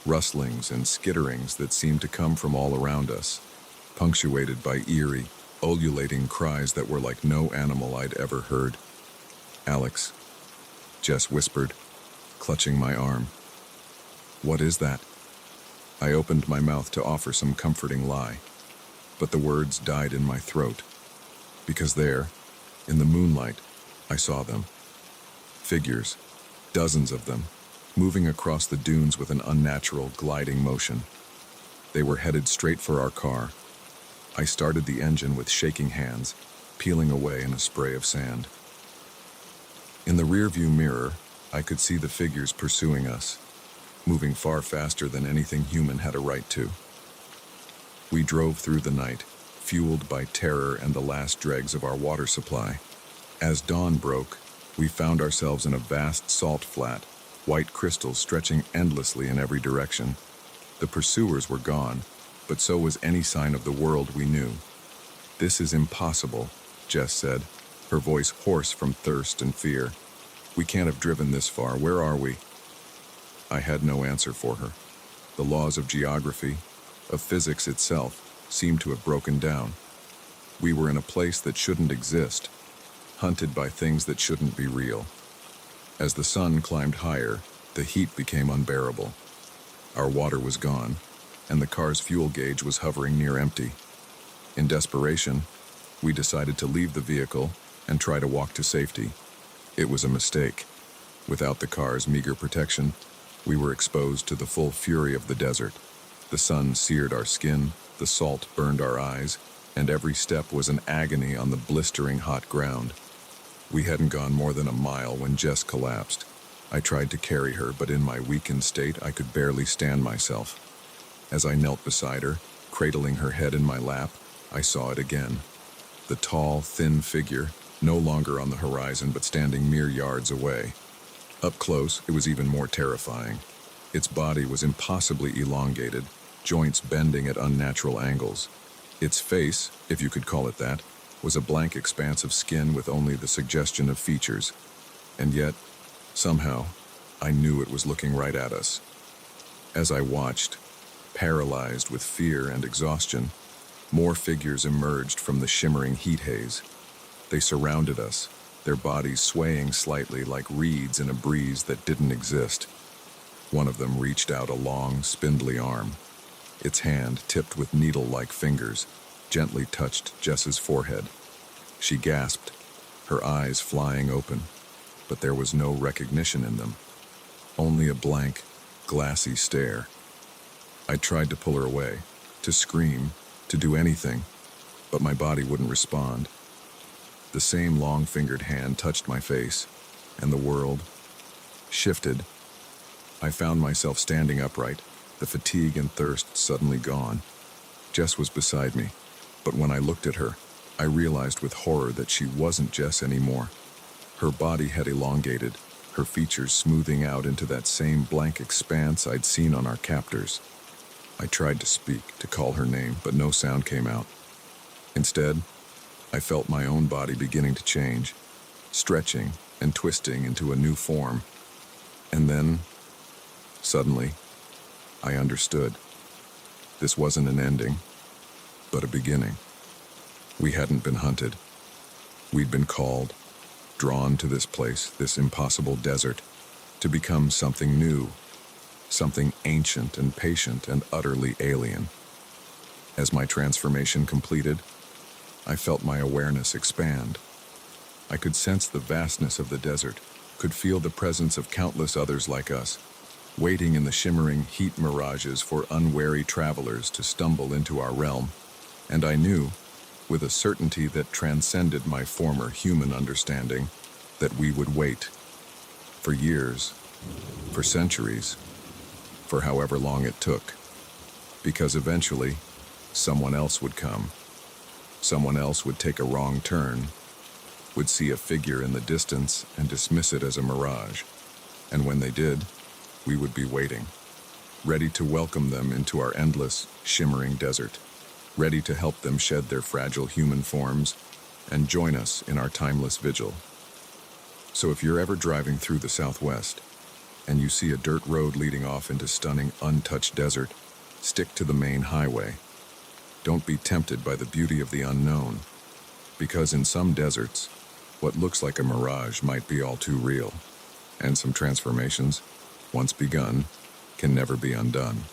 rustlings and skitterings that seemed to come from all around us, punctuated by eerie, ululating cries that were like no animal I'd ever heard. "Alex," Jess whispered, clutching my arm. "What is that?" I opened my mouth to offer some comforting lie, but the words died in my throat, because there, in the moonlight, I saw them. Figures, dozens of them, moving across the dunes with an unnatural, gliding motion. They were headed straight for our car. I started the engine with shaking hands, peeling away in a spray of sand. In the rearview mirror, I could see the figures pursuing us, moving far faster than anything human had a right to. We drove through the night, fueled by terror and the last dregs of our water supply. As dawn broke, we found ourselves in a vast salt flat, white crystals stretching endlessly in every direction. The pursuers were gone, but so was any sign of the world we knew. "This is impossible," Jess said, her voice hoarse from thirst and fear. "We can't have driven this far. Where are we?" I had no answer for her. The laws of geography, of physics itself, seemed to have broken down. We were in a place that shouldn't exist, hunted by things that shouldn't be real. As the sun climbed higher, the heat became unbearable. Our water was gone, and the car's fuel gauge was hovering near empty. In desperation, we decided to leave the vehicle and try to walk to safety. It was a mistake. Without the car's meager protection, we were exposed to the full fury of the desert. The sun seared our skin, the salt burned our eyes, and every step was an agony on the blistering hot ground. We hadn't gone more than a mile when Jess collapsed. I tried to carry her, but in my weakened state, I could barely stand myself. As I knelt beside her, cradling her head in my lap, I saw it again. The tall, thin figure, no longer on the horizon but standing mere yards away. Up close, it was even more terrifying. Its body was impossibly elongated, joints bending at unnatural angles. Its face, if you could call it that, was a blank expanse of skin with only the suggestion of features. And yet, somehow, I knew it was looking right at us. As I watched, paralyzed with fear and exhaustion, more figures emerged from the shimmering heat haze. They surrounded us, their bodies swaying slightly like reeds in a breeze that didn't exist. One of them reached out a long, spindly arm. Its hand, tipped with needle-like fingers, gently touched Jess's forehead. She gasped, her eyes flying open, but there was no recognition in them. Only a blank, glassy stare. I tried to pull her away, to scream, to do anything, but my body wouldn't respond. The same long-fingered hand touched my face, and the world shifted. I found myself standing upright, the fatigue and thirst suddenly gone. Jess was beside me, but when I looked at her, I realized with horror that she wasn't Jess anymore. Her body had elongated, her features smoothing out into that same blank expanse I'd seen on our captors. I tried to speak, to call her name, but no sound came out. Instead, I felt my own body beginning to change, stretching and twisting into a new form. And then, suddenly, I understood. This wasn't an ending, but a beginning. We hadn't been hunted. We'd been called, drawn to this place, this impossible desert, to become something new, something ancient and patient and utterly alien. As my transformation completed, I felt my awareness expand. I could sense the vastness of the desert, could feel the presence of countless others like us, waiting in the shimmering heat mirages for unwary travelers to stumble into our realm. And I knew, with a certainty that transcended my former human understanding, that we would wait. For years, for centuries, for however long it took. Because eventually, someone else would come. Someone else would take a wrong turn, would see a figure in the distance and dismiss it as a mirage. And when they did, we would be waiting, ready to welcome them into our endless, shimmering desert, ready to help them shed their fragile human forms and join us in our timeless vigil. So if you're ever driving through the Southwest and you see a dirt road leading off into stunning, untouched desert, stick to the main highway. Don't be tempted by the beauty of the unknown, because in some deserts, what looks like a mirage might be all too real, and some transformations, once begun, can never be undone.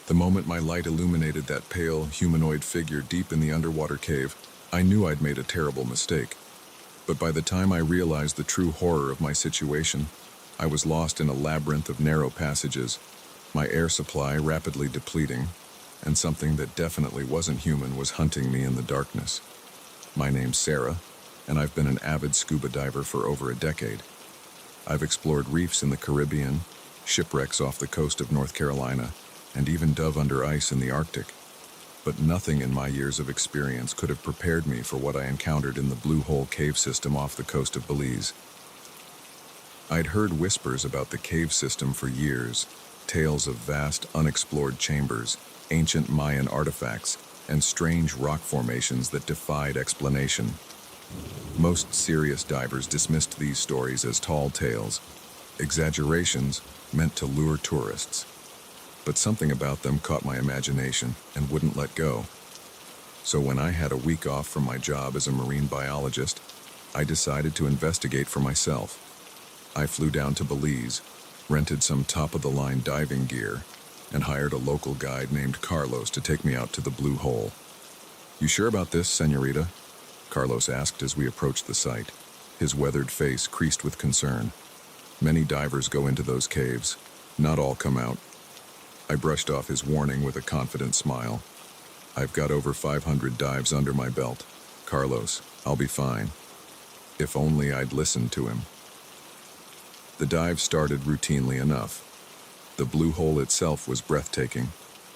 The moment my light illuminated that pale, humanoid figure deep in the underwater cave, I knew I'd made a terrible mistake. But by the time I realized the true horror of my situation, I was lost in a labyrinth of narrow passages, my air supply rapidly depleting, and something that definitely wasn't human was hunting me in the darkness. My name's Sarah, and I've been an avid scuba diver for over a decade. I've explored reefs in the Caribbean, shipwrecks off the coast of North Carolina, and even dove under ice in the Arctic. But nothing in my years of experience could have prepared me for what I encountered in the Blue Hole cave system off the coast of Belize. I'd heard whispers about the cave system for years, tales of vast, unexplored chambers, ancient Mayan artifacts, and strange rock formations that defied explanation. Most serious divers dismissed these stories as tall tales, exaggerations meant to lure tourists. But something about them caught my imagination and wouldn't let go. So when I had a week off from my job as a marine biologist, I decided to investigate for myself. I flew down to Belize, rented some top-of-the-line diving gear, and hired a local guide named Carlos to take me out to the Blue Hole. "You sure about this, señorita?" Carlos asked as we approached the site, his weathered face creased with concern. "Many divers go into those caves. Not all come out." I brushed off his warning with a confident smile. "I've got over 500 dives under my belt. Carlos, I'll be fine." If only I'd listened to him. The dive started routinely enough. The Blue Hole itself was breathtaking,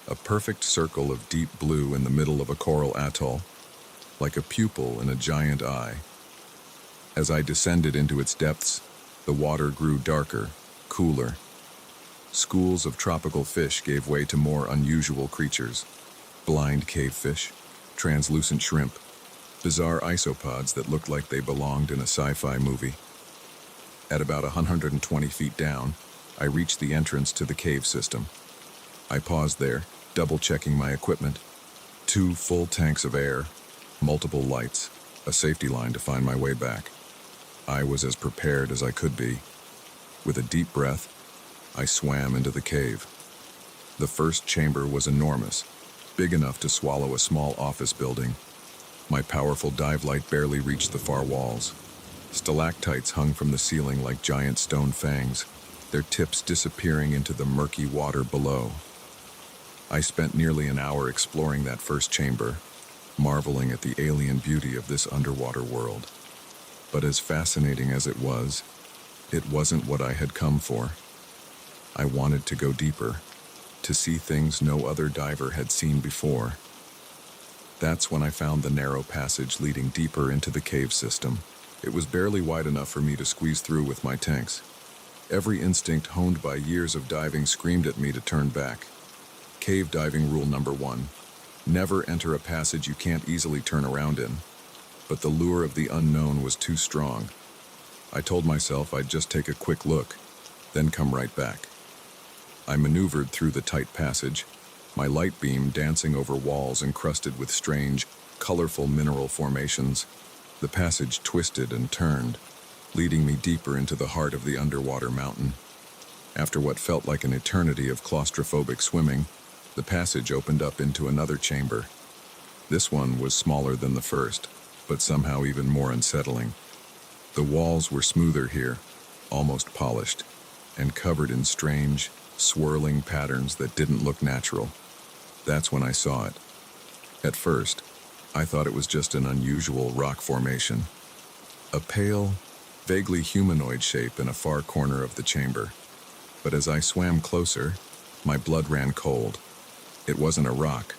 a perfect circle of deep blue in the middle of a coral atoll, like a pupil in a giant eye. As I descended into its depths, the water grew darker, cooler. Schools of tropical fish gave way to more unusual creatures: blind cavefish, translucent shrimp, bizarre isopods that looked like they belonged in a sci-fi movie. At about 120 feet down, I reached the entrance to the cave system. I paused there, double-checking my equipment. 2 full tanks of air, multiple lights, a safety line to find my way back. I was as prepared as I could be. With a deep breath, I swam into the cave. The first chamber was enormous, big enough to swallow a small office building. My powerful dive light barely reached the far walls. Stalactites hung from the ceiling like giant stone fangs, their tips disappearing into the murky water below. I spent nearly an hour exploring that first chamber, marveling at the alien beauty of this underwater world. But as fascinating as it wasn't what I had come for. I wanted to go deeper, to see things no other diver had seen before. That's when I found the narrow passage leading deeper into the cave system. It was barely wide enough for me to squeeze through with my tanks. Every instinct honed by years of diving screamed at me to turn back. Cave diving rule number 1: never enter a passage you can't easily turn around in. But the lure of the unknown was too strong. I told myself I'd just take a quick look, then come right back. I maneuvered through the tight passage, my light beam dancing over walls encrusted with strange, colorful mineral formations. The passage twisted and turned, leading me deeper into the heart of the underwater mountain. After what felt like an eternity of claustrophobic swimming, the passage opened up into another chamber. This one was smaller than the first, but somehow even more unsettling. The walls were smoother here, almost polished, and covered in strange, swirling patterns that didn't look natural. That's when I saw it. At first, I thought it was just an unusual rock formation. A pale, vaguely humanoid shape in a far corner of the chamber. But as I swam closer, my blood ran cold. It wasn't a rock.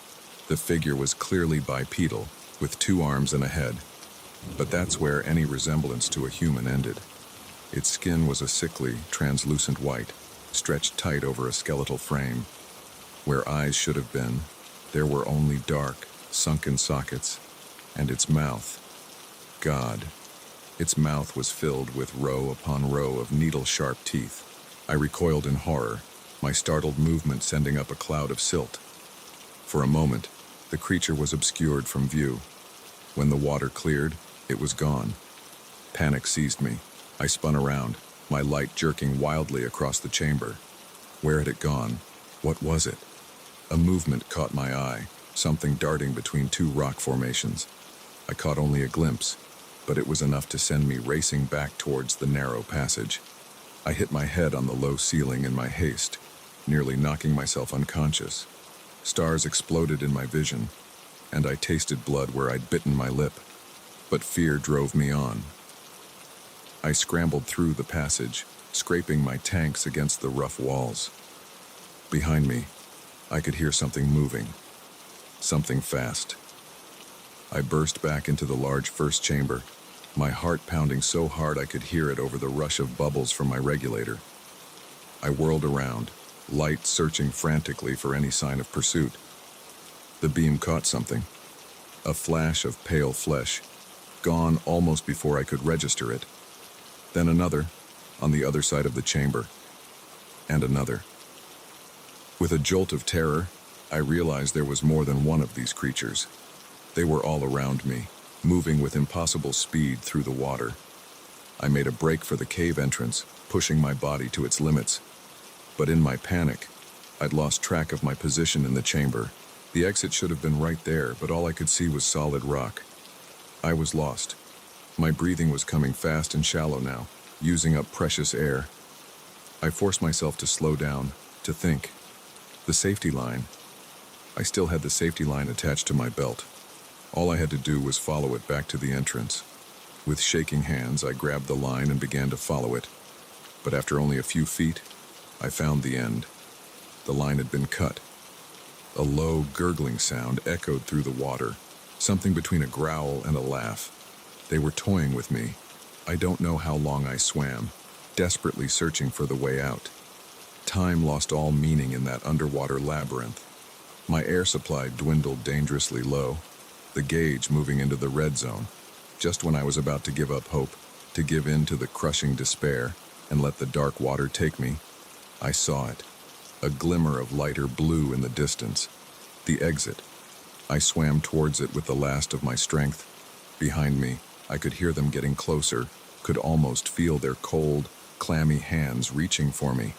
The figure was clearly bipedal, with 2 arms and a head. But that's where any resemblance to a human ended. Its skin was a sickly, translucent white, stretched tight over a skeletal frame. Where eyes should have been, there were only dark, sunken sockets, and its mouth. God. Its mouth was filled with row upon row of needle-sharp teeth. I recoiled in horror, my startled movement sending up a cloud of silt. For a moment, the creature was obscured from view. When the water cleared, it was gone. Panic seized me. I spun around, my light jerking wildly across the chamber. Where had it gone? What was it? A movement caught my eye, something darting between 2 rock formations. I caught only a glimpse, but it was enough to send me racing back towards the narrow passage. I hit my head on the low ceiling in my haste, nearly knocking myself unconscious. Stars exploded in my vision, and I tasted blood where I'd bitten my lip. But fear drove me on. I scrambled through the passage, scraping my tanks against the rough walls. Behind me, I could hear something moving. Something fast. I burst back into the large first chamber, my heart pounding so hard I could hear it over the rush of bubbles from my regulator. I whirled around, light searching frantically for any sign of pursuit. The beam caught something. A flash of pale flesh, gone almost before I could register it. Then another, on the other side of the chamber. And another. With a jolt of terror, I realized there was more than one of these creatures. They were all around me, moving with impossible speed through the water. I made a break for the cave entrance, pushing my body to its limits. But in my panic, I'd lost track of my position in the chamber. The exit should have been right there, but all I could see was solid rock. I was lost. My breathing was coming fast and shallow now, using up precious air. I forced myself to slow down, to think. The safety line. I still had the safety line attached to my belt. All I had to do was follow it back to the entrance. With shaking hands, I grabbed the line and began to follow it. But after only a few feet, I found the end. The line had been cut. A low, gurgling sound echoed through the water, something between a growl and a laugh. They were toying with me. I don't know how long I swam, desperately searching for the way out. Time lost all meaning in that underwater labyrinth. My air supply dwindled dangerously low, the gauge moving into the red zone. Just when I was about to give up hope, to give in to the crushing despair, and let the dark water take me, I saw it. A glimmer of lighter blue in the distance. The exit. I swam towards it with the last of my strength. Behind me, I could hear them getting closer, could almost feel their cold, clammy hands reaching for me.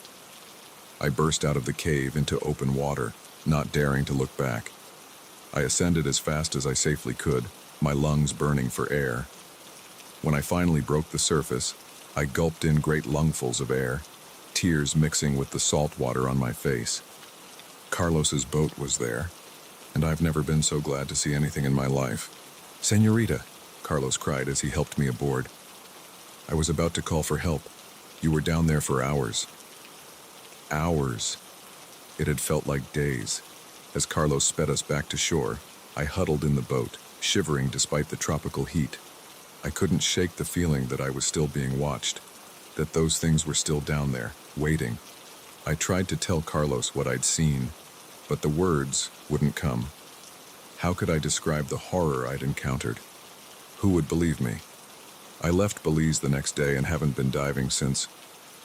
I burst out of the cave into open water, not daring to look back. I ascended as fast as I safely could, my lungs burning for air. When I finally broke the surface, I gulped in great lungfuls of air, tears mixing with the salt water on my face. Carlos's boat was there, and I've never been so glad to see anything in my life. "Señorita," Carlos cried as he helped me aboard. I was about to call for help. "You were down there for hours." Hours. It had felt like days. As Carlos sped us back to shore, I huddled in the boat, shivering despite the tropical heat. I couldn't shake the feeling that I was still being watched, that those things were still down there, waiting. I tried to tell Carlos what I'd seen, but the words wouldn't come. How could I describe the horror I'd encountered? Who would believe me? I left Belize the next day and haven't been diving since.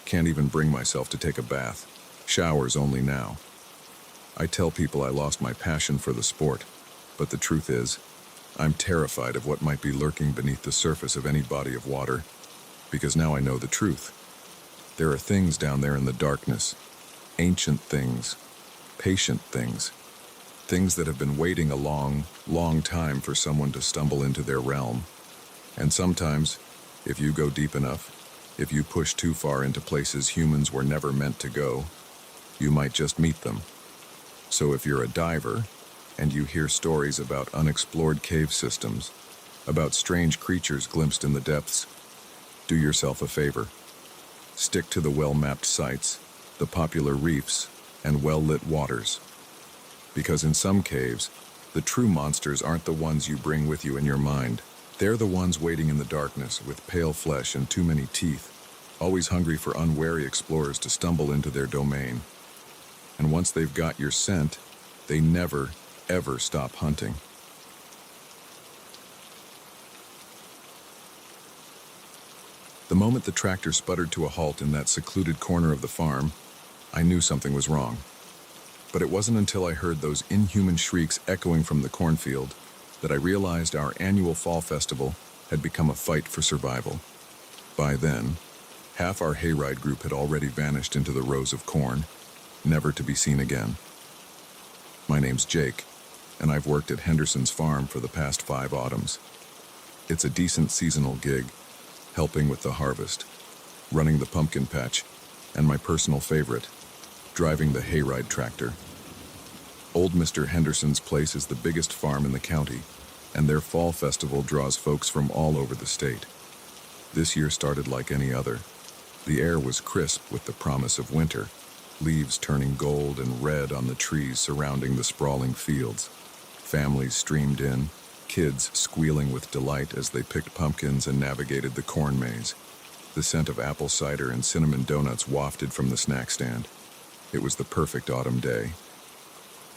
Can't even bring myself to take a bath. Showers only now. I tell people I lost my passion for the sport, but the truth is, I'm terrified of what might be lurking beneath the surface of any body of water, because now I know the truth. There are things down there in the darkness, ancient things, patient things, things that have been waiting a long, long time for someone to stumble into their realm. And sometimes, if you go deep enough, if you push too far into places humans were never meant to go, you might just meet them. So if you're a diver, and you hear stories about unexplored cave systems, about strange creatures glimpsed in the depths, do yourself a favor. Stick to the well-mapped sites, the popular reefs, and well-lit waters. Because in some caves, the true monsters aren't the ones you bring with you in your mind. They're the ones waiting in the darkness with pale flesh and too many teeth, always hungry for unwary explorers to stumble into their domain. And once they've got your scent, they never, ever stop hunting. The moment the tractor sputtered to a halt in that secluded corner of the farm, I knew something was wrong. But it wasn't until I heard those inhuman shrieks echoing from the cornfield that I realized our annual fall festival had become a fight for survival. By then, half our hayride group had already vanished into the rows of corn, never to be seen again. My name's Jake, and I've worked at Henderson's farm for the past 5 autumns. It's a decent seasonal gig, helping with the harvest, running the pumpkin patch, and my personal favorite, driving the hayride tractor. Old Mr. Henderson's place is the biggest farm in the county, and their fall festival draws folks from all over the state. This year started like any other. The air was crisp with the promise of winter, leaves turning gold and red on the trees surrounding the sprawling fields. Families streamed in, kids squealing with delight as they picked pumpkins and navigated the corn maze. The scent of apple cider and cinnamon donuts wafted from the snack stand. It was the perfect autumn day.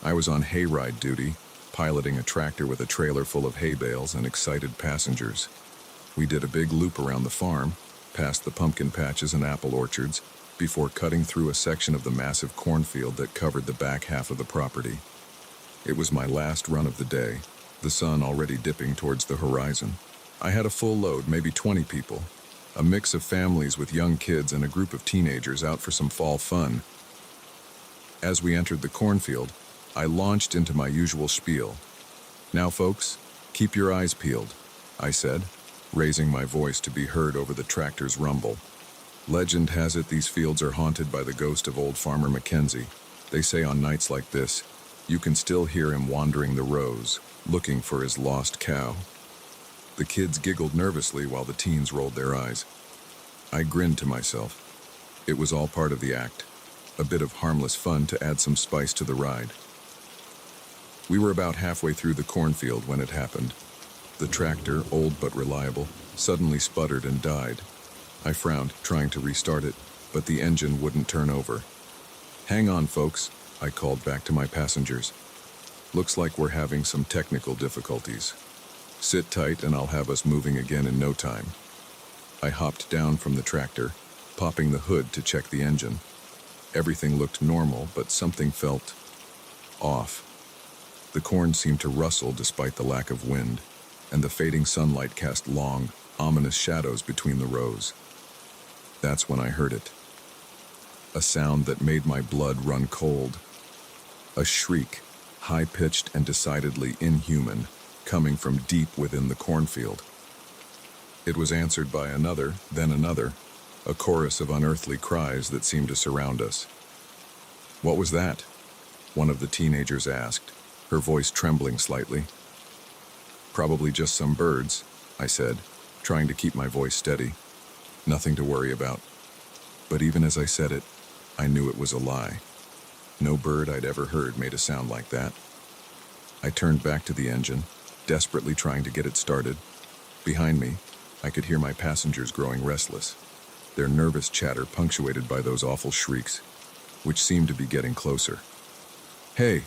I was on hayride duty, piloting a tractor with a trailer full of hay bales and excited passengers. We did a big loop around the farm, past the pumpkin patches and apple orchards, before cutting through a section of the massive cornfield that covered the back half of the property. It was my last run of the day, the sun already dipping towards the horizon. I had a full load, maybe 20 people, a mix of families with young kids and a group of teenagers out for some fall fun. As we entered the cornfield, I launched into my usual spiel. "Now, folks, keep your eyes peeled," I said, raising my voice to be heard over the tractor's rumble. "Legend has it these fields are haunted by the ghost of old Farmer Mackenzie. They say on nights like this, you can still hear him wandering the rows, looking for his lost cow." The kids giggled nervously while the teens rolled their eyes. I grinned to myself. It was all part of the act, a bit of harmless fun to add some spice to the ride. We were about halfway through the cornfield when it happened. The tractor, old but reliable, suddenly sputtered and died. I frowned, trying to restart it, but the engine wouldn't turn over. "Hang on, folks," I called back to my passengers. "Looks like we're having some technical difficulties. Sit tight and I'll have us moving again in no time." I hopped down from the tractor, popping the hood to check the engine. Everything looked normal, but something felt off. The corn seemed to rustle despite the lack of wind, and the fading sunlight cast long, ominous shadows between the rows. That's when I heard it. A sound that made my blood run cold. A shriek, high-pitched and decidedly inhuman, coming from deep within the cornfield. It was answered by another, then another, a chorus of unearthly cries that seemed to surround us. "What was that?" one of the teenagers asked, her voice trembling slightly. "Probably just some birds," I said, trying to keep my voice steady. "Nothing to worry about." But even as I said it, I knew it was a lie. No bird I'd ever heard made a sound like that. I turned back to the engine, desperately trying to get it started. Behind me, I could hear my passengers growing restless, their nervous chatter punctuated by those awful shrieks, which seemed to be getting closer. "Hey,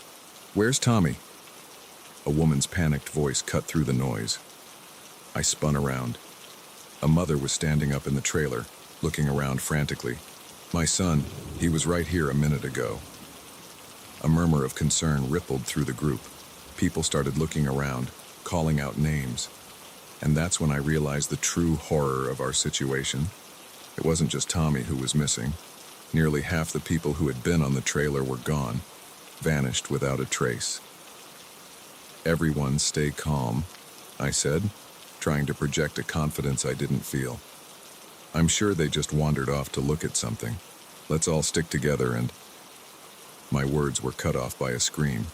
where's Tommy?" A woman's panicked voice cut through the noise. I spun around. A mother was standing up in the trailer, looking around frantically. "My son, he was right here a minute ago." A murmur of concern rippled through the group. People started looking around, calling out names. And that's when I realized the true horror of our situation. It wasn't just Tommy who was missing. Nearly half the people who had been on the trailer were gone, vanished without a trace. "Everyone stay calm," I said, trying to project a confidence I didn't feel. "I'm sure they just wandered off to look at something. Let's all stick together and—" My words were cut off by a scream.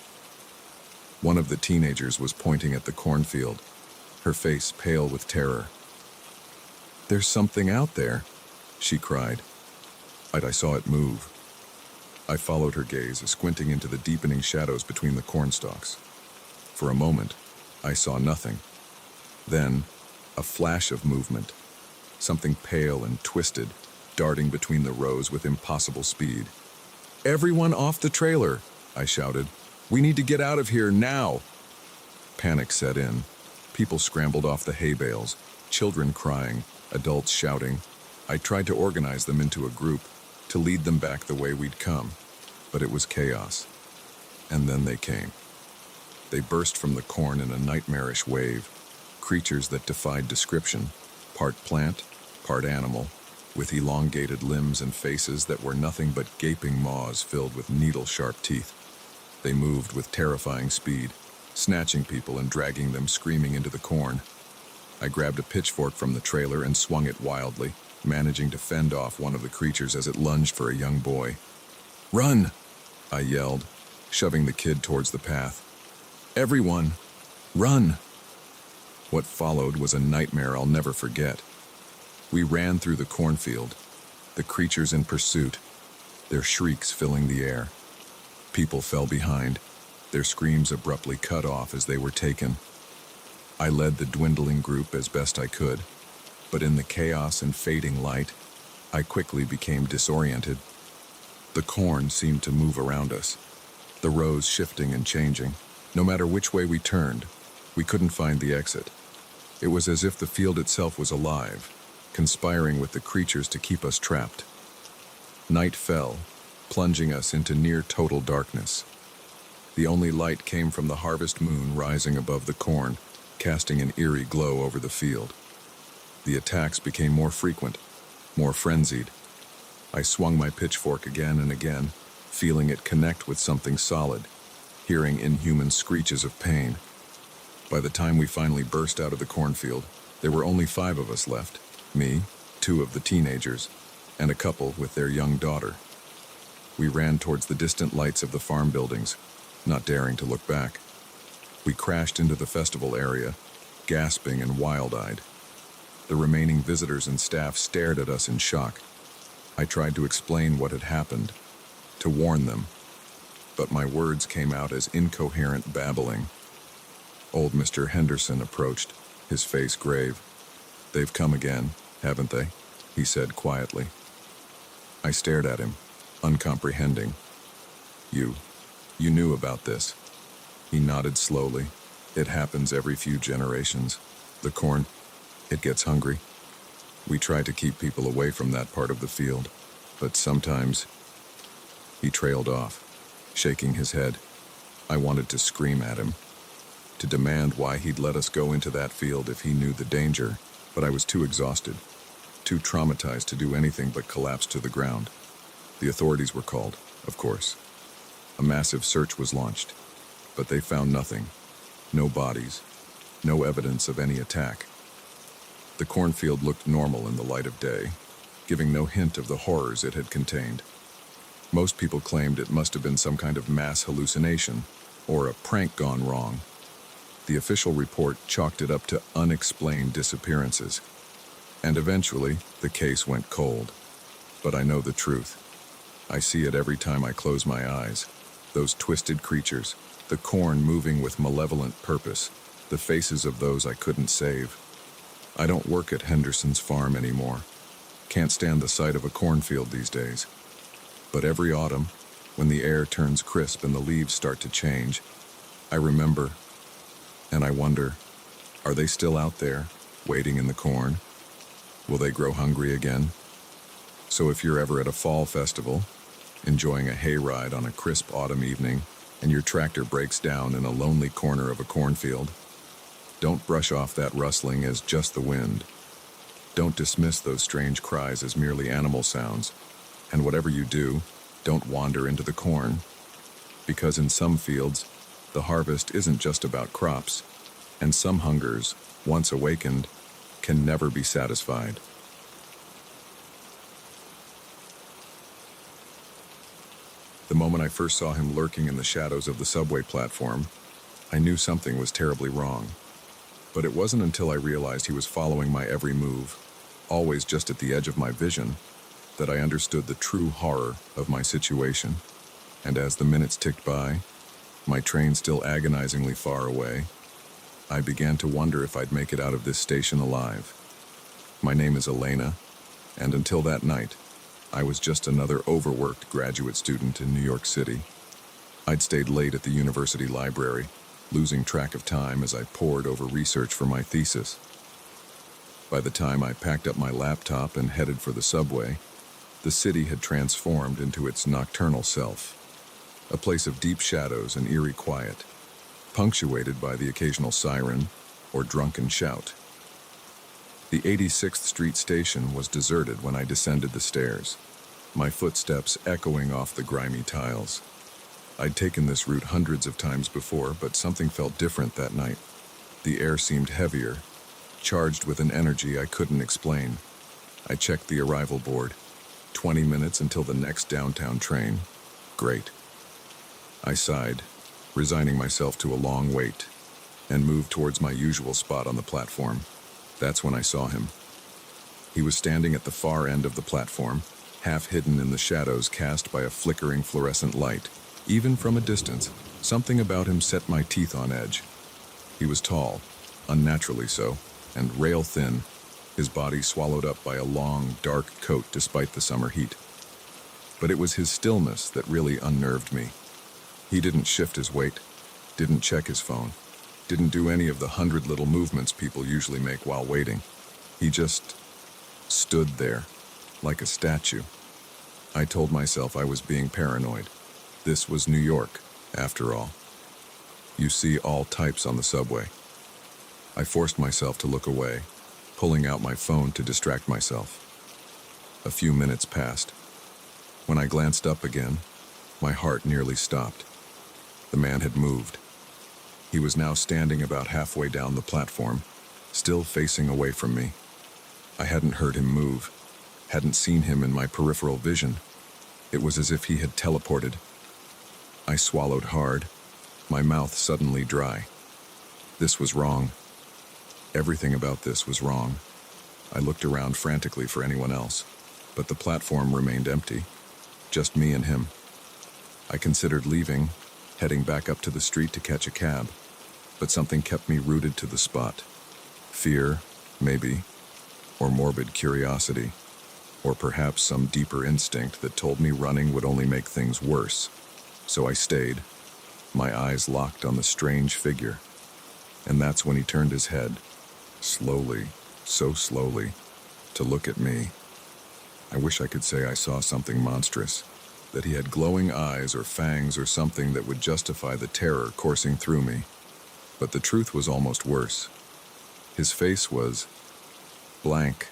One of the teenagers was pointing at the cornfield, her face pale with terror. "There's something out there," she cried. I saw it move. I followed her gaze, squinting into the deepening shadows between the corn stalks. For a moment, I saw nothing. Then, a flash of movement, something pale and twisted, darting between the rows with impossible speed. "Everyone off the trailer!" I shouted. "We need to get out of here now!" Panic set in. People scrambled off the hay bales, children crying, adults shouting. I tried to organize them into a group, to lead them back the way we'd come, but it was chaos. And then they came. They burst from the corn in a nightmarish wave, creatures that defied description, part plant, part animal, with elongated limbs and faces that were nothing but gaping maws filled with needle-sharp teeth. They moved with terrifying speed, snatching people and dragging them screaming into the corn. I grabbed a pitchfork from the trailer and swung it wildly, managing to fend off one of the creatures as it lunged for a young boy. "Run!" I yelled, shoving the kid towards the path. "Everyone, run!" What followed was a nightmare I'll never forget. We ran through the cornfield, the creatures in pursuit, their shrieks filling the air. People fell behind, their screams abruptly cut off as they were taken. I led the dwindling group as best I could, but in the chaos and fading light, I quickly became disoriented. The corn seemed to move around us, the rows shifting and changing. No matter which way we turned, we couldn't find the exit. It was as if the field itself was alive, conspiring with the creatures to keep us trapped. Night fell, plunging us into near total darkness. The only light came from the harvest moon rising above the corn, casting an eerie glow over the field. The attacks became more frequent, more frenzied. I swung my pitchfork again and again, feeling it connect with something solid, hearing inhuman screeches of pain. By the time we finally burst out of the cornfield, there were only 5 of us left, me, 2 of the teenagers, and a couple with their young daughter. We ran towards the distant lights of the farm buildings, not daring to look back. We crashed into the festival area, gasping and wild-eyed. The remaining visitors and staff stared at us in shock. I tried to explain what had happened, to warn them, but my words came out as incoherent babbling. Old Mr. Henderson approached, his face grave. "They've come again, haven't they?" he said quietly. I stared at him, uncomprehending. You knew about this." He nodded slowly. "It happens every few generations. The corn, it gets hungry. We try to keep people away from that part of the field, but sometimes..." He trailed off, shaking his head. I wanted to scream at him, to demand why he'd let us go into that field if he knew the danger, but I was too exhausted, too traumatized to do anything but collapse to the ground. The authorities were called, of course. A massive search was launched, but they found nothing. No bodies, no evidence of any attack. The cornfield looked normal in the light of day, giving no hint of the horrors it had contained. Most people claimed it must have been some kind of mass hallucination, or a prank gone wrong. The official report chalked it up to unexplained disappearances, and eventually the case went cold. But I know the truth. I see it every time I close my eyes. Those twisted creatures, the corn moving with malevolent purpose, the faces of those I couldn't save. I don't work at Henderson's farm anymore. Can't stand the sight of a cornfield these days. But every autumn, when the air turns crisp and the leaves start to change, I remember, and I wonder, are they still out there, waiting in the corn? Will they grow hungry again? So if you're ever at a fall festival, enjoying a hayride on a crisp autumn evening, and your tractor breaks down in a lonely corner of a cornfield, don't brush off that rustling as just the wind. Don't dismiss those strange cries as merely animal sounds. And whatever you do, don't wander into the corn. Because in some fields, the harvest isn't just about crops, and some hungers, once awakened, can never be satisfied. The moment I first saw him lurking in the shadows of the subway platform, I knew something was terribly wrong. But it wasn't until I realized he was following my every move, always just at the edge of my vision, that I understood the true horror of my situation. And as the minutes ticked by, my train still agonizingly far away, I began to wonder if I'd make it out of this station alive. My name is Elena, and until that night, I was just another overworked graduate student in New York City. I'd stayed late at the university library, losing track of time as I pored over research for my thesis. By the time I packed up my laptop and headed for the subway, the city had transformed into its nocturnal self, a place of deep shadows and eerie quiet, punctuated by the occasional siren or drunken shout. The 86th Street station was deserted when I descended the stairs, my footsteps echoing off the grimy tiles. I'd taken this route hundreds of times before, but something felt different that night. The air seemed heavier, charged with an energy I couldn't explain. I checked the arrival board. 20 minutes until the next downtown train. Great. I sighed, resigning myself to a long wait, and moved towards my usual spot on the platform. That's when I saw him. He was standing at the far end of the platform, half hidden in the shadows cast by a flickering fluorescent light. Even from a distance, something about him set my teeth on edge. He was tall, unnaturally so, and rail-thin, his body swallowed up by a long, dark coat despite the summer heat. But it was his stillness that really unnerved me. He didn't shift his weight, didn't check his phone, didn't do any of the 100 little movements people usually make while waiting. He just stood there, like a statue. I told myself I was being paranoid. This was New York, after all. You see all types on the subway. I forced myself to look away, pulling out my phone to distract myself. A few minutes passed. When I glanced up again, my heart nearly stopped. The man had moved. He was now standing about halfway down the platform, still facing away from me. I hadn't heard him move, hadn't seen him in my peripheral vision. It was as if he had teleported. I swallowed hard, my mouth suddenly dry. This was wrong. Everything about this was wrong. I looked around frantically for anyone else, but the platform remained empty, just me and him. I considered leaving, heading back up to the street to catch a cab, but something kept me rooted to the spot. Fear, maybe, or morbid curiosity, or perhaps some deeper instinct that told me running would only make things worse. So I stayed, my eyes locked on the strange figure. And that's when he turned his head, slowly, so slowly, to look at me. I wish I could say I saw something monstrous, that he had glowing eyes or fangs or something that would justify the terror coursing through me. But the truth was almost worse. His face was blank,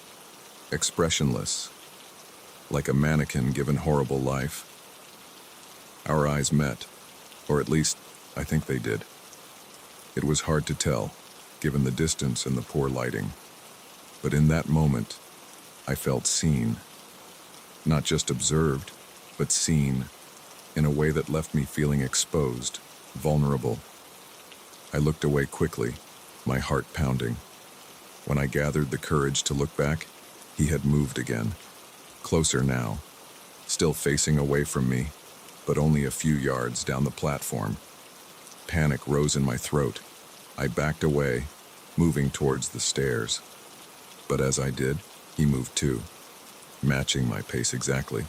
expressionless, like a mannequin given horrible life. Our eyes met, or at least, I think they did. It was hard to tell, given the distance and the poor lighting. But in that moment, I felt seen. Not just observed, but seen, in a way that left me feeling exposed, vulnerable. I looked away quickly, my heart pounding. When I gathered the courage to look back, he had moved again. Closer now, still facing away from me, but only a few yards down the platform. Panic rose in my throat. I backed away, moving towards the stairs. But as I did, he moved too, matching my pace exactly.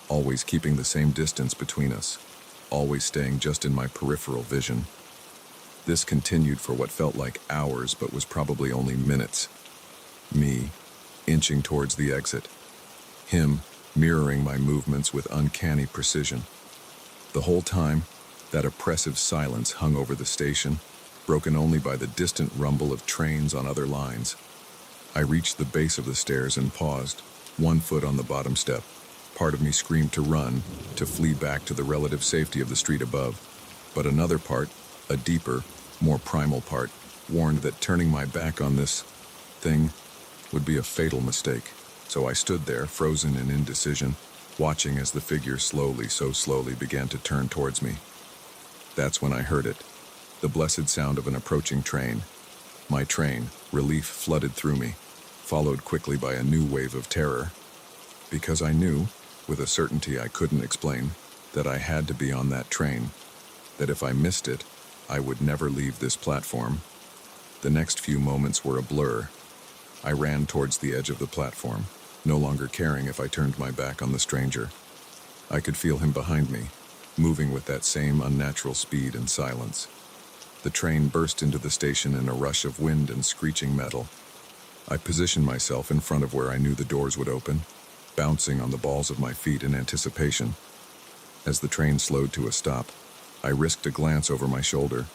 Always keeping the same distance between us, always staying just in my peripheral vision. This continued for what felt like hours, but was probably only minutes. Me, inching towards the exit. Him, mirroring my movements with uncanny precision. The whole time, that oppressive silence hung over the station, broken only by the distant rumble of trains on other lines. I reached the base of the stairs and paused, one foot on the bottom step. Part of me screamed to run, to flee back to the relative safety of the street above. But another part, a deeper, more primal part, warned that turning my back on this thing would be a fatal mistake. So I stood there, frozen in indecision, watching as the figure slowly, so slowly began to turn towards me. That's when I heard it, the blessed sound of an approaching train. My train, relief flooded through me, followed quickly by a new wave of terror. Because I knew, with a certainty I couldn't explain, that I had to be on that train, that if I missed it, I would never leave this platform. The next few moments were a blur. I ran towards the edge of the platform, no longer caring if I turned my back on the stranger. I could feel him behind me, moving with that same unnatural speed and silence. The train burst into the station in a rush of wind and screeching metal. I positioned myself in front of where I knew the doors would open, bouncing on the balls of my feet in anticipation. As the train slowed to a stop, I risked a glance over my shoulder.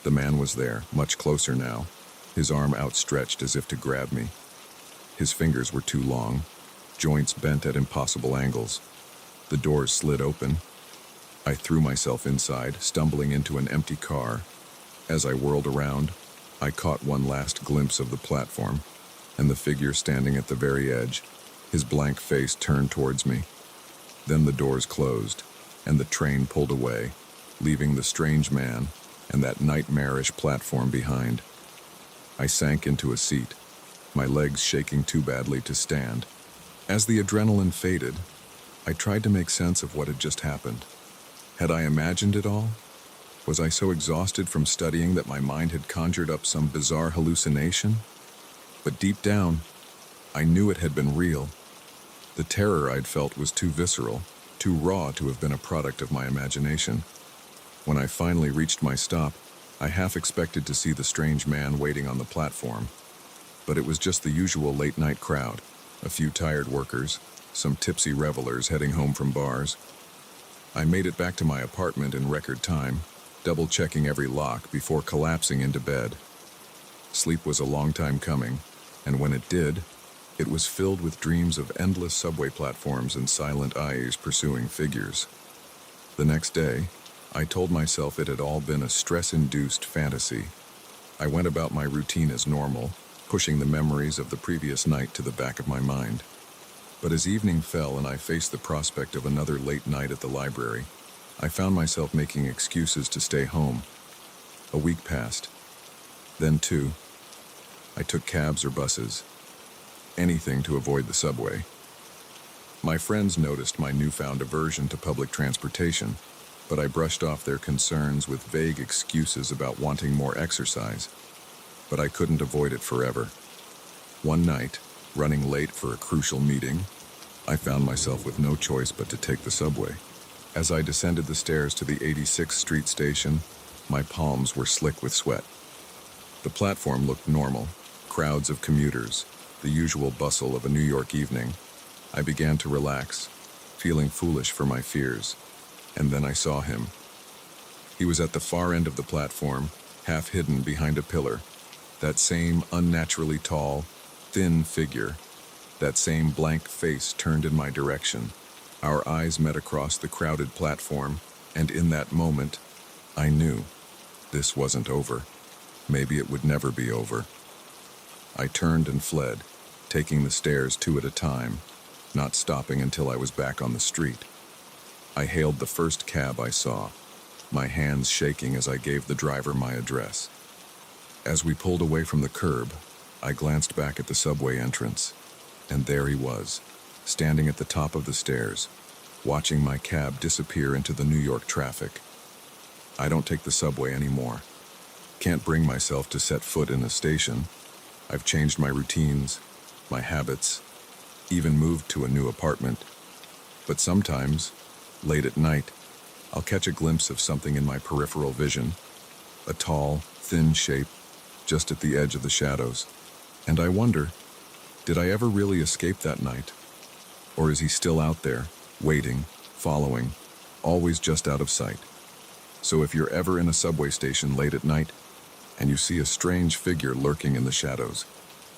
The man was there, much closer now, his arm outstretched as if to grab me. His fingers were too long, joints bent at impossible angles. The doors slid open. I threw myself inside, stumbling into an empty car. As I whirled around, I caught one last glimpse of the platform, and the figure standing at the very edge, his blank face turned towards me. Then the doors closed, and the train pulled away, leaving the strange man and that nightmarish platform behind. I sank into a seat, my legs shaking too badly to stand. As the adrenaline faded, I tried to make sense of what had just happened. Had I imagined it all? Was I so exhausted from studying that my mind had conjured up some bizarre hallucination? But deep down, I knew it had been real. The terror I'd felt was too visceral, too raw to have been a product of my imagination. When I finally reached my stop, I half expected to see the strange man waiting on the platform. But it was just the usual late-night crowd, a few tired workers, some tipsy revelers heading home from bars. I made it back to my apartment in record time, double-checking every lock before collapsing into bed. Sleep was a long time coming, and when it did, it was filled with dreams of endless subway platforms and silent eyes pursuing figures. The next day, I told myself it had all been a stress-induced fantasy. I went about my routine as normal, pushing the memories of the previous night to the back of my mind. But as evening fell and I faced the prospect of another late night at the library, I found myself making excuses to stay home. A week passed. Then two. I took cabs or buses. Anything to avoid the subway. My friends noticed my newfound aversion to public transportation, but I brushed off their concerns with vague excuses about wanting more exercise. But I couldn't avoid it forever. One night, running late for a crucial meeting, I found myself with no choice but to take the subway. As I descended the stairs to the 86th Street station, my palms were slick with sweat. The platform looked normal, crowds of commuters, the usual bustle of a New York evening. I began to relax, feeling foolish for my fears, and then I saw him. He was at the far end of the platform, half hidden behind a pillar. That same unnaturally tall, thin figure, that same blank face turned in my direction. Our eyes met across the crowded platform, and in that moment, I knew this wasn't over. Maybe it would never be over. I turned and fled, taking the stairs two at a time, not stopping until I was back on the street. I hailed the first cab I saw, my hands shaking as I gave the driver my address. As we pulled away from the curb, I glanced back at the subway entrance, and there he was, standing at the top of the stairs, watching my cab disappear into the New York traffic. I don't take the subway anymore. Can't bring myself to set foot in a station. I've changed my routines, my habits, even moved to a new apartment. But sometimes, late at night, I'll catch a glimpse of something in my peripheral vision, a tall, thin shape just at the edge of the shadows. And I wonder, did I ever really escape that night? Or is he still out there, waiting, following, always just out of sight? So if you're ever in a subway station late at night, and you see a strange figure lurking in the shadows,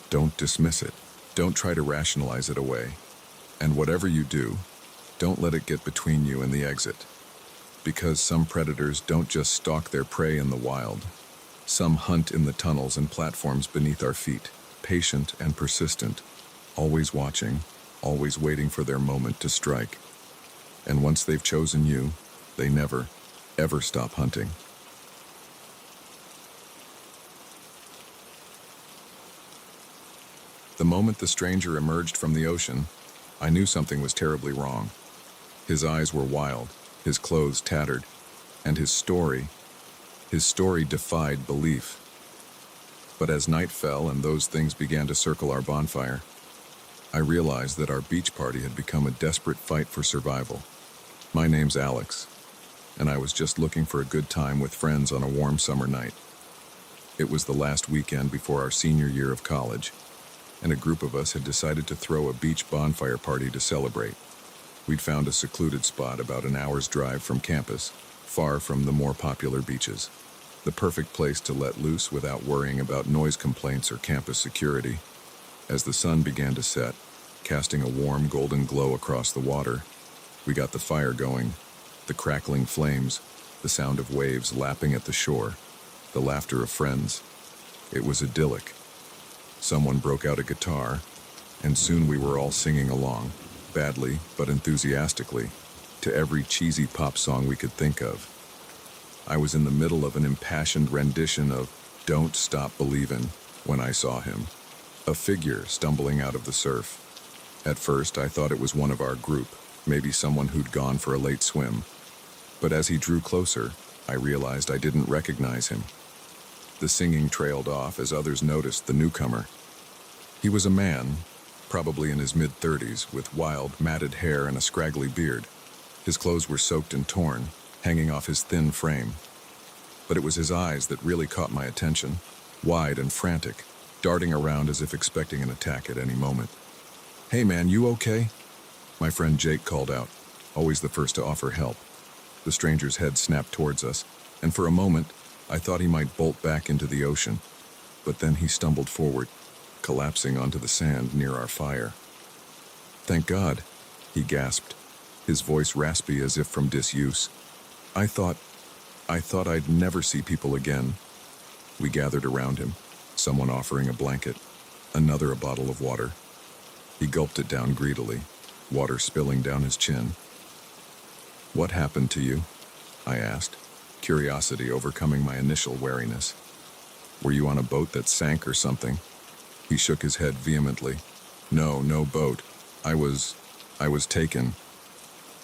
don't dismiss it. Don't try to rationalize it away. And whatever you do, don't let it get between you and the exit. Because some predators don't just stalk their prey in the wild. Some hunt in the tunnels and platforms beneath our feet, patient and persistent, always watching, always waiting for their moment to strike. And once they've chosen you, they never, ever stop hunting. The moment the stranger emerged from the ocean, I knew something was terribly wrong. His eyes were wild, his clothes tattered, and his story defied belief. But as night fell and those things began to circle our bonfire, I realized that our beach party had become a desperate fight for survival. My name's Alex, and I was just looking for a good time with friends on a warm summer night. It was the last weekend before our senior year of college, and a group of us had decided to throw a beach bonfire party to celebrate. We'd found a secluded spot about an hour's drive from campus, far from the more popular beaches. The perfect place to let loose without worrying about noise complaints or campus security. As the sun began to set, casting a warm golden glow across the water, we got the fire going, the crackling flames, the sound of waves lapping at the shore, the laughter of friends. It was idyllic. Someone broke out a guitar, and soon we were all singing along, badly but enthusiastically, to every cheesy pop song we could think of. I was in the middle of an impassioned rendition of "Don't Stop Believin'" when I saw him, a figure stumbling out of the surf. At first, I thought it was one of our group, maybe someone who'd gone for a late swim. But as he drew closer, I realized I didn't recognize him. The singing trailed off as others noticed the newcomer. He was a man, probably in his mid-30s, with wild, matted hair and a scraggly beard. His clothes were soaked and torn, hanging off his thin frame. But it was his eyes that really caught my attention, wide and frantic, darting around as if expecting an attack at any moment. "Hey man, you okay?" My friend Jake called out, always the first to offer help. The stranger's head snapped towards us, and for a moment, I thought he might bolt back into the ocean, but then he stumbled forward, collapsing onto the sand near our fire. "Thank God," he gasped, his voice raspy as if from disuse. I thought I'd never see people again." We gathered around him, someone offering a blanket, another a bottle of water. He gulped it down greedily, water spilling down his chin. "What happened to you?" I asked, curiosity overcoming my initial wariness. "Were you on a boat that sank or something?" He shook his head vehemently. No boat. I was taken."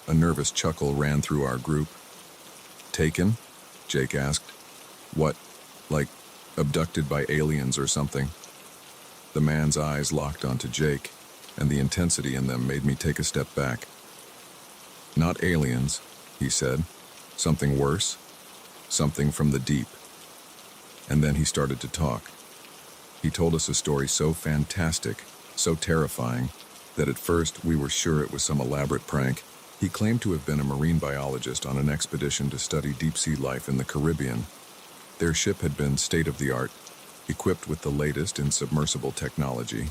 A nervous chuckle ran through our group. "Taken?" Jake asked. "What, like abducted by aliens or something?" The man's eyes locked onto Jake, and the intensity in them made me take a step back. "Not aliens," he said. "Something worse. Something from the deep." And then he started to talk. He told us a story so fantastic, so terrifying, that at first we were sure it was some elaborate prank. He claimed to have been a marine biologist on an expedition to study deep-sea life in the Caribbean. Their ship had been state-of-the-art, equipped with the latest in submersible technology.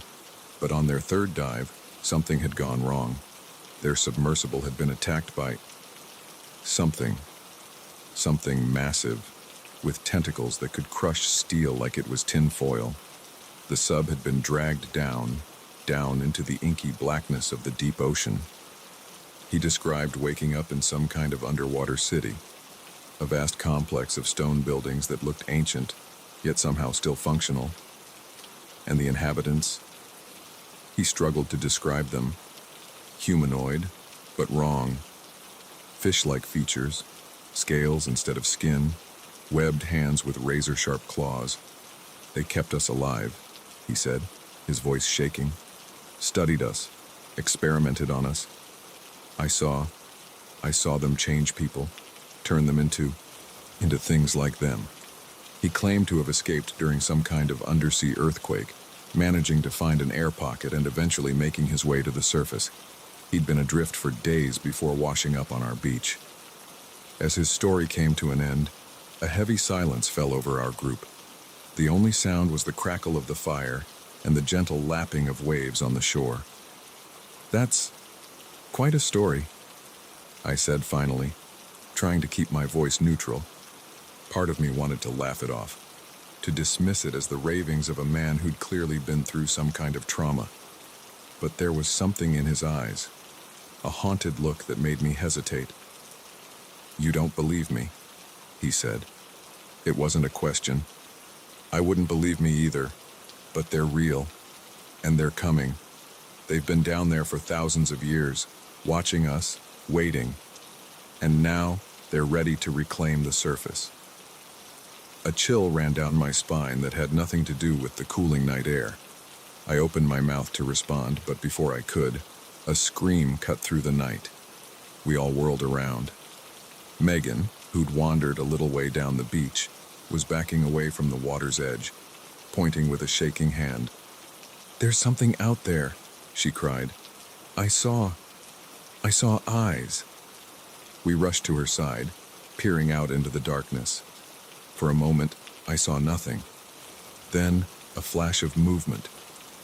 But on their third dive, something had gone wrong. Their submersible had been attacked by something massive, with tentacles that could crush steel like it was tin foil. The sub had been dragged down into the inky blackness of the deep ocean. He described waking up in some kind of underwater city, a vast complex of stone buildings that looked ancient, yet somehow still functional. And the inhabitants? He struggled to describe them. Humanoid, but wrong. Fish-like features, scales instead of skin, webbed hands with razor-sharp claws. "They kept us alive," he said, his voice shaking. "Studied us, experimented on us. I saw them change people, turn them into things like them." He claimed to have escaped during some kind of undersea earthquake, managing to find an air pocket and eventually making his way to the surface. He'd been adrift for days before washing up on our beach. As his story came to an end, a heavy silence fell over our group. The only sound was the crackle of the fire and the gentle lapping of waves on the shore. "That's quite a story," I said finally, trying to keep my voice neutral. Part of me wanted to laugh it off, to dismiss it as the ravings of a man who'd clearly been through some kind of trauma. But there was something in his eyes, a haunted look that made me hesitate. "You don't believe me," he said. It wasn't a question. I wouldn't believe me either, but they're real, and they're coming. They've been down there for thousands of years, watching us, waiting, and now they're ready to reclaim the surface. A chill ran down my spine that had nothing to do with the cooling night air. I opened my mouth to respond, but before I could, a scream cut through the night. We all whirled around. Megan, who'd wandered a little way down the beach, was backing away from the water's edge, pointing with a shaking hand. "There's something out there," she cried. I saw eyes." We rushed to her side, peering out into the darkness. For a moment, I saw nothing. Then, a flash of movement,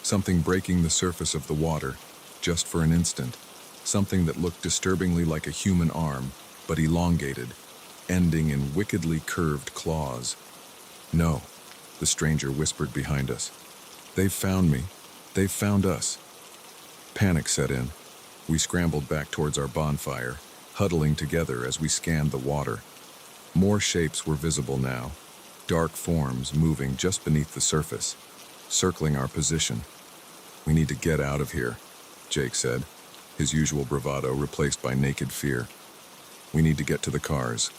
something breaking the surface of the water, just for an instant, something that looked disturbingly like a human arm, but elongated, ending in wickedly curved claws. "No," the stranger whispered behind us. "They've found me. They've found us." Panic set in. We scrambled back towards our bonfire, huddling together as we scanned the water. More shapes were visible now, dark forms moving just beneath the surface, circling our position. "We need to get out of here," Jake said, his usual bravado replaced by naked fear. "We need to get to the cars."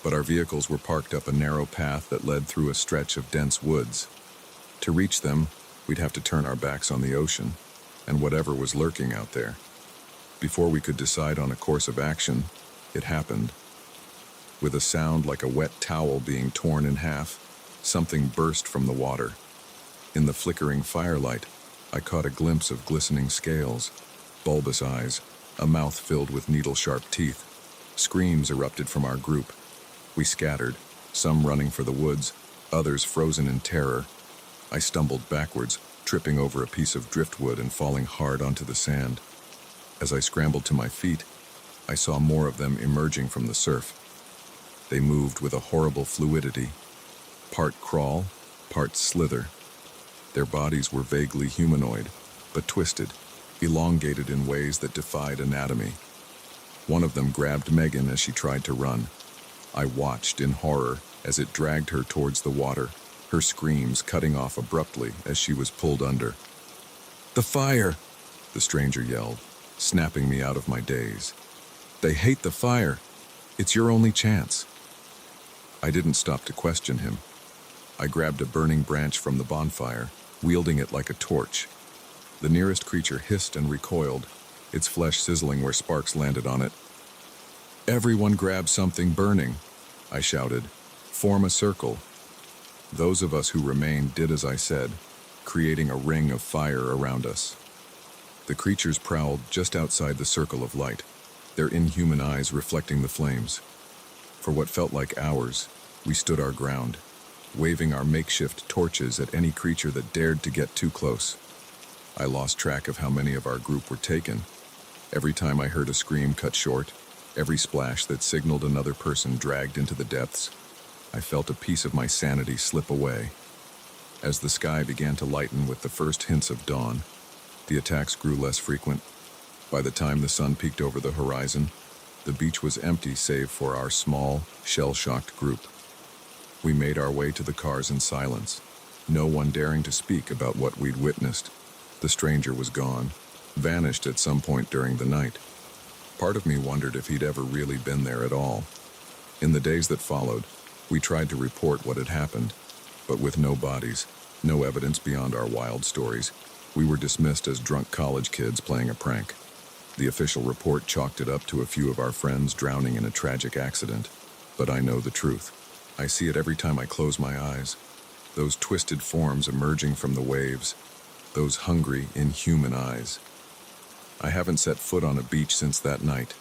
But our vehicles were parked up a narrow path that led through a stretch of dense woods. To reach them, we'd have to turn our backs on the ocean, and whatever was lurking out there. Before we could decide on a course of action, it happened. With a sound like a wet towel being torn in half, something burst from the water. In the flickering firelight, I caught a glimpse of glistening scales, bulbous eyes, a mouth filled with needle-sharp teeth. Screams erupted from our group. We scattered, some running for the woods, others frozen in terror. I stumbled backwards, tripping over a piece of driftwood and falling hard onto the sand. As I scrambled to my feet, I saw more of them emerging from the surf. They moved with a horrible fluidity, part crawl, part slither. Their bodies were vaguely humanoid, but twisted, elongated in ways that defied anatomy. One of them grabbed Megan as she tried to run. I watched in horror as it dragged her towards the water, her screams cutting off abruptly as she was pulled under. "The fire!" the stranger yelled, snapping me out of my daze. "They hate the fire. It's your only chance." I didn't stop to question him. I grabbed a burning branch from the bonfire, wielding it like a torch. The nearest creature hissed and recoiled, its flesh sizzling where sparks landed on it. "Everyone grab something burning," I shouted. "Form a circle." Those of us who remained did as I said, creating a ring of fire around us. The creatures prowled just outside the circle of light, their inhuman eyes reflecting the flames. For what felt like hours, we stood our ground, waving our makeshift torches at any creature that dared to get too close. I lost track of how many of our group were taken. Every time I heard a scream cut short, every splash that signaled another person dragged into the depths, I felt a piece of my sanity slip away. As the sky began to lighten with the first hints of dawn, the attacks grew less frequent. By the time the sun peeked over the horizon, the beach was empty save for our small, shell-shocked group. We made our way to the cars in silence, no one daring to speak about what we'd witnessed. The stranger was gone, vanished at some point during the night. Part of me wondered if he'd ever really been there at all. In the days that followed, we tried to report what had happened, but with no bodies, no evidence beyond our wild stories, we were dismissed as drunk college kids playing a prank. The official report chalked it up to a few of our friends drowning in a tragic accident. But I know the truth. I see it every time I close my eyes. Those twisted forms emerging from the waves. Those hungry, inhuman eyes. I haven't set foot on a beach since that night.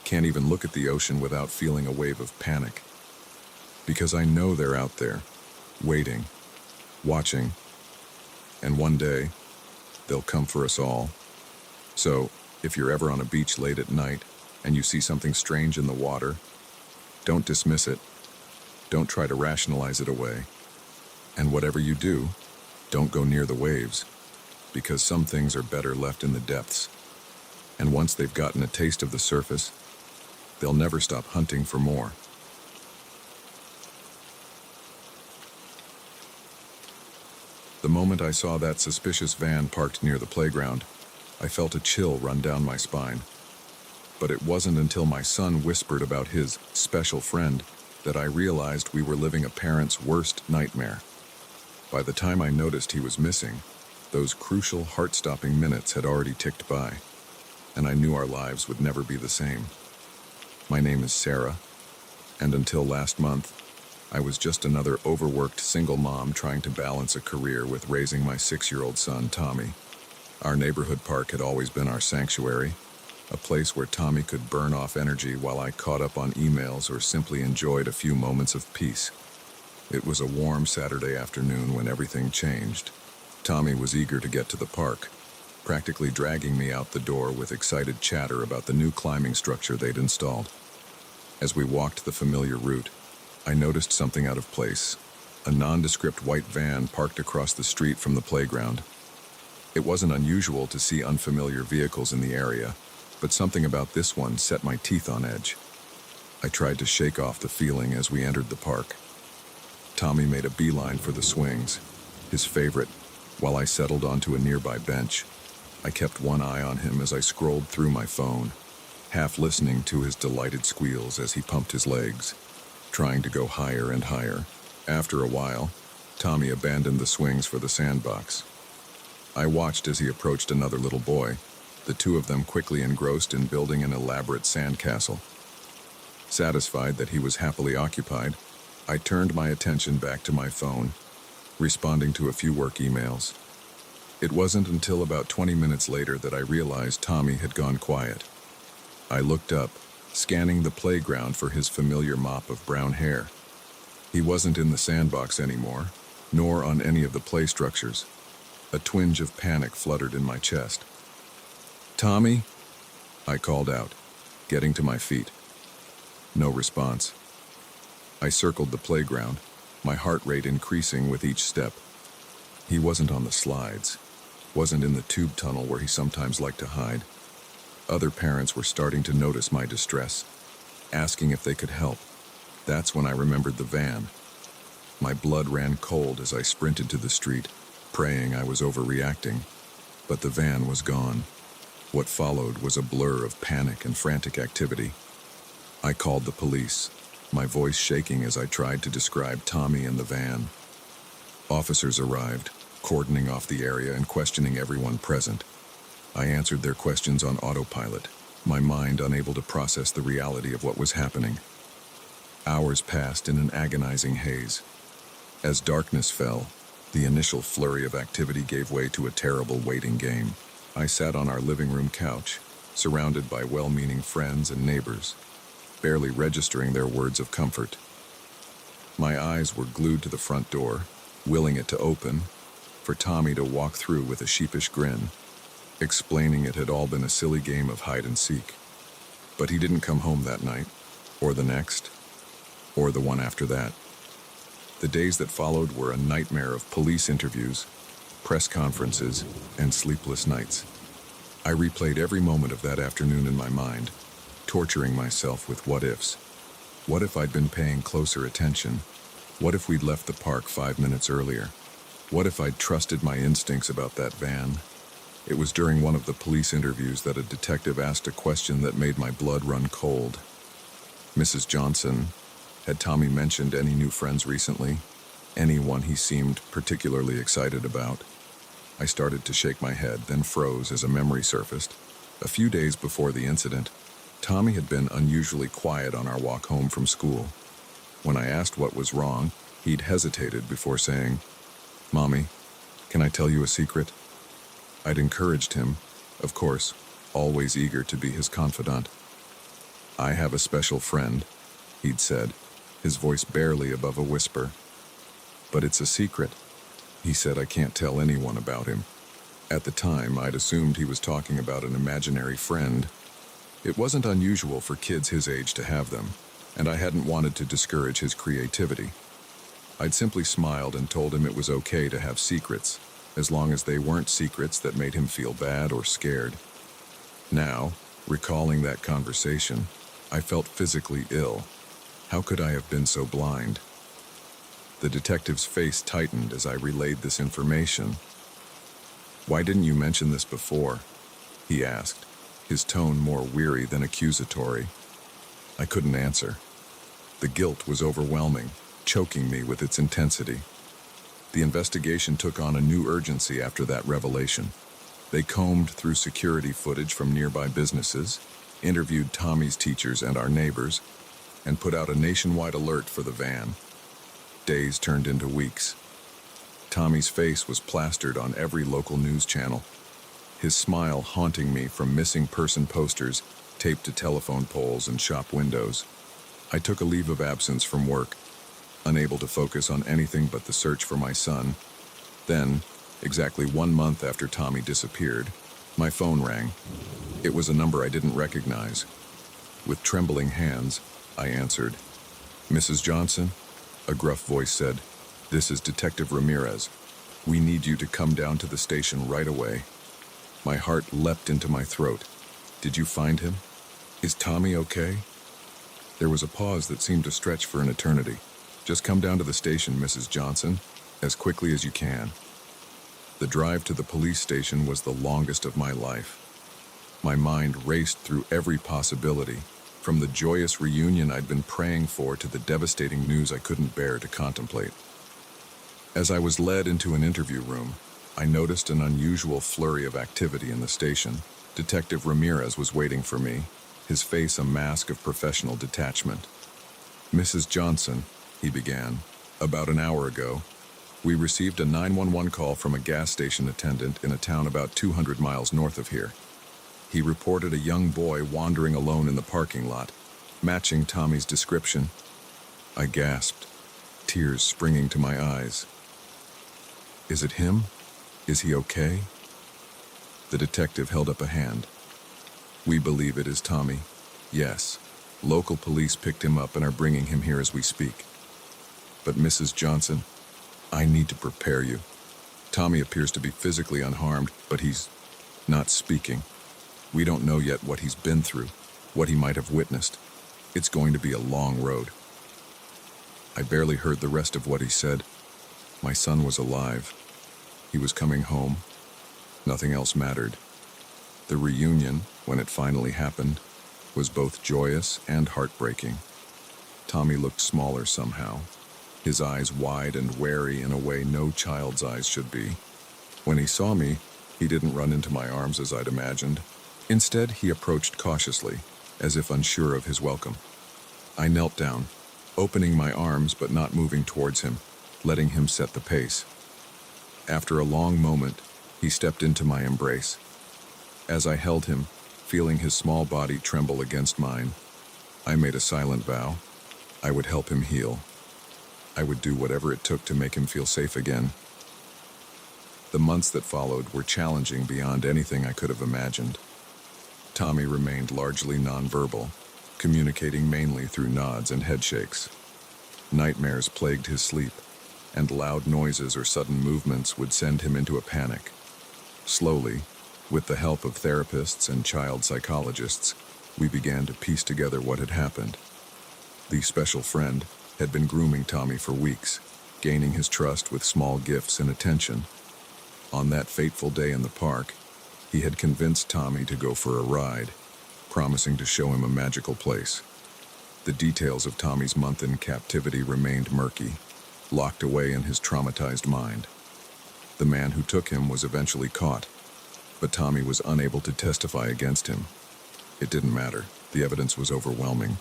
Can't even look at the ocean without feeling a wave of panic. Because I know they're out there, waiting, watching, and one day, they'll come for us all. So, if you're ever on a beach late at night and you see something strange in the water, don't dismiss it. Don't try to rationalize it away. And whatever you do, don't go near the waves, because some things are better left in the depths. And once they've gotten a taste of the surface, they'll never stop hunting for more. The moment I saw that suspicious van parked near the playground, I felt a chill run down my spine. But it wasn't until my son whispered about his special friend that I realized we were living a parent's worst nightmare. By the time I noticed he was missing, those crucial, heart-stopping minutes had already ticked by, and I knew our lives would never be the same. My name is Sarah, and until last month, I was just another overworked single mom trying to balance a career with raising my 6-year-old son, Tommy. Our neighborhood park had always been our sanctuary, a place where Tommy could burn off energy while I caught up on emails or simply enjoyed a few moments of peace. It was a warm Saturday afternoon when everything changed. Tommy was eager to get to the park, practically dragging me out the door with excited chatter about the new climbing structure they'd installed. As we walked the familiar route, I noticed something out of place, a nondescript white van parked across the street from the playground. It wasn't unusual to see unfamiliar vehicles in the area, but something about this one set my teeth on edge. I tried to shake off the feeling as we entered the park. Tommy made a beeline for the swings, his favorite, while I settled onto a nearby bench. I kept one eye on him as I scrolled through my phone, half listening to his delighted squeals as he pumped his legs, trying to go higher and higher. After a while, Tommy abandoned the swings for the sandbox. I watched as he approached another little boy, the two of them quickly engrossed in building an elaborate sandcastle. Satisfied that he was happily occupied, I turned my attention back to my phone, responding to a few work emails. It wasn't until about 20 minutes later that I realized Tommy had gone quiet. I looked up, scanning the playground for his familiar mop of brown hair. He wasn't in the sandbox anymore, nor on any of the play structures. A twinge of panic fluttered in my chest. "Tommy?" I called out, getting to my feet. No response. I circled the playground, my heart rate increasing with each step. He wasn't on the slides, wasn't in the tube tunnel where he sometimes liked to hide. Other parents were starting to notice my distress, asking if they could help. That's when I remembered the van. My blood ran cold as I sprinted to the street, praying I was overreacting. But the van was gone. What followed was a blur of panic and frantic activity. I called the police, my voice shaking as I tried to describe Tommy and the van. Officers arrived, cordoning off the area and questioning everyone present. I answered their questions on autopilot, my mind unable to process the reality of what was happening. Hours passed in an agonizing haze. As darkness fell, the initial flurry of activity gave way to a terrible waiting game. I sat on our living room couch, surrounded by well-meaning friends and neighbors, barely registering their words of comfort. My eyes were glued to the front door, willing it to open, for Tommy to walk through with a sheepish grin, explaining it had all been a silly game of hide and seek. But he didn't come home that night, or the next, or the one after that. The days that followed were a nightmare of police interviews, press conferences, and sleepless nights. I replayed every moment of that afternoon in my mind, torturing myself with what-ifs. What if I'd been paying closer attention? What if we'd left the park 5 minutes earlier? What if I'd trusted my instincts about that van? It was during one of the police interviews that a detective asked a question that made my blood run cold. "Mrs. Johnson, had Tommy mentioned any new friends recently? Anyone he seemed particularly excited about?" I started to shake my head, then froze as a memory surfaced. A few days before the incident, Tommy had been unusually quiet on our walk home from school. When I asked what was wrong, he'd hesitated before saying, "Mommy, can I tell you a secret?" I'd encouraged him, of course, always eager to be his confidant. "I have a special friend," he'd said, his voice barely above a whisper. "But it's a secret." He said I can't tell anyone about him. At the time, I'd assumed he was talking about an imaginary friend. It wasn't unusual for kids his age to have them, and I hadn't wanted to discourage his creativity. I'd simply smiled and told him it was okay to have secrets, as long as they weren't secrets that made him feel bad or scared. Now, recalling that conversation, I felt physically ill. How could I have been so blind? The detective's face tightened as I relayed this information. "Why didn't you mention this before?" he asked, his tone more weary than accusatory. I couldn't answer. The guilt was overwhelming, choking me with its intensity. The investigation took on a new urgency after that revelation. They combed through security footage from nearby businesses, interviewed Tommy's teachers and our neighbors, and put out a nationwide alert for the van. Days turned into weeks. Tommy's face was plastered on every local news channel, his smile haunting me from missing person posters taped to telephone poles and shop windows. I took a leave of absence from work, unable to focus on anything but the search for my son. Then, exactly 1 month after Tommy disappeared, my phone rang. It was a number I didn't recognize. With trembling hands, I answered. "Mrs. Johnson?" A gruff voice said, "This is Detective Ramirez. We need you to come down to the station right away." My heart leapt into my throat. "Did you find him? Is Tommy okay?" There was a pause that seemed to stretch for an eternity. "Just come down to the station, Mrs. Johnson, as quickly as you can." The drive to the police station was the longest of my life. My mind raced through every possibility, from the joyous reunion I'd been praying for to the devastating news I couldn't bear to contemplate. As I was led into an interview room, I noticed an unusual flurry of activity in the station. Detective Ramirez was waiting for me, his face a mask of professional detachment. "Mrs. Johnson," he began, "about an hour ago, we received a 911 call from a gas station attendant in a town about 200 miles north of here. He reported a young boy wandering alone in the parking lot, matching Tommy's description. I gasped, tears springing to my eyes. Is it him? Is he okay? The detective held up a hand. We believe it is Tommy. Yes. Local police picked him up and are bringing him here as we speak. But Mrs. Johnson, I need to prepare you. Tommy appears to be physically unharmed, but he's not speaking. We don't know yet what he's been through, what he might have witnessed. It's going to be a long road. I barely heard the rest of what he said. My son was alive. He was coming home. Nothing else mattered. The reunion, when it finally happened, was both joyous and heartbreaking. Tommy looked smaller somehow, his eyes wide and wary in a way no child's eyes should be. When he saw me, he didn't run into my arms as I'd imagined. Instead, he approached cautiously, as if unsure of his welcome. I knelt down, opening my arms but not moving towards him, letting him set the pace. After a long moment, he stepped into my embrace. As I held him, feeling his small body tremble against mine, I made a silent vow. I would help him heal. I would do whatever it took to make him feel safe again. The months that followed were challenging beyond anything I could have imagined. Tommy remained largely nonverbal, communicating mainly through nods and headshakes. Nightmares plagued his sleep, and loud noises or sudden movements would send him into a panic. Slowly, with the help of therapists and child psychologists, we began to piece together what had happened. The special friend had been grooming Tommy for weeks, gaining his trust with small gifts and attention. On that fateful day in the park, he had convinced Tommy to go for a ride, promising to show him a magical place. The details of Tommy's month in captivity remained murky, locked away in his traumatized mind. The man who took him was eventually caught, but Tommy was unable to testify against him. It didn't matter. The evidence was overwhelming,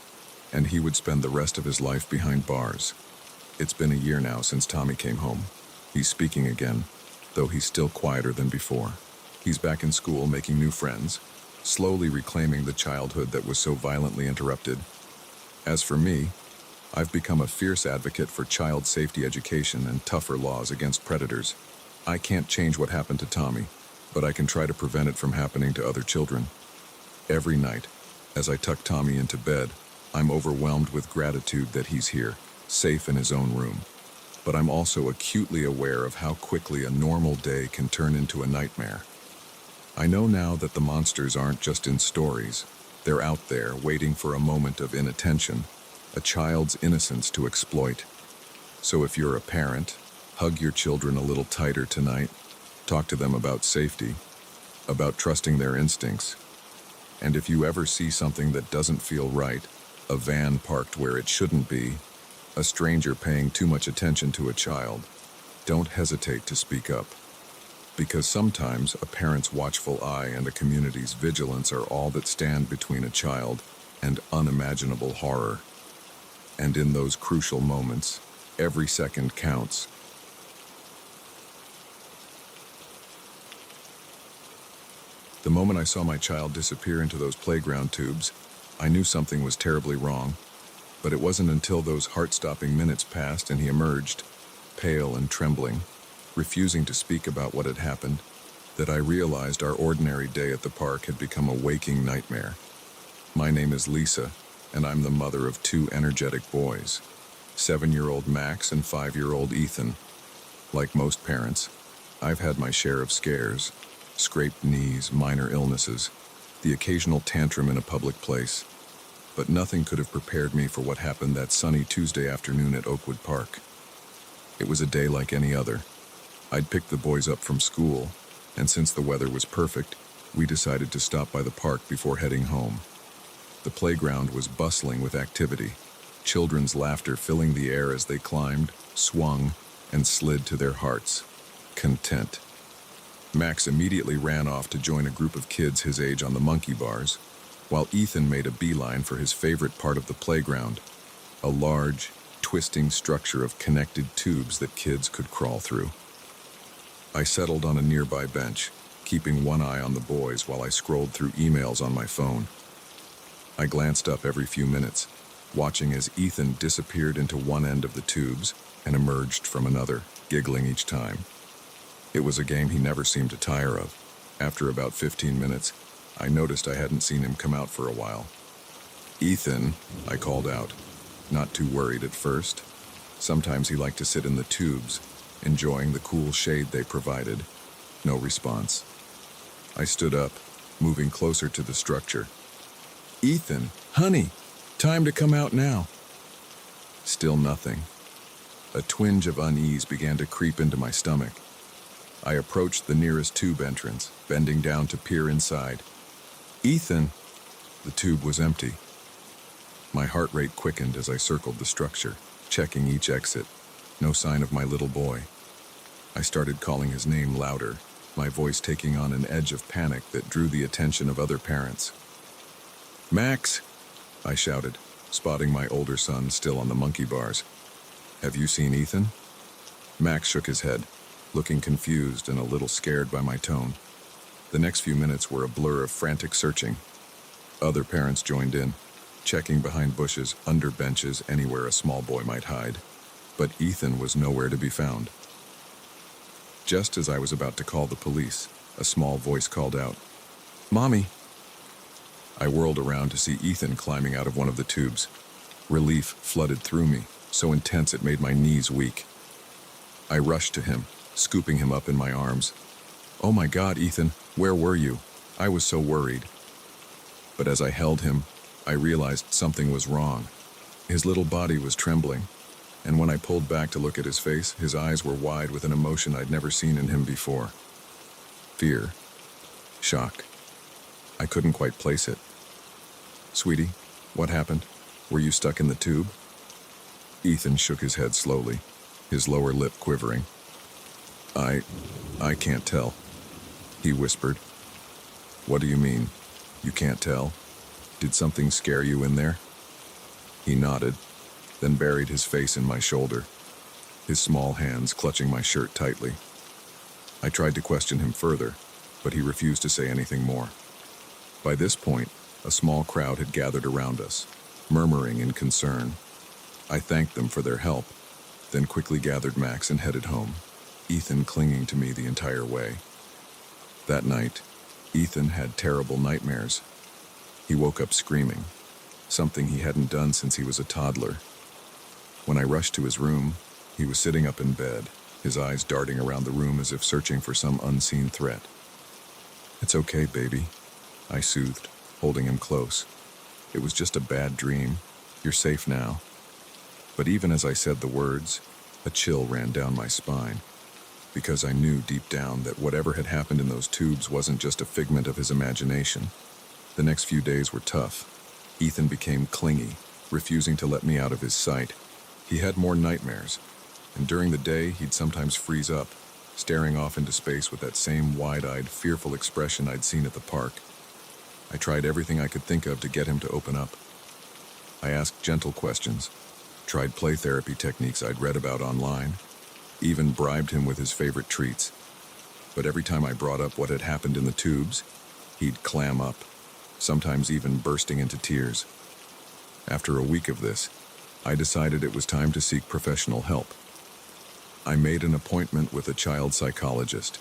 and he would spend the rest of his life behind bars. It's been a year now since Tommy came home. He's speaking again, though he's still quieter than before. He's back in school making new friends, slowly reclaiming the childhood that was so violently interrupted. As for me, I've become a fierce advocate for child safety education and tougher laws against predators. I can't change what happened to Tommy, but I can try to prevent it from happening to other children. Every night, as I tuck Tommy into bed, I'm overwhelmed with gratitude that he's here, safe in his own room. But I'm also acutely aware of how quickly a normal day can turn into a nightmare. I know now that the monsters aren't just in stories. They're out there waiting for a moment of inattention, a child's innocence to exploit. So if you're a parent, hug your children a little tighter tonight. Talk to them about safety, about trusting their instincts. And if you ever see something that doesn't feel right, a van parked where it shouldn't be, a stranger paying too much attention to a child, don't hesitate to speak up. Because sometimes a parent's watchful eye and a community's vigilance are all that stand between a child and unimaginable horror. And in those crucial moments, every second counts. The moment I saw my child disappear into those playground tubes, I knew something was terribly wrong. But it wasn't until those heart-stopping minutes passed and he emerged, pale and trembling, refusing to speak about what had happened, that I realized our ordinary day at the park had become a waking nightmare. My name is Lisa, and I'm the mother of two energetic boys, 7-year-old Max and 5-year-old Ethan. Like most parents, I've had my share of scares, scraped knees, minor illnesses, the occasional tantrum in a public place. But nothing could have prepared me for what happened that sunny Tuesday afternoon at Oakwood Park. It was a day like any other. I'd picked the boys up from school, and since the weather was perfect, we decided to stop by the park before heading home. The playground was bustling with activity, children's laughter filling the air as they climbed, swung, and slid to their hearts' content. Max immediately ran off to join a group of kids his age on the monkey bars, while Ethan made a beeline for his favorite part of the playground, a large, twisting structure of connected tubes that kids could crawl through. I settled on a nearby bench, keeping one eye on the boys while I scrolled through emails on my phone. I glanced up every few minutes, watching as Ethan disappeared into one end of the tubes and emerged from another, giggling each time. It was a game he never seemed to tire of. After about 15 minutes, I noticed I hadn't seen him come out for a while. "Ethan," I called out, not too worried at first. Sometimes he liked to sit in the tubes, enjoying the cool shade they provided. No response. I stood up, moving closer to the structure. "Ethan, honey, time to come out now." Still nothing. A twinge of unease began to creep into my stomach. I approached the nearest tube entrance, bending down to peer inside. "Ethan!" The tube was empty. My heart rate quickened as I circled the structure, checking each exit. No sign of my little boy. I started calling his name louder, my voice taking on an edge of panic that drew the attention of other parents. "Max!" I shouted, spotting my older son still on the monkey bars. "Have you seen Ethan?" Max shook his head, looking confused and a little scared by my tone. The next few minutes were a blur of frantic searching. Other parents joined in, checking behind bushes, under benches, anywhere a small boy might hide. But Ethan was nowhere to be found. Just as I was about to call the police, a small voice called out, "Mommy!" I whirled around to see Ethan climbing out of one of the tubes. Relief flooded through me, so intense it made my knees weak. I rushed to him, scooping him up in my arms. "Oh my God, Ethan, where were you? I was so worried." But as I held him, I realized something was wrong. His little body was trembling, and when I pulled back to look at his face, his eyes were wide with an emotion I'd never seen in him before. Fear. Shock. I couldn't quite place it. "Sweetie, what happened? Were you stuck in the tube?" Ethan shook his head slowly, his lower lip quivering. I can't tell," he whispered. "What do you mean, you can't tell? Did something scare you in there?" He nodded, then buried his face in my shoulder, his small hands clutching my shirt tightly. I tried to question him further, but he refused to say anything more. By this point, a small crowd had gathered around us, murmuring in concern. I thanked them for their help, then quickly gathered Max and headed home, Ethan clinging to me the entire way. That night, Ethan had terrible nightmares. He woke up screaming, something he hadn't done since he was a toddler. When I rushed to his room, he was sitting up in bed, his eyes darting around the room as if searching for some unseen threat. "It's okay, baby," I soothed, holding him close. "It was just a bad dream. You're safe now." But even as I said the words, a chill ran down my spine, because I knew deep down that whatever had happened in those tubes wasn't just a figment of his imagination. The next few days were tough. Ethan became clingy, refusing to let me out of his sight. He had more nightmares, and during the day he'd sometimes freeze up, staring off into space with that same wide-eyed, fearful expression I'd seen at the park. I tried everything I could think of to get him to open up. I asked gentle questions, tried play therapy techniques I'd read about online, even bribed him with his favorite treats. But every time I brought up what had happened in the tubes, he'd clam up, sometimes even bursting into tears. After a week of this, I decided it was time to seek professional help. I made an appointment with a child psychologist,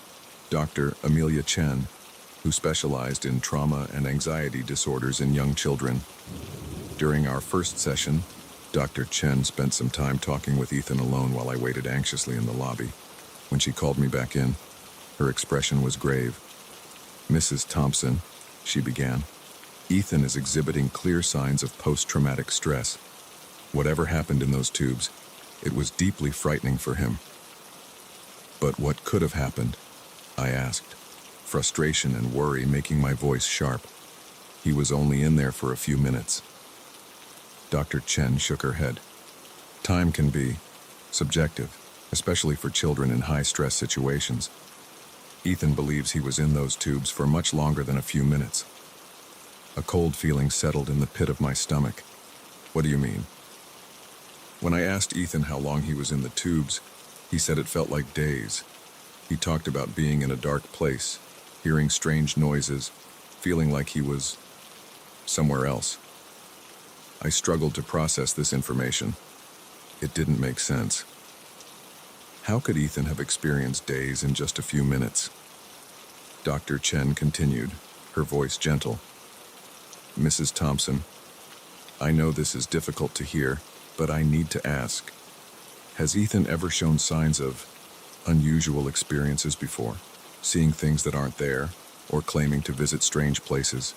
Dr. Amelia Chen, who specialized in trauma and anxiety disorders in young children. During our first session, Dr. Chen spent some time talking with Ethan alone while I waited anxiously in the lobby. When she called me back in, her expression was grave. "Mrs. Thompson," she began, "Ethan is exhibiting clear signs of post-traumatic stress. Whatever happened in those tubes, it was deeply frightening for him." "But what could have happened?" I asked, frustration and worry making my voice sharp. "He was only in there for a few minutes." Dr. Chen shook her head. "Time can be subjective, especially for children in high-stress situations. Ethan believes he was in those tubes for much longer than a few minutes." A cold feeling settled in the pit of my stomach. "What do you mean?" When I asked Ethan how long he was in the tubes, he said it felt like days. He talked about being in a dark place, hearing strange noises, feeling like he was somewhere else. I struggled to process this information. It didn't make sense. How could Ethan have experienced days in just a few minutes? Dr. Chen continued, her voice gentle. Mrs. Thompson, I know this is difficult to hear, but I need to ask. Has Ethan ever shown signs of unusual experiences before? Seeing things that aren't there, or claiming to visit strange places?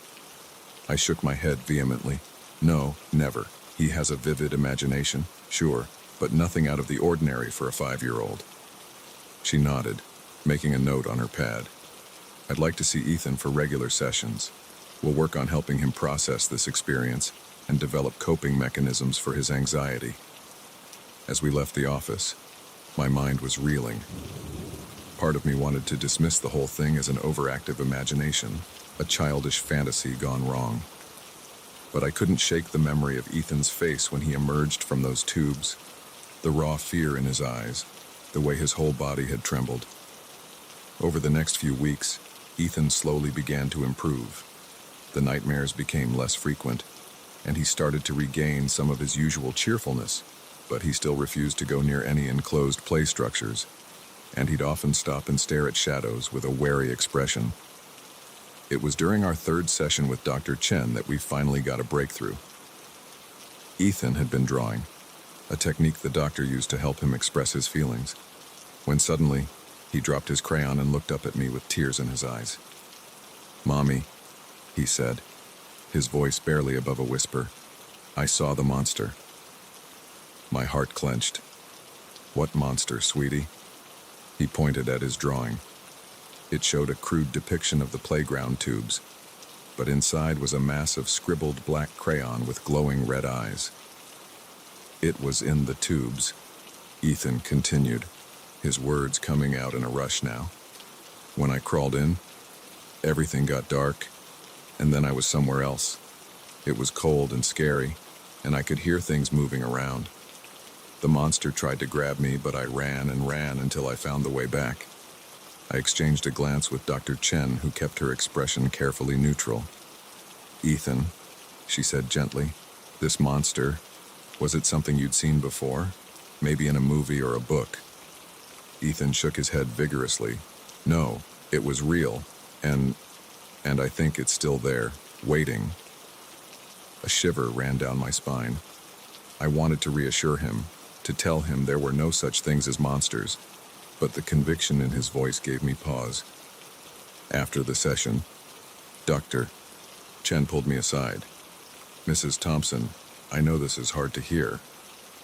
I shook my head vehemently. No, never. He has a vivid imagination, sure, but nothing out of the ordinary for a 5-year-old. She nodded, making a note on her pad. I'd like to see Ethan for regular sessions. We'll work on helping him process this experience and develop coping mechanisms for his anxiety. As we left the office, my mind was reeling. Part of me wanted to dismiss the whole thing as an overactive imagination, a childish fantasy gone wrong. But I couldn't shake the memory of Ethan's face when he emerged from those tubes, the raw fear in his eyes, the way his whole body had trembled. Over the next few weeks, Ethan slowly began to improve. The nightmares became less frequent, and he started to regain some of his usual cheerfulness, but he still refused to go near any enclosed play structures, and he'd often stop and stare at shadows with a wary expression. It was during our 3rd session with Dr. Chen that we finally got a breakthrough. Ethan had been drawing, a technique the doctor used to help him express his feelings, when suddenly he dropped his crayon and looked up at me with tears in his eyes. Mommy, he said, his voice barely above a whisper, I saw the monster. My heart clenched. What monster, sweetie? He pointed at his drawing. It showed a crude depiction of the playground tubes, but inside was a mass of scribbled black crayon with glowing red eyes. It was in the tubes, Ethan continued, his words coming out in a rush now. When I crawled in, everything got dark, and then I was somewhere else. It was cold and scary, and I could hear things moving around. The monster tried to grab me, but I ran and ran until I found the way back. I exchanged a glance with Dr. Chen, who kept her expression carefully neutral. Ethan, she said gently, this monster, was it something you'd seen before? Maybe in a movie or a book? Ethan shook his head vigorously. No, it was real, and I think it's still there, waiting. A shiver ran down my spine. I wanted to reassure him, to tell him there were no such things as monsters, but the conviction in his voice gave me pause. After the session, Dr. Chen pulled me aside. Mrs. Thompson, I know this is hard to hear,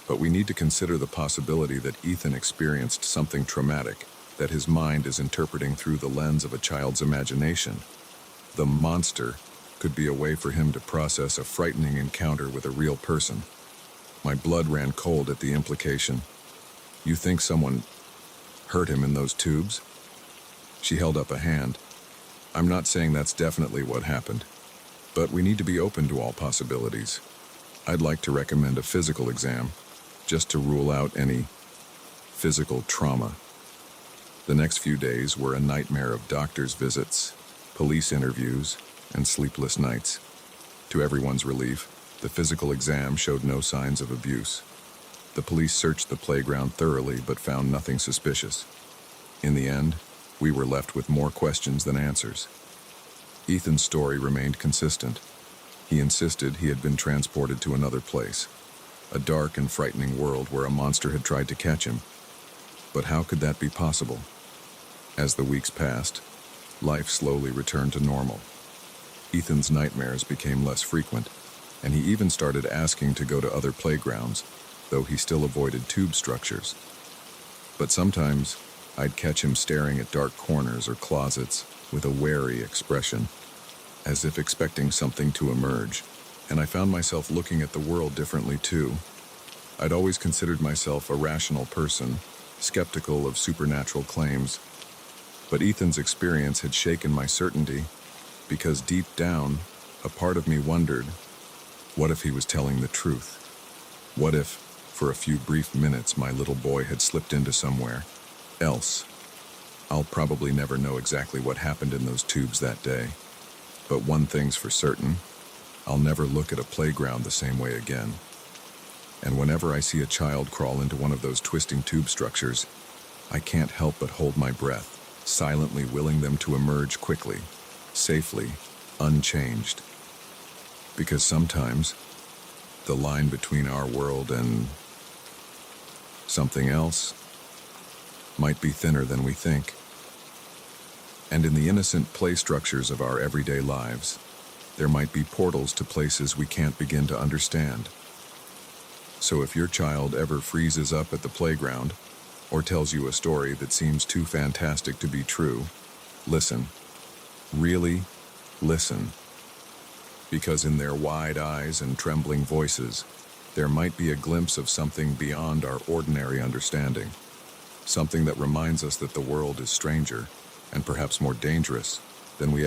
but we need to consider the possibility that Ethan experienced something traumatic that his mind is interpreting through the lens of a child's imagination. The monster could be a way for him to process a frightening encounter with a real person. My blood ran cold at the implication. You think someone hurt him in those tubes? She held up a hand. I'm not saying that's definitely what happened, but we need to be open to all possibilities. I'd like to recommend a physical exam, just to rule out any physical trauma. The next few days were a nightmare of doctor's visits, police interviews, and sleepless nights. To everyone's relief, the physical exam showed no signs of abuse. The police searched the playground thoroughly but found nothing suspicious. In the end, we were left with more questions than answers. Ethan's story remained consistent. He insisted he had been transported to another place, a dark and frightening world where a monster had tried to catch him. But how could that be possible? As the weeks passed, life slowly returned to normal. Ethan's nightmares became less frequent, and he even started asking to go to other playgrounds, though he still avoided tube structures. But sometimes, I'd catch him staring at dark corners or closets with a wary expression, as if expecting something to emerge, and I found myself looking at the world differently too. I'd always considered myself a rational person, skeptical of supernatural claims, but Ethan's experience had shaken my certainty, because deep down, a part of me wondered, what if he was telling the truth? What if, for a few brief minutes, my little boy had slipped into somewhere else? I'll probably never know exactly what happened in those tubes that day, but one thing's for certain, I'll never look at a playground the same way again. And whenever I see a child crawl into one of those twisting tube structures, I can't help but hold my breath, silently willing them to emerge quickly, safely, unchanged. Because sometimes, the line between our world and something else might be thinner than we think. And in the innocent play structures of our everyday lives, there might be portals to places we can't begin to understand. So if your child ever freezes up at the playground, or tells you a story that seems too fantastic to be true, listen. Really listen. Because in their wide eyes and trembling voices, there might be a glimpse of something beyond our ordinary understanding. Something that reminds us that the world is stranger, and perhaps more dangerous, than we